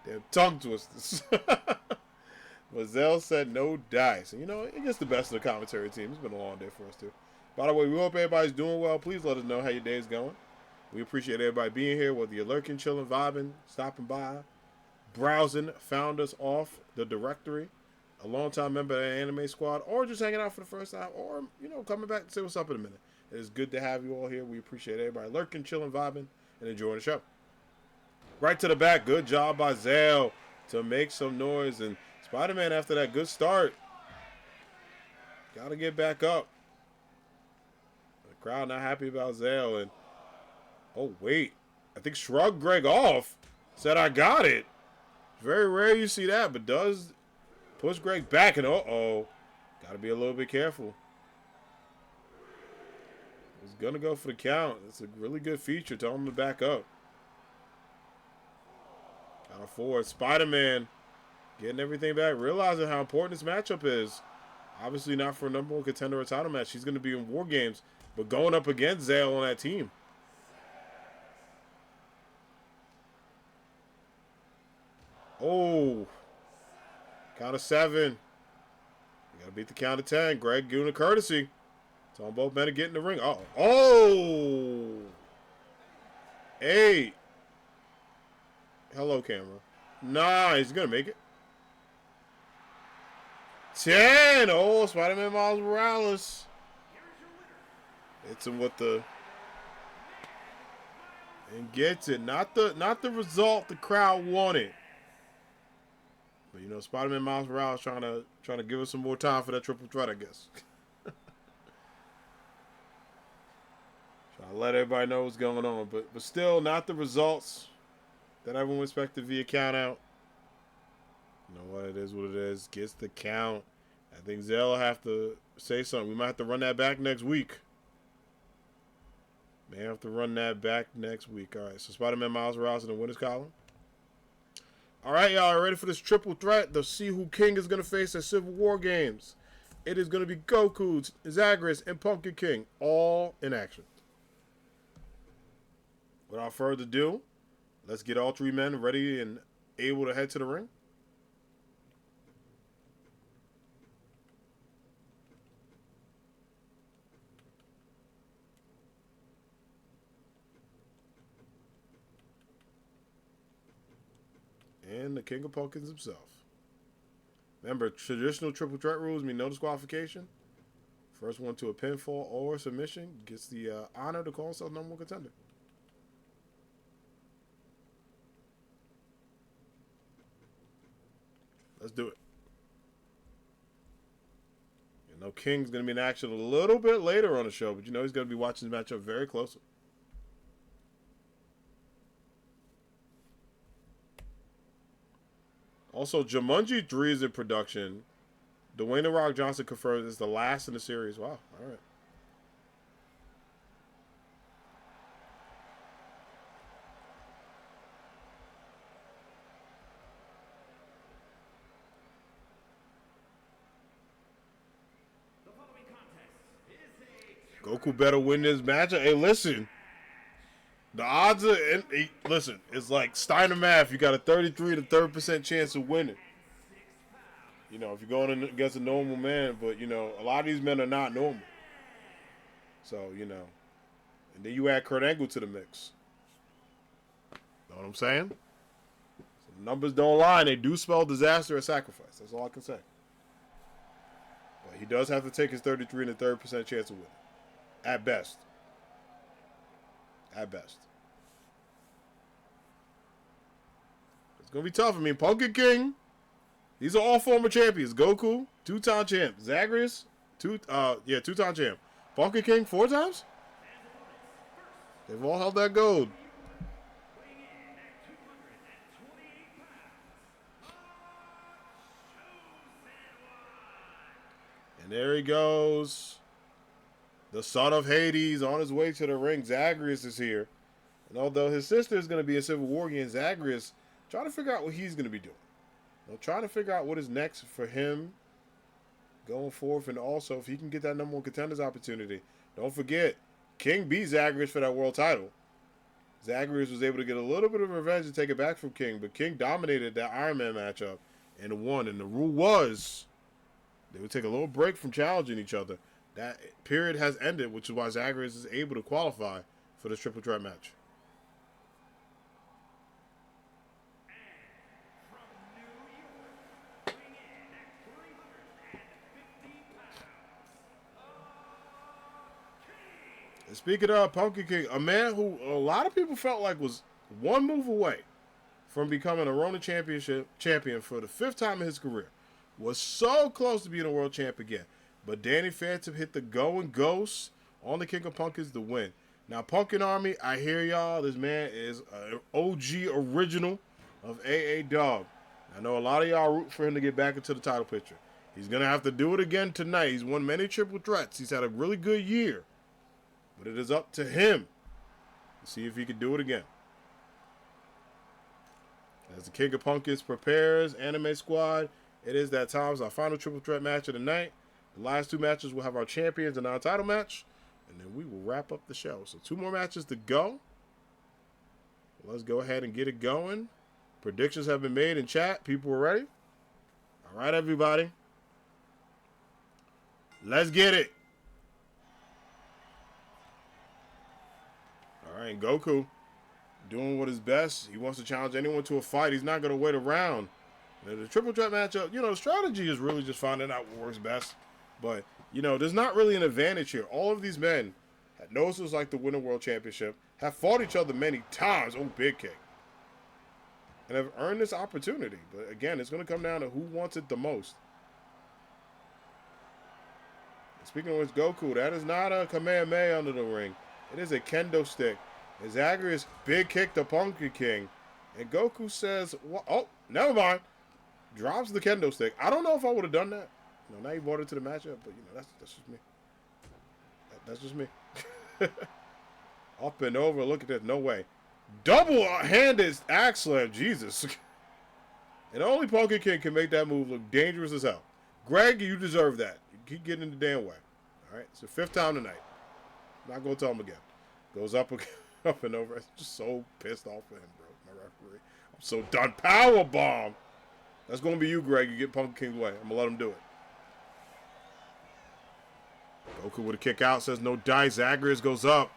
Damn tongue twisters. Mazel said no dice. And you know, it gets the best of the commentary team. It's been a long day for us too. By the way, we hope everybody's doing well. Please let us know how your day is going. We appreciate everybody being here, whether you're lurking, chilling, vibing, stopping by, browsing, found us off the directory, a longtime member of the Anime Squad, or just hanging out for the first time, or, you know, coming back to say what's up in a minute. It is good to have you all here. We appreciate everybody lurking, chilling, vibing, and enjoying the show. Right to the back. Good job by Zale to make some noise. And Spider-Man, after that good start, got to get back up. The crowd not happy about Zale. And, oh, wait. I think shrugged Greg off. Said, I got it. Very rare you see that, but does push Greg back. And, uh-oh. Got to be a little bit careful. He's going to go for the count. It's a really good feature. Tell him to back up. Count of four. Spider-Man getting everything back. Realizing how important this matchup is. Obviously not for a number one contender or title match. He's going to be in War Games. But going up against Zale on that team. Oh. Count of seven. You got to beat the count of 10. Greg giving a courtesy. Telling both men to get in the ring. Uh-oh. Oh. 8. Hello, camera. Nah, he's going to make it. 10. Oh, Spider-Man Miles Morales. Hits him with the... And gets it. Not the result the crowd wanted. But, you know, Spider-Man Miles Morales trying to give us some more time for that triple threat, I guess. Trying to let everybody know what's going on. But still, not the results that everyone expected via count out. You know what? It is what it is. Gets the count. I think Zell will have to say something. We might have to run that back next week. May have to run that back next week. All right, so Spider-Man Miles Morales in the winners column. All right, y'all, ready for this triple threat? To see who King is going to face at Civil War Games. It is going to be Goku, Zagreus, and Pumpkin King, all in action. Without further ado, let's get all three men ready and able to head to the ring. And the King of Pumpkins himself. Remember, traditional triple threat rules mean no disqualification. First one to a pinfall or submission gets the honor to call himself number one contender. Let's do it. You know, King's going to be in action a little bit later on the show, but you know he's going to be watching the matchup very closely. Also, Jumanji 3 is in production. Dwayne The Rock Johnson confirms it's the last in the series. Wow, all right. Goku better win this match. Hey, listen. The odds are, listen, it's like Steiner math. You got a 33 to 30% chance of winning. You know, if you're going against a normal man, but, you know, a lot of these men are not normal. So, you know, and then you add Kurt Angle to the mix. Know what I'm saying? So the numbers don't lie. They do spell disaster or sacrifice. That's all I can say. But he does have to take his 33 and a 30% chance of winning. At best. At best. It's going to be tough. I mean, Pumpkin King, these are all former champions. Goku, 2-time champ. Zagreus, two-time champ. Pumpkin King, 4 times? They've all held that gold. And there he goes. The son of Hades on his way to the ring. Zagreus is here. And although his sister is going to be in Civil War against Zagreus, trying to figure out what he's going to be doing. You know, trying to figure out what is next for him going forth, and also if he can get that number one contenders opportunity. Don't forget, King beat Zagreus for that world title. Zagreus was able to get a little bit of revenge and take it back from King, but King dominated that Iron Man matchup and won. And the rule was they would take a little break from challenging each other. That period has ended, which is why Zagreus is able to qualify for this triple threat match. And speaking of Pumpkin King, a man who a lot of people felt like was one move away from becoming a Ronin Championship champion for the 5th time in his career, was so close to being a world champ again. But Danny Phantom hit the going ghost on the King of Pumpkins to win. Now, Pumpkin Army, I hear y'all. This man is an OG original of AAW. I know a lot of y'all root for him to get back into the title picture. He's going to have to do it again tonight. He's won many triple threats. He's had a really good year. But it is up to him to see if he can do it again. As the King of Pumpkins prepares, Anime Squad, it is that time. It's our final triple threat match of the night. The last 2 matches will have our champions and our title match, and then we will wrap up the show. So 2 more matches to go. Let's go ahead and get it going. Predictions have been made in chat. People are ready. All right, everybody. Let's get it. All right, Goku doing what is best. He wants to challenge anyone to a fight. He's not going to wait around. The triple threat matchup, you know, the strategy is really just finding out what works best. But, you know, there's not really an advantage here. All of these men had knows it was like the Winter World Championship, have fought each other many times. Oh, big kick. And have earned this opportunity. But, again, it's going to come down to who wants it the most. And speaking of which, Goku, that is not a Kamehameha under the ring. It is a kendo stick. And Zagreus big kick to Pumpkin King. And Goku says, oh, never mind. Drops the kendo stick. I don't know if I would have done that. You know, now you brought it to the matchup, but, you know, that's just me. That's just me. Up and over. Look at that. No way. Double-handed axe slam. Jesus. And only Pumpkin King can make that move look dangerous as hell. Greg, you deserve that. You keep getting in the damn way. All right? It's the 5th time tonight. Not going to tell him again. Goes up and over. I'm just so pissed off at him, bro. My referee. I'm so done. Power bomb. That's going to be you, Greg. You get Pumpkin King's way. I'm going to let him do it. Goku with a kick out. Says no dice. Zagreus goes up.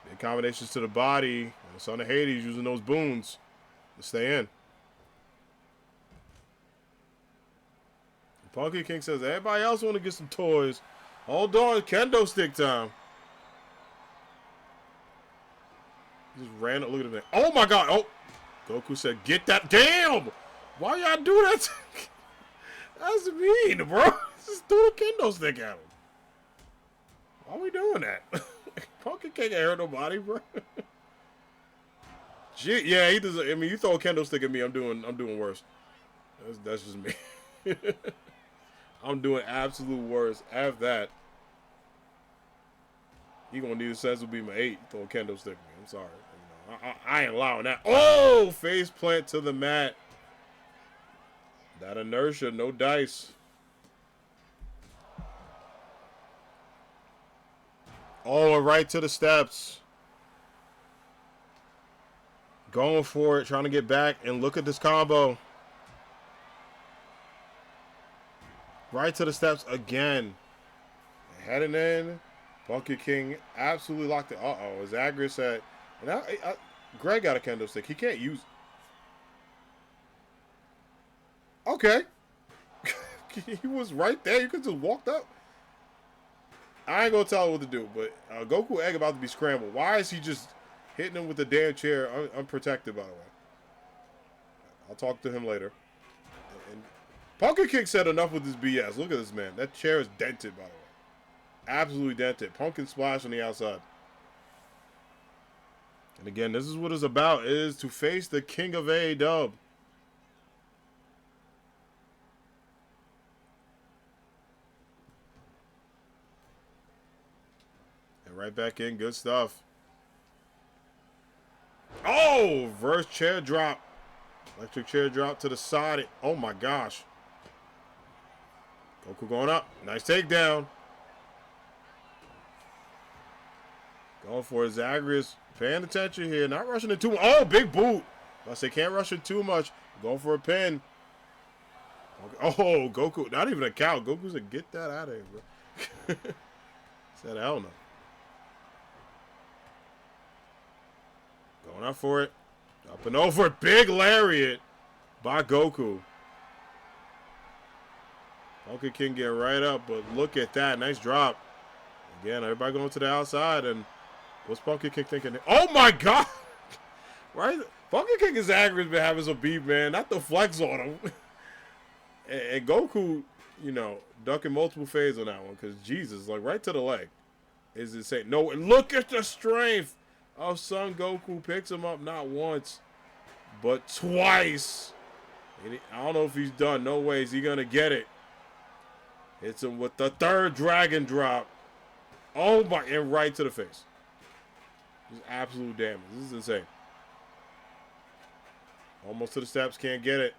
Big combinations to the body. And the son of Hades using those boons to stay in. Punky King says, everybody else want to get some toys. Hold on, kendo stick time. Just ran up. Look at that. Oh my god. Oh. Goku said, get that. Damn. Why y'all do that? That's mean, bro. Just threw a kendo stick at him. Why are we doing that? Punky King ain't hurt nobody, bro. Gee, yeah, he does. I mean, you throw a kendo stick at me, I'm doing worse. That's just me. I'm doing absolute worse. After that, you gonna need a sensible beam of 8. Throw a kendo stick at me. I'm sorry. You know, I ain't allowing that. Oh, face plant to the mat. That inertia, no dice. Oh, right to the steps. Going for it, trying to get back, and look at this combo. Right to the steps again. Heading in. Punky King absolutely locked it. Uh-oh. Zagreus said, and Greg got a kendo stick. He can't use. Okay. He was right there. You could just walked up. I ain't gonna tell him what to do, but Goku Egg about to be scrambled. Why is he just hitting him with the damn chair unprotected, by the way? I'll talk to him later. And Punky King said enough with this BS. Look at this man. That chair is dented, by the way. Absolutely dented. Pumpkin splash on the outside. And again, this is what it's about, is to face the king of AAW. And right back in. Good stuff. Oh! Reverse chair drop. Electric chair drop to the side. Oh my gosh. Goku going up. Nice takedown. Going for it. Zagreus paying attention here. Not rushing it too much. Oh, big boot. I say can't rush it too much. Going for a pin. Oh, Goku. Not even a count. Goku said, get that out of here, bro. Said, hell no. Going up for it. Up and over. Big lariat by Goku. Punky King getting right up, but look at that. Nice drop. Again, everybody going to the outside, and what's Punky King thinking? Oh my god! Right? Punky King and Zagreus been having some beef, man. Not the flex on him. and Goku, you know, ducking multiple fades on that one, because Jesus, like right to the leg. Is insane. No, look at the strength of Son Goku. Picks him up not once, but twice. I don't know if he's done. No way is he going to get it. Hits him with the third dragon drop. Oh my, and right to the face. Just absolute damage. This is insane. Almost to the steps, can't get it.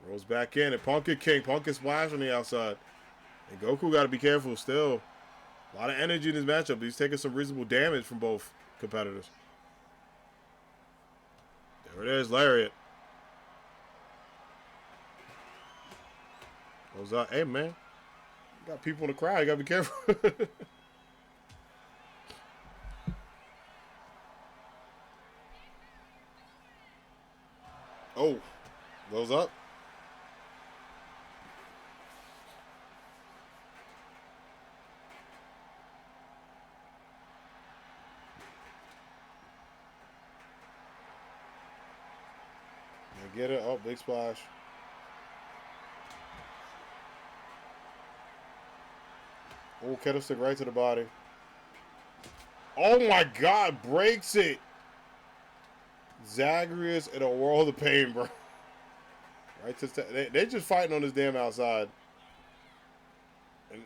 Rolls back in, and Punky King, Punky splash on the outside. And Goku got to be careful still. A lot of energy in this matchup. He's taking some reasonable damage from both competitors. There it is, lariat. Goes up. Hey, man. You got people in the crowd. You got to be careful. Oh. Goes up. Get it. Oh, big splash. Oh, kettle stick right to the body. Oh my god, breaks it. Zagreus in a world of pain, bro. Right to they just fighting on this damn outside.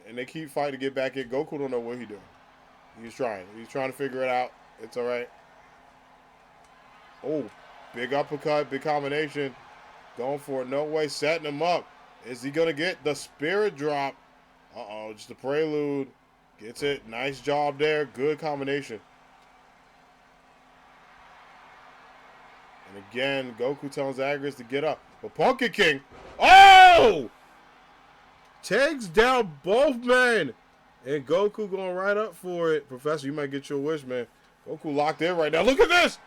And they keep fighting to get back in. Goku don't know what he's doing. He's trying. He's trying to figure it out. It's alright. Oh. Big uppercut, big combination. Going for it. No way. Setting him up. Is he going to get the spirit drop? Uh-oh. Just a prelude. Gets it. Nice job there. Good combination. And again, Goku tells Zagreus to get up. But Punky King. Oh! Takes down both men. And Goku going right up for it. Professor, you might get your wish, man. Goku locked in right now. Look at this.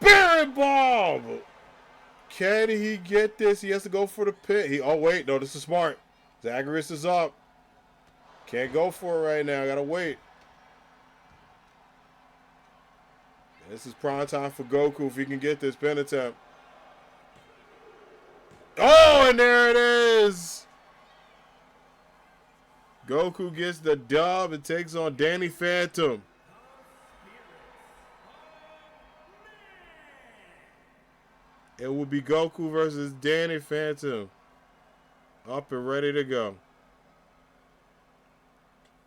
Spirit Bomb! Can he get this? He has to go for the pin. Oh, wait. No, this is smart. Zagreus is up. Can't go for it right now. Gotta wait. This is prime time for Goku if he can get this pin attempt. Oh, and there it is. Goku gets the dub and takes on Danny Phantom. It will be Goku versus Danny Phantom. Up and ready to go.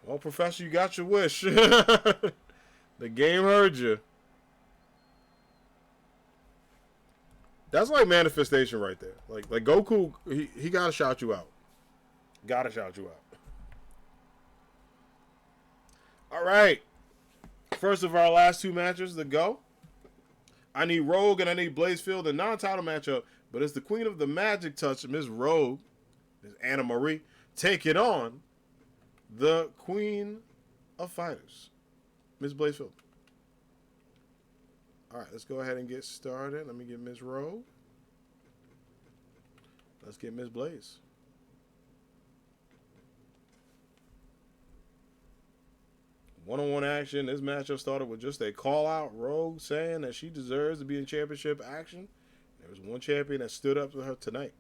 Well, Professor, you got your wish. The game heard you. That's like manifestation right there. Like Goku, he gotta shout you out. Gotta shout you out. All right. First of our last two matches to go. I need Rogue and I need Blazefield, a non-title matchup, but it's the Queen of the Magic Touch, Miss Rogue, Miss Anna Marie, taking on the Queen of Fighters, Miss Blazefield. All right, let's go ahead and get started. Let me get Miss Rogue. Let's get Miss Blaze. One-on-one action. This matchup started with just a call-out. Rogue saying that she deserves to be in championship action. There was one champion that stood up to her tonight.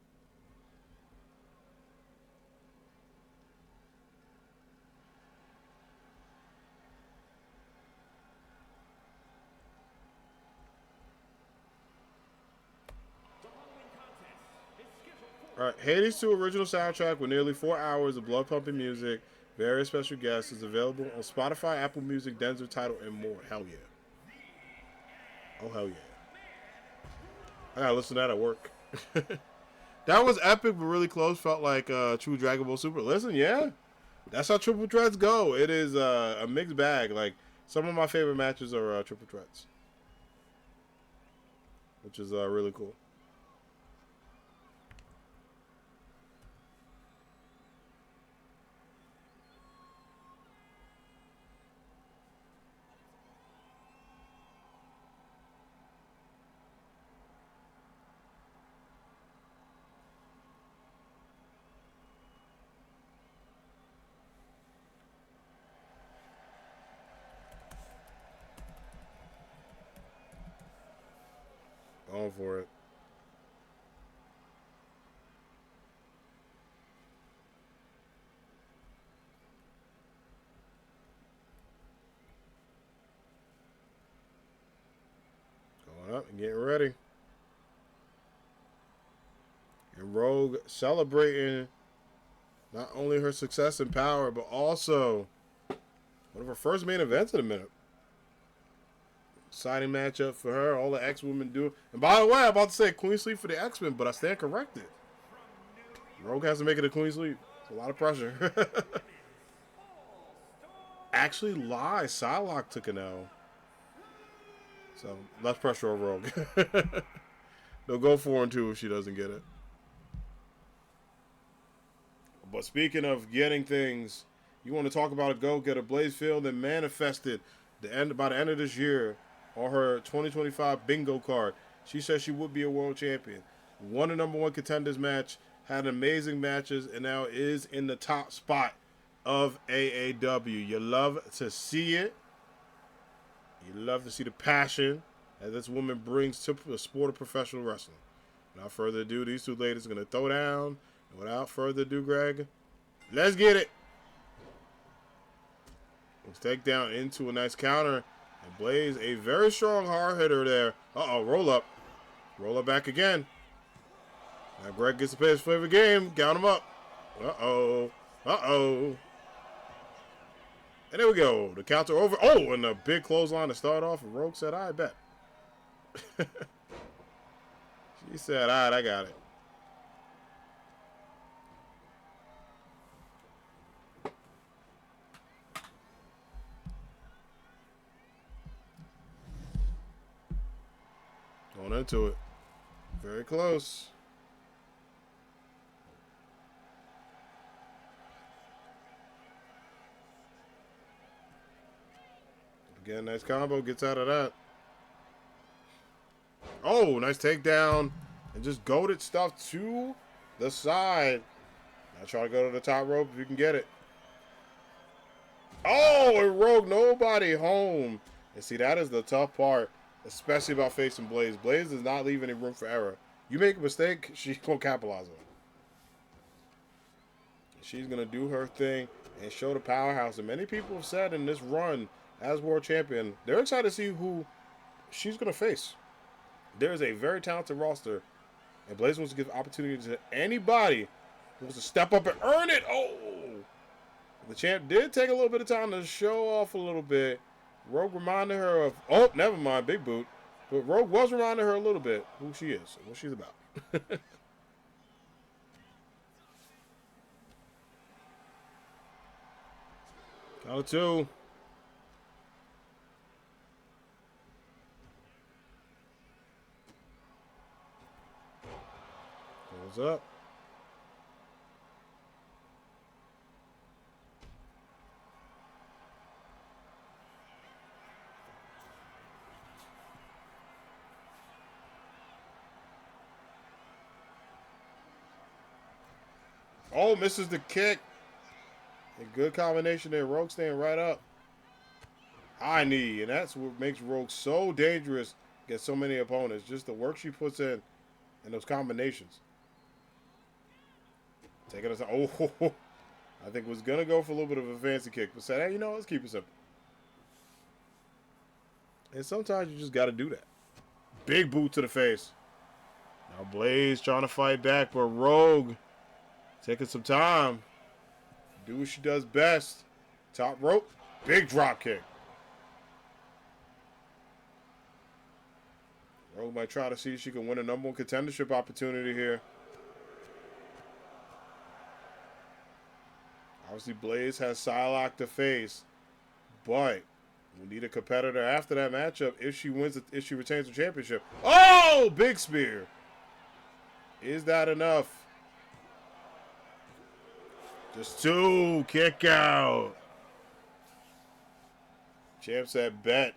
All right, Hades 2 original soundtrack with nearly 4 hours of blood-pumping music, various special guests, is available on Spotify, Apple Music, Denzer, Tidal, and more. Hell yeah. Oh, hell yeah. I gotta listen to that at work. That was epic, but really close. Felt like true Dragon Ball Super. Listen, yeah. That's how triple threats go. It is a mixed bag. Like, some of my favorite matches are triple threats. Which is really cool. Going for it. Going up and getting ready. And Rogue celebrating not only her success and power, but also one of her first main events in a minute. Exciting matchup for her. All the X-Women do. And by the way, I'm about to say Queen Sleep for the X-Men, but I stand corrected. Rogue has to make it a Queen Sleep. It's a lot of pressure. Actually, lies. Psylocke took an L. So, less pressure on Rogue. They'll go 4-2 if she doesn't get it. But speaking of getting things, you want to talk about a go-getter. Blazefield and manifested by the end of this year on her 2025 bingo card. She said she would be a world champion. Won a number one contenders match, had amazing matches, and now is in the top spot of AAW. You love to see it. You love to see the passion that this woman brings to the sport of professional wrestling. Without further ado, these two ladies are going to throw down. And without further ado, Greg, let's get it. Let's take down into a nice counter. And Blaze, a very strong hard hitter there. Uh-oh, roll up. Roll up back again. Now Greg gets to play his favorite game. Count him up. Uh-oh. Uh-oh. And there we go. The counter over. Oh, and a big clothesline to start off. And Rogue said, I bet. She said, all right, I got it. Going into it. Very close. Again, nice combo. Gets out of that. Oh, nice takedown. And just goaded stuff to the side. Now try to go to the top rope if you can get it. Oh, and Rogue nobody home. And see, that is the tough part, especially about facing Blaze. Blaze does not leave any room for error. You make a mistake, she's going to capitalize on it. She's going to do her thing and show the powerhouse. And many people have said in this run as world champion, they're excited to see who she's going to face. There is a very talented roster, and Blaze wants to give opportunity to anybody who wants to step up and earn it. Oh! The champ did take a little bit of time to show off a little bit. Rogue reminded her of, oh, never mind, big boot. But Rogue was reminding her a little bit who she is and what she's about. Count of two. Goes up. Oh, misses the kick. A good combination there. Rogue staying right up. High knee. And that's what makes Rogue so dangerous against so many opponents. Just the work she puts in and those combinations. Taking us. Oh, I think was going to go for a little bit of a fancy kick. But said, hey, you know, let's keep it simple. And sometimes you just got to do that. Big boot to the face. Now Blaze trying to fight back, but Rogue taking some time. Do what she does best. Top rope. Big drop kick. Rogue might try to see if she can win a number one contendership opportunity here. Obviously, Blaze has Psylocke to face, but we need a competitor after that matchup if she wins, if she retains the championship. Oh, big spear. Is that enough? Just two. Kick out. Champ said bet.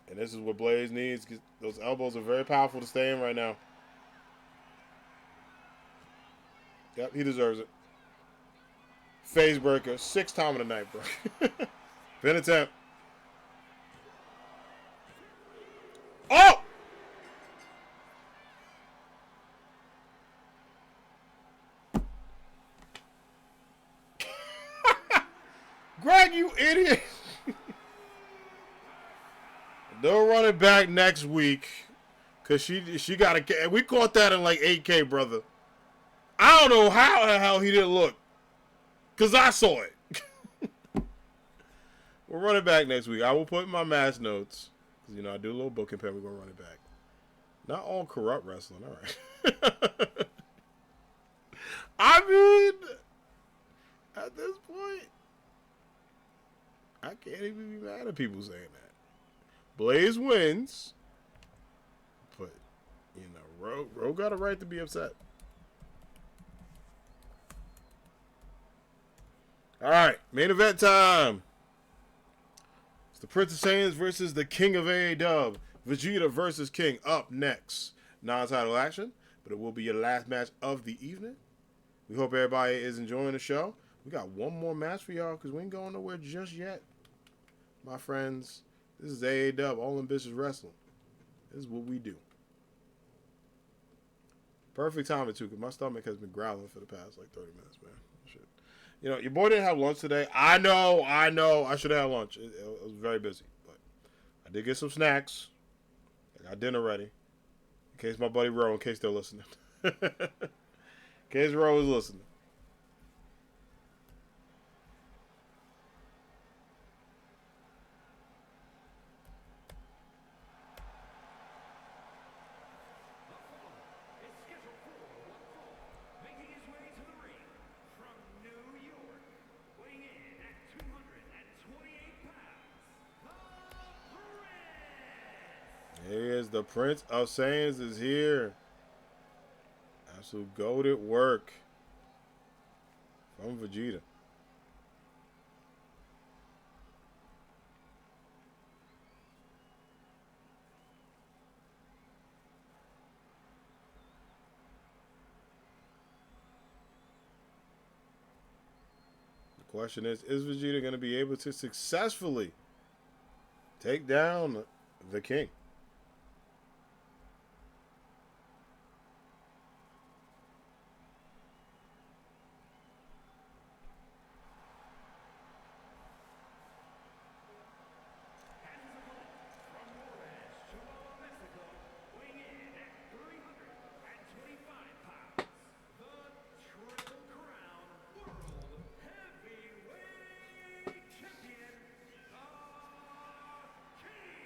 And this is what Blaze needs. Those elbows are very powerful to stay in right now. Yep, he deserves it. Phase breaker. 6th time of the night, bro. Pin attempt. Oh! Greg, you idiot. They'll run it back next week. Because she got a... We caught that in like 8K, brother. I don't know how the hell he didn't look. Because I saw it. We'll run it back next week. I will put in my match notes. Because, you know, I do a little booking pen. We're going to run it back. Not all corrupt wrestling. All right. I mean, at this point, I can't even be mad at people saying that. Blaze wins. But, you know, Rogue got a right to be upset. All right, main event time. It's the Prince of Saiyans versus the King of AAW. Vegeta versus King up next. Non-title action, but it will be your last match of the evening. We hope everybody is enjoying the show. We got one more match for y'all because we ain't going nowhere just yet. My friends, this is AAW, All in Business Wrestling. This is what we do. Perfect timing, too, because my stomach has been growling for the past, 30 minutes, man. Shit. You know, your boy didn't have lunch today. I know. I should have had lunch. It was very busy. But I did get some snacks. I got dinner ready. In case my buddy Ro, in case they're listening. In case Ro is listening. Here is the Prince of Saiyans is here. Absolute goated work from Vegeta. Question is Vegeta going to be able to successfully take down the King?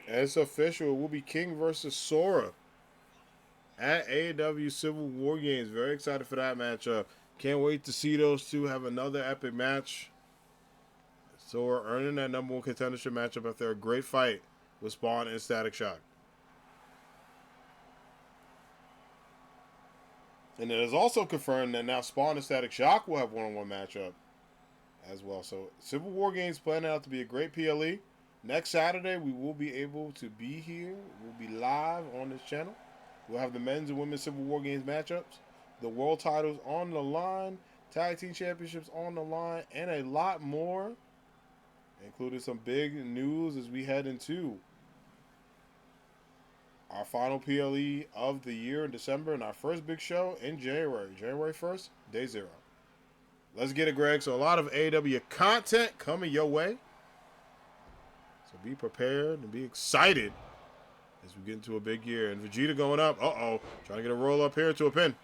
And it's official. It will be King versus Sora at AAW Civil War Games. Very excited for that matchup. Can't wait to see those two have another epic match. Sora earning that #1 contendership matchup after a great fight with Spawn and Static Shock. And it is also confirmed that now Spawn and Static Shock will have one-on-one matchup as well. So Civil War Games planning out to be a great PLE. Next Saturday, we will be able to be here. We'll be live on this channel. We'll have the men's and women's Civil War Games matchups, the world titles on the line, tag team championships on the line, and a lot more, including some big news as we head into our final PLE of the year in December and our first big show in January. January 1st, day 0. Let's get it, Greg. So a lot of AEW content coming your way. So be prepared and be excited as we get into a big year. And Vegeta going up. Uh-oh. Trying to get a roll up here to a pin.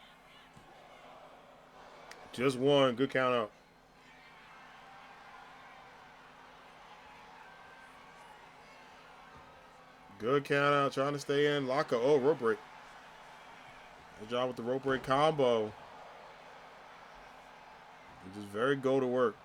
Just one. Good count out. Good count out. Trying to stay in. Locker. Oh, rope break. Good job with the rope break combo. And just very go to work.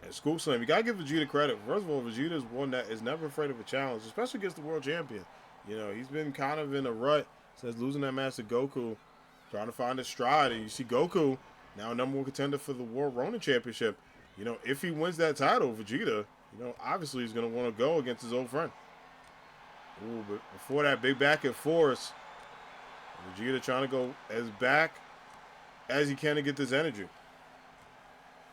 And Scoop Slam, you gotta give Vegeta credit. First of all, Vegeta is one that is never afraid of a challenge, especially against the world champion. You know, he's been kind of in a rut since losing that match to Goku, trying to find his stride. And you see Goku, now #1 contender for the World Ronin Championship. You know, if he wins that title, Vegeta, you know, obviously he's going to want to go against his old friend. Ooh, but before that big back and forth, Vegeta trying to go as back as he can to get this energy.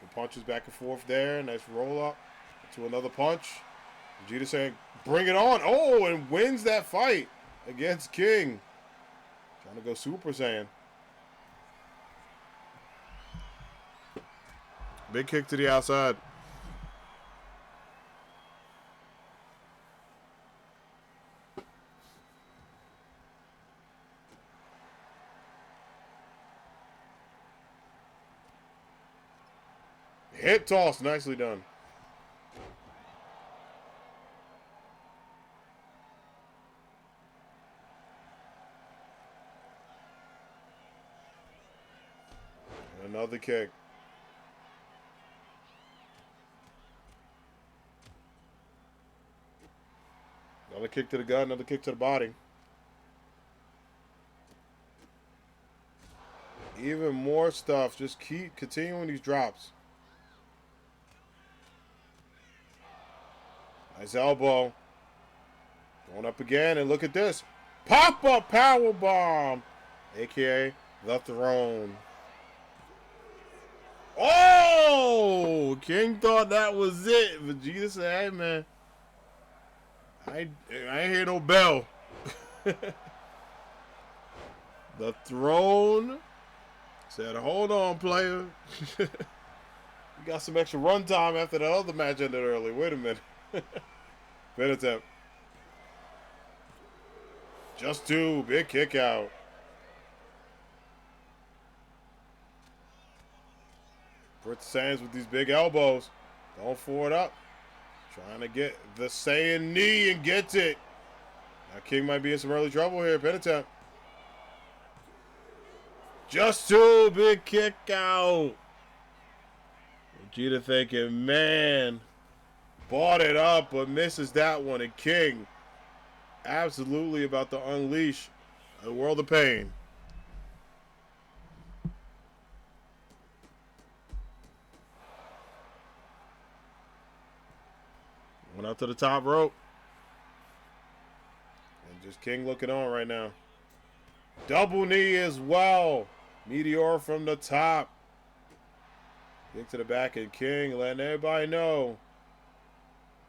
He punches back and forth there. Nice roll up to another punch. Vegeta saying, bring it on. Oh, and wins that fight against King. Trying to go Super Saiyan. Big kick to the outside. Hip toss, nicely done. Another kick. Another kick to the gut, another kick to the body. Even more stuff. Just keep continuing these drops. Nice elbow. Going up again, and look at this. Pop-up power bomb, a.k.a. the Throne. Oh! King thought that was it. Vegeta said, hey, man. I ain't hear no bell. The Throne said, hold on, player. You got some extra run time after that other match ended early. Wait a minute. Pin attempt. Just two. Big kick out. Britt Sands with these big elbows. Going for it up. Trying to get the Saiyan knee and gets it. Now King might be in some early trouble here. Pin attempt. Just two. Big kick out. Vegeta thinking, man, bought it up, but misses that one. And King absolutely about to unleash a world of pain. Went up to the top rope. And just King looking on right now. Double knee as well. Meteor from the top. Kick to the back and King letting everybody know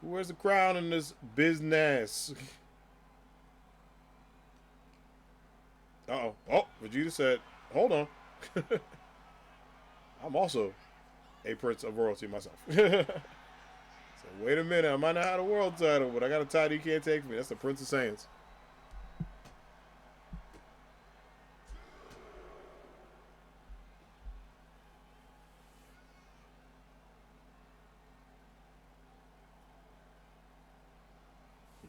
who wears the crown in this business. Uh-oh. Oh, Vegeta said, hold on. I'm also a prince of royalty myself. So wait a minute. I might not have a world title, but I got a title you can't take from me. That's the Prince of Saiyans.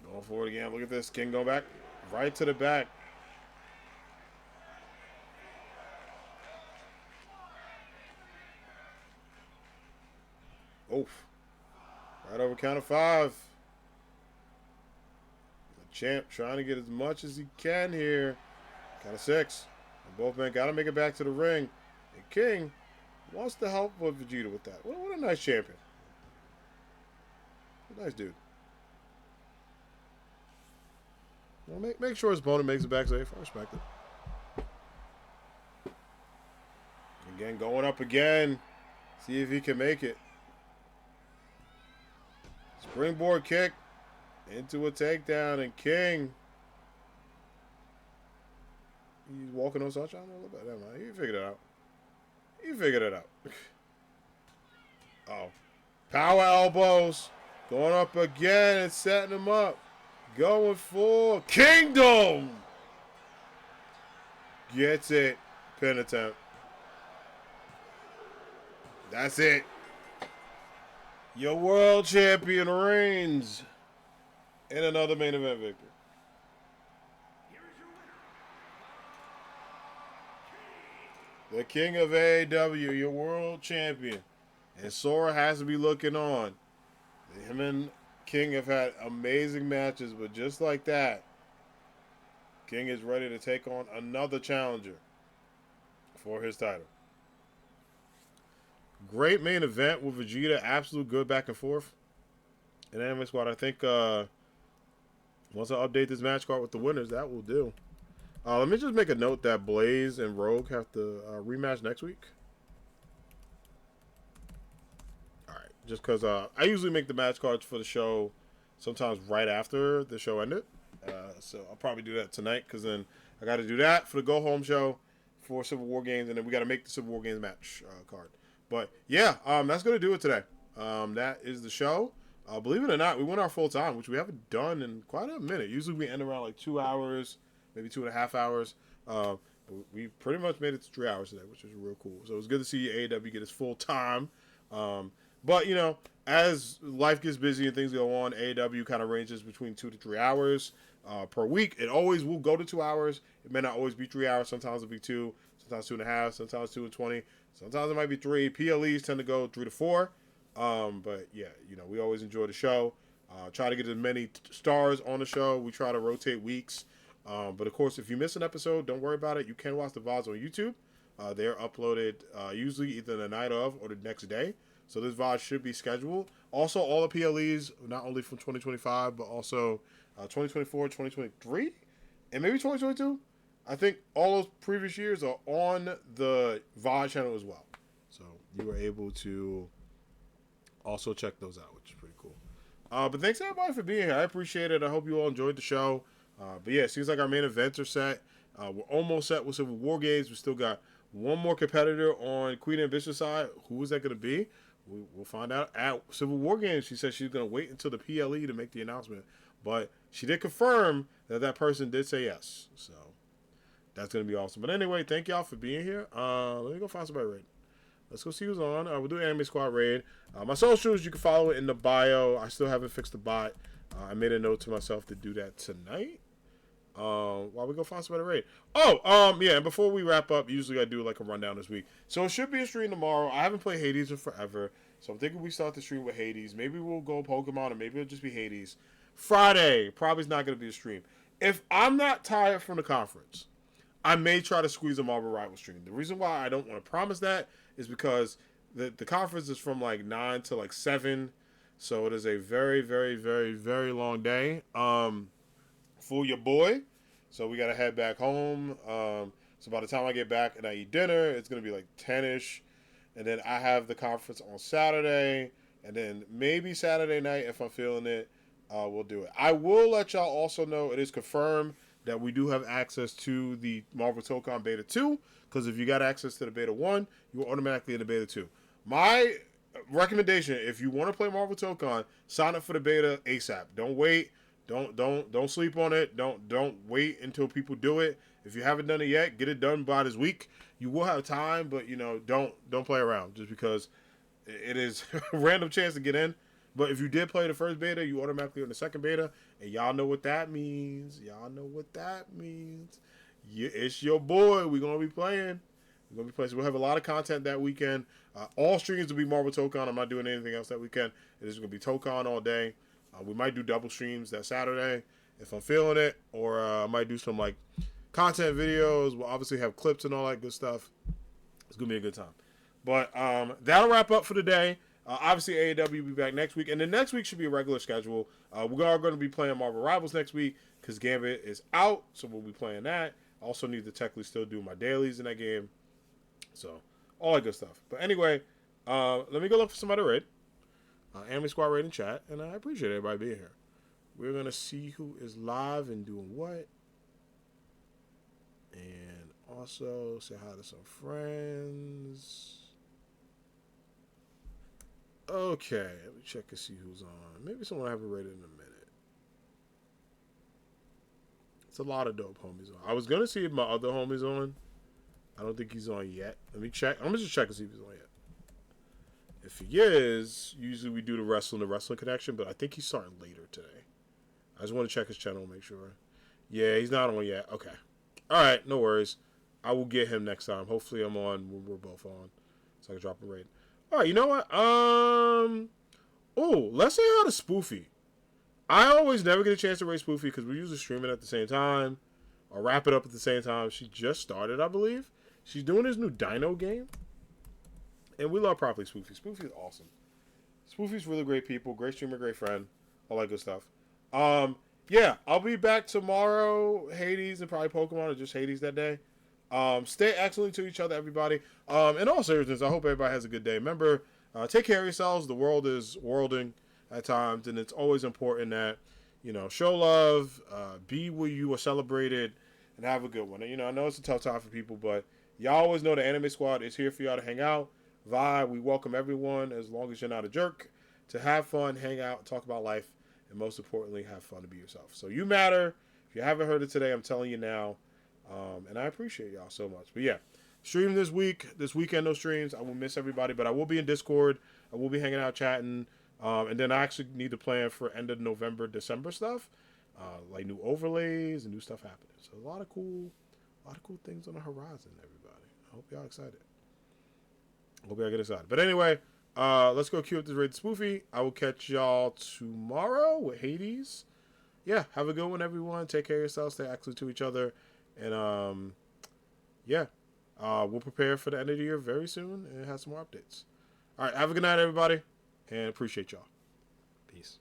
Going forward again. Look at this. King going back. Right to the back. Oof. Right over count of 5. The champ trying to get as much as he can here. Count of 6. And both men got to make it back to the ring. And King wants to help with Vegeta with that. What a nice champion. What a nice dude. Well, make sure his opponent makes it back safe. I respect it. Again, going up again. See if he can make it. Springboard kick into a takedown, and King. He's walking on sunshine a little bit. Never mind. He figured it out. He figured it out. Oh. Power elbows. Going up again and setting him up. Going for Kingdom. Gets it. Pin attempt. That's it. Your world champion reigns in another main event victory. The king of AAW, your world champion. And Sora has to be looking on. Him and King have had amazing matches, but just like that, King is ready to take on another challenger for his title. Great main event with Vegeta. Absolute good back and forth. And Anime Squad, I think once I update this match card with the winners, that will do. Let me just make a note that Blaze and Rogue have to rematch next week. Alright, just because I usually make the match cards for the show sometimes right after the show ended. So I'll probably do that tonight because then I got to do that for the Go Home show for Civil War Games, and then we got to make the Civil War Games match card. But yeah, that's going to do it today. That is the show. Believe it or not, we went our full time, which we haven't done in quite a minute. Usually we end around like 2 hours, maybe 2.5 hours. We pretty much made it to 3 hours today, which is real cool. So it was good to see AAW get its full time. But, you know, as life gets busy and things go on, AAW kind of ranges between 2 to 3 hours per week. It always will go to 2 hours. It may not always be 3 hours. Sometimes it'll be 2, sometimes 2.5, sometimes 2 and 20. Sometimes it might be 3. PLEs tend to go 3 to 4. But yeah, you know, we always enjoy the show. Try to get as many stars on the show. We try to rotate weeks. But of course, if you miss an episode, don't worry about it. You can watch the VODs on YouTube. They're uploaded usually either the night of or the next day. So this VOD should be scheduled. Also, all the PLEs, not only from 2025, but also 2024, 2023, and maybe 2022. I think all those previous years are on the VOD channel as well. So you were able to also check those out, which is pretty cool. But thanks everybody for being here. I appreciate it. I hope you all enjoyed the show. But yeah, it seems like our main events are set. We're almost set with Civil War Games. We still got one more competitor on Queen Ambitious side. Who is that going to be? We'll find out at Civil War Games. She said she's going to wait until the PLE to make the announcement. But she did confirm that that person did say yes. So that's going to be awesome. But anyway, thank y'all for being here. Let me go find somebody right. Let's go see who's on. We'll do Anime Squad Raid. My socials, you can follow it in the bio. I still haven't fixed the bot. I made a note to myself to do that tonight. While we go find somebody to raid. Yeah, and before we wrap up, usually I do like a rundown this week. So it should be a stream tomorrow. I haven't played Hades in forever. So I'm thinking we start the stream with Hades. Maybe we'll go Pokemon, or maybe it'll just be Hades. Friday, probably is not going to be a stream. If I'm not tired from the conference, I may try to squeeze a Marvel Rival stream. The reason why I don't want to promise that is because the conference is from like 9 to like 7. So it is a very, very, very, very long day. For your boy. So we got to head back home. So by the time I get back and I eat dinner, it's gonna be like 10ish, and then I have the conference on Saturday, and then maybe Saturday night if I'm feeling it, we'll do it. I will let y'all also know it is confirmed that we do have access to the Marvel Tokon Beta 2, because if you got access to the Beta 1, you're automatically in the Beta 2. My recommendation, if you want to play Marvel Tokon, sign up for the beta ASAP. Don't wait. Don't sleep on it. Don't wait until people do it. If you haven't done it yet, get it done by this week. You will have time, but don't play around just because it is a random chance to get in. But if you did play the first beta, you automatically on the second beta, and y'all know what that means. Y'all know what that means. Yeah, it's your boy. We're gonna be playing. We're gonna be playing. So we'll have a lot of content that weekend. All streams will be Marvel Tokon. I'm not doing anything else that weekend. It is gonna be Tokon all day. We might do double streams that Saturday if I'm feeling it, or I might do some like content videos. We'll obviously have clips and all that good stuff. It's gonna be a good time. But that'll wrap up for today. Obviously, AAW will be back next week, and then next week should be a regular schedule. We are going to be playing Marvel Rivals next week because Gambit is out, so we'll be playing that. I also need to technically still do my dailies in that game, so all that good stuff. But anyway, let me go look for some other raid. Anime Squad raid in chat, and I appreciate everybody being here. We're gonna see who is live and doing what, and also say hi to some friends. Okay, let me check and see who's on. Maybe someone I haven't rated in a minute. It's a lot of dope homies on. I was gonna see if my other homie's on. I don't think he's on yet. Let me check. I'm gonna just check and see if he's on yet. If he is, usually we do the wrestling connection, but I think he's starting later today. I just want to check his channel and make sure. Yeah, he's not on yet. Okay. All right, no worries. I will get him next time. Hopefully I'm on when we're both on, so I can drop a raid. All right, you know what? Let's say hi to Spoofy. I always never get a chance to raid Spoofy because we usually stream it at the same time or wrap it up at the same time. She just started, I believe. She's doing this new Dino game. And we love Properly Spoofy. Spoofy is awesome. Spoofy's really great people. Great streamer, great friend. All that good stuff. Yeah, I'll be back tomorrow. Hades and probably Pokemon or just Hades that day. Stay excellent to each other, everybody. In all seriousness, I hope everybody has a good day. Remember, take care of yourselves. The world is worlding at times, and it's always important that, show love, be where you are celebrated, and have a good one. And, I know it's a tough time for people, but y'all always know the Anime Squad is here for y'all to hang out, vibe. We welcome everyone, as long as you're not a jerk, to have fun, hang out, talk about life, and most importantly, have fun to be yourself. So you matter. If you haven't heard it today, I'm telling you now. And I appreciate y'all so much. But yeah, stream this week. This weekend, no streams. I will miss everybody, but I will be in Discord. I will be hanging out, chatting. And then I actually need to plan for end of November, December stuff, like new overlays and new stuff happening. So a lot of cool things on the horizon, everybody. I hope y'all excited. Hope y'all get excited. But anyway, let's go queue up this raid Spoofy. I will catch y'all tomorrow with Hades. Yeah, have a good one, everyone. Take care of yourselves. Stay excellent to each other. And, we'll prepare for the end of the year very soon and have some more updates. All right, have a good night, everybody, and appreciate y'all. Peace.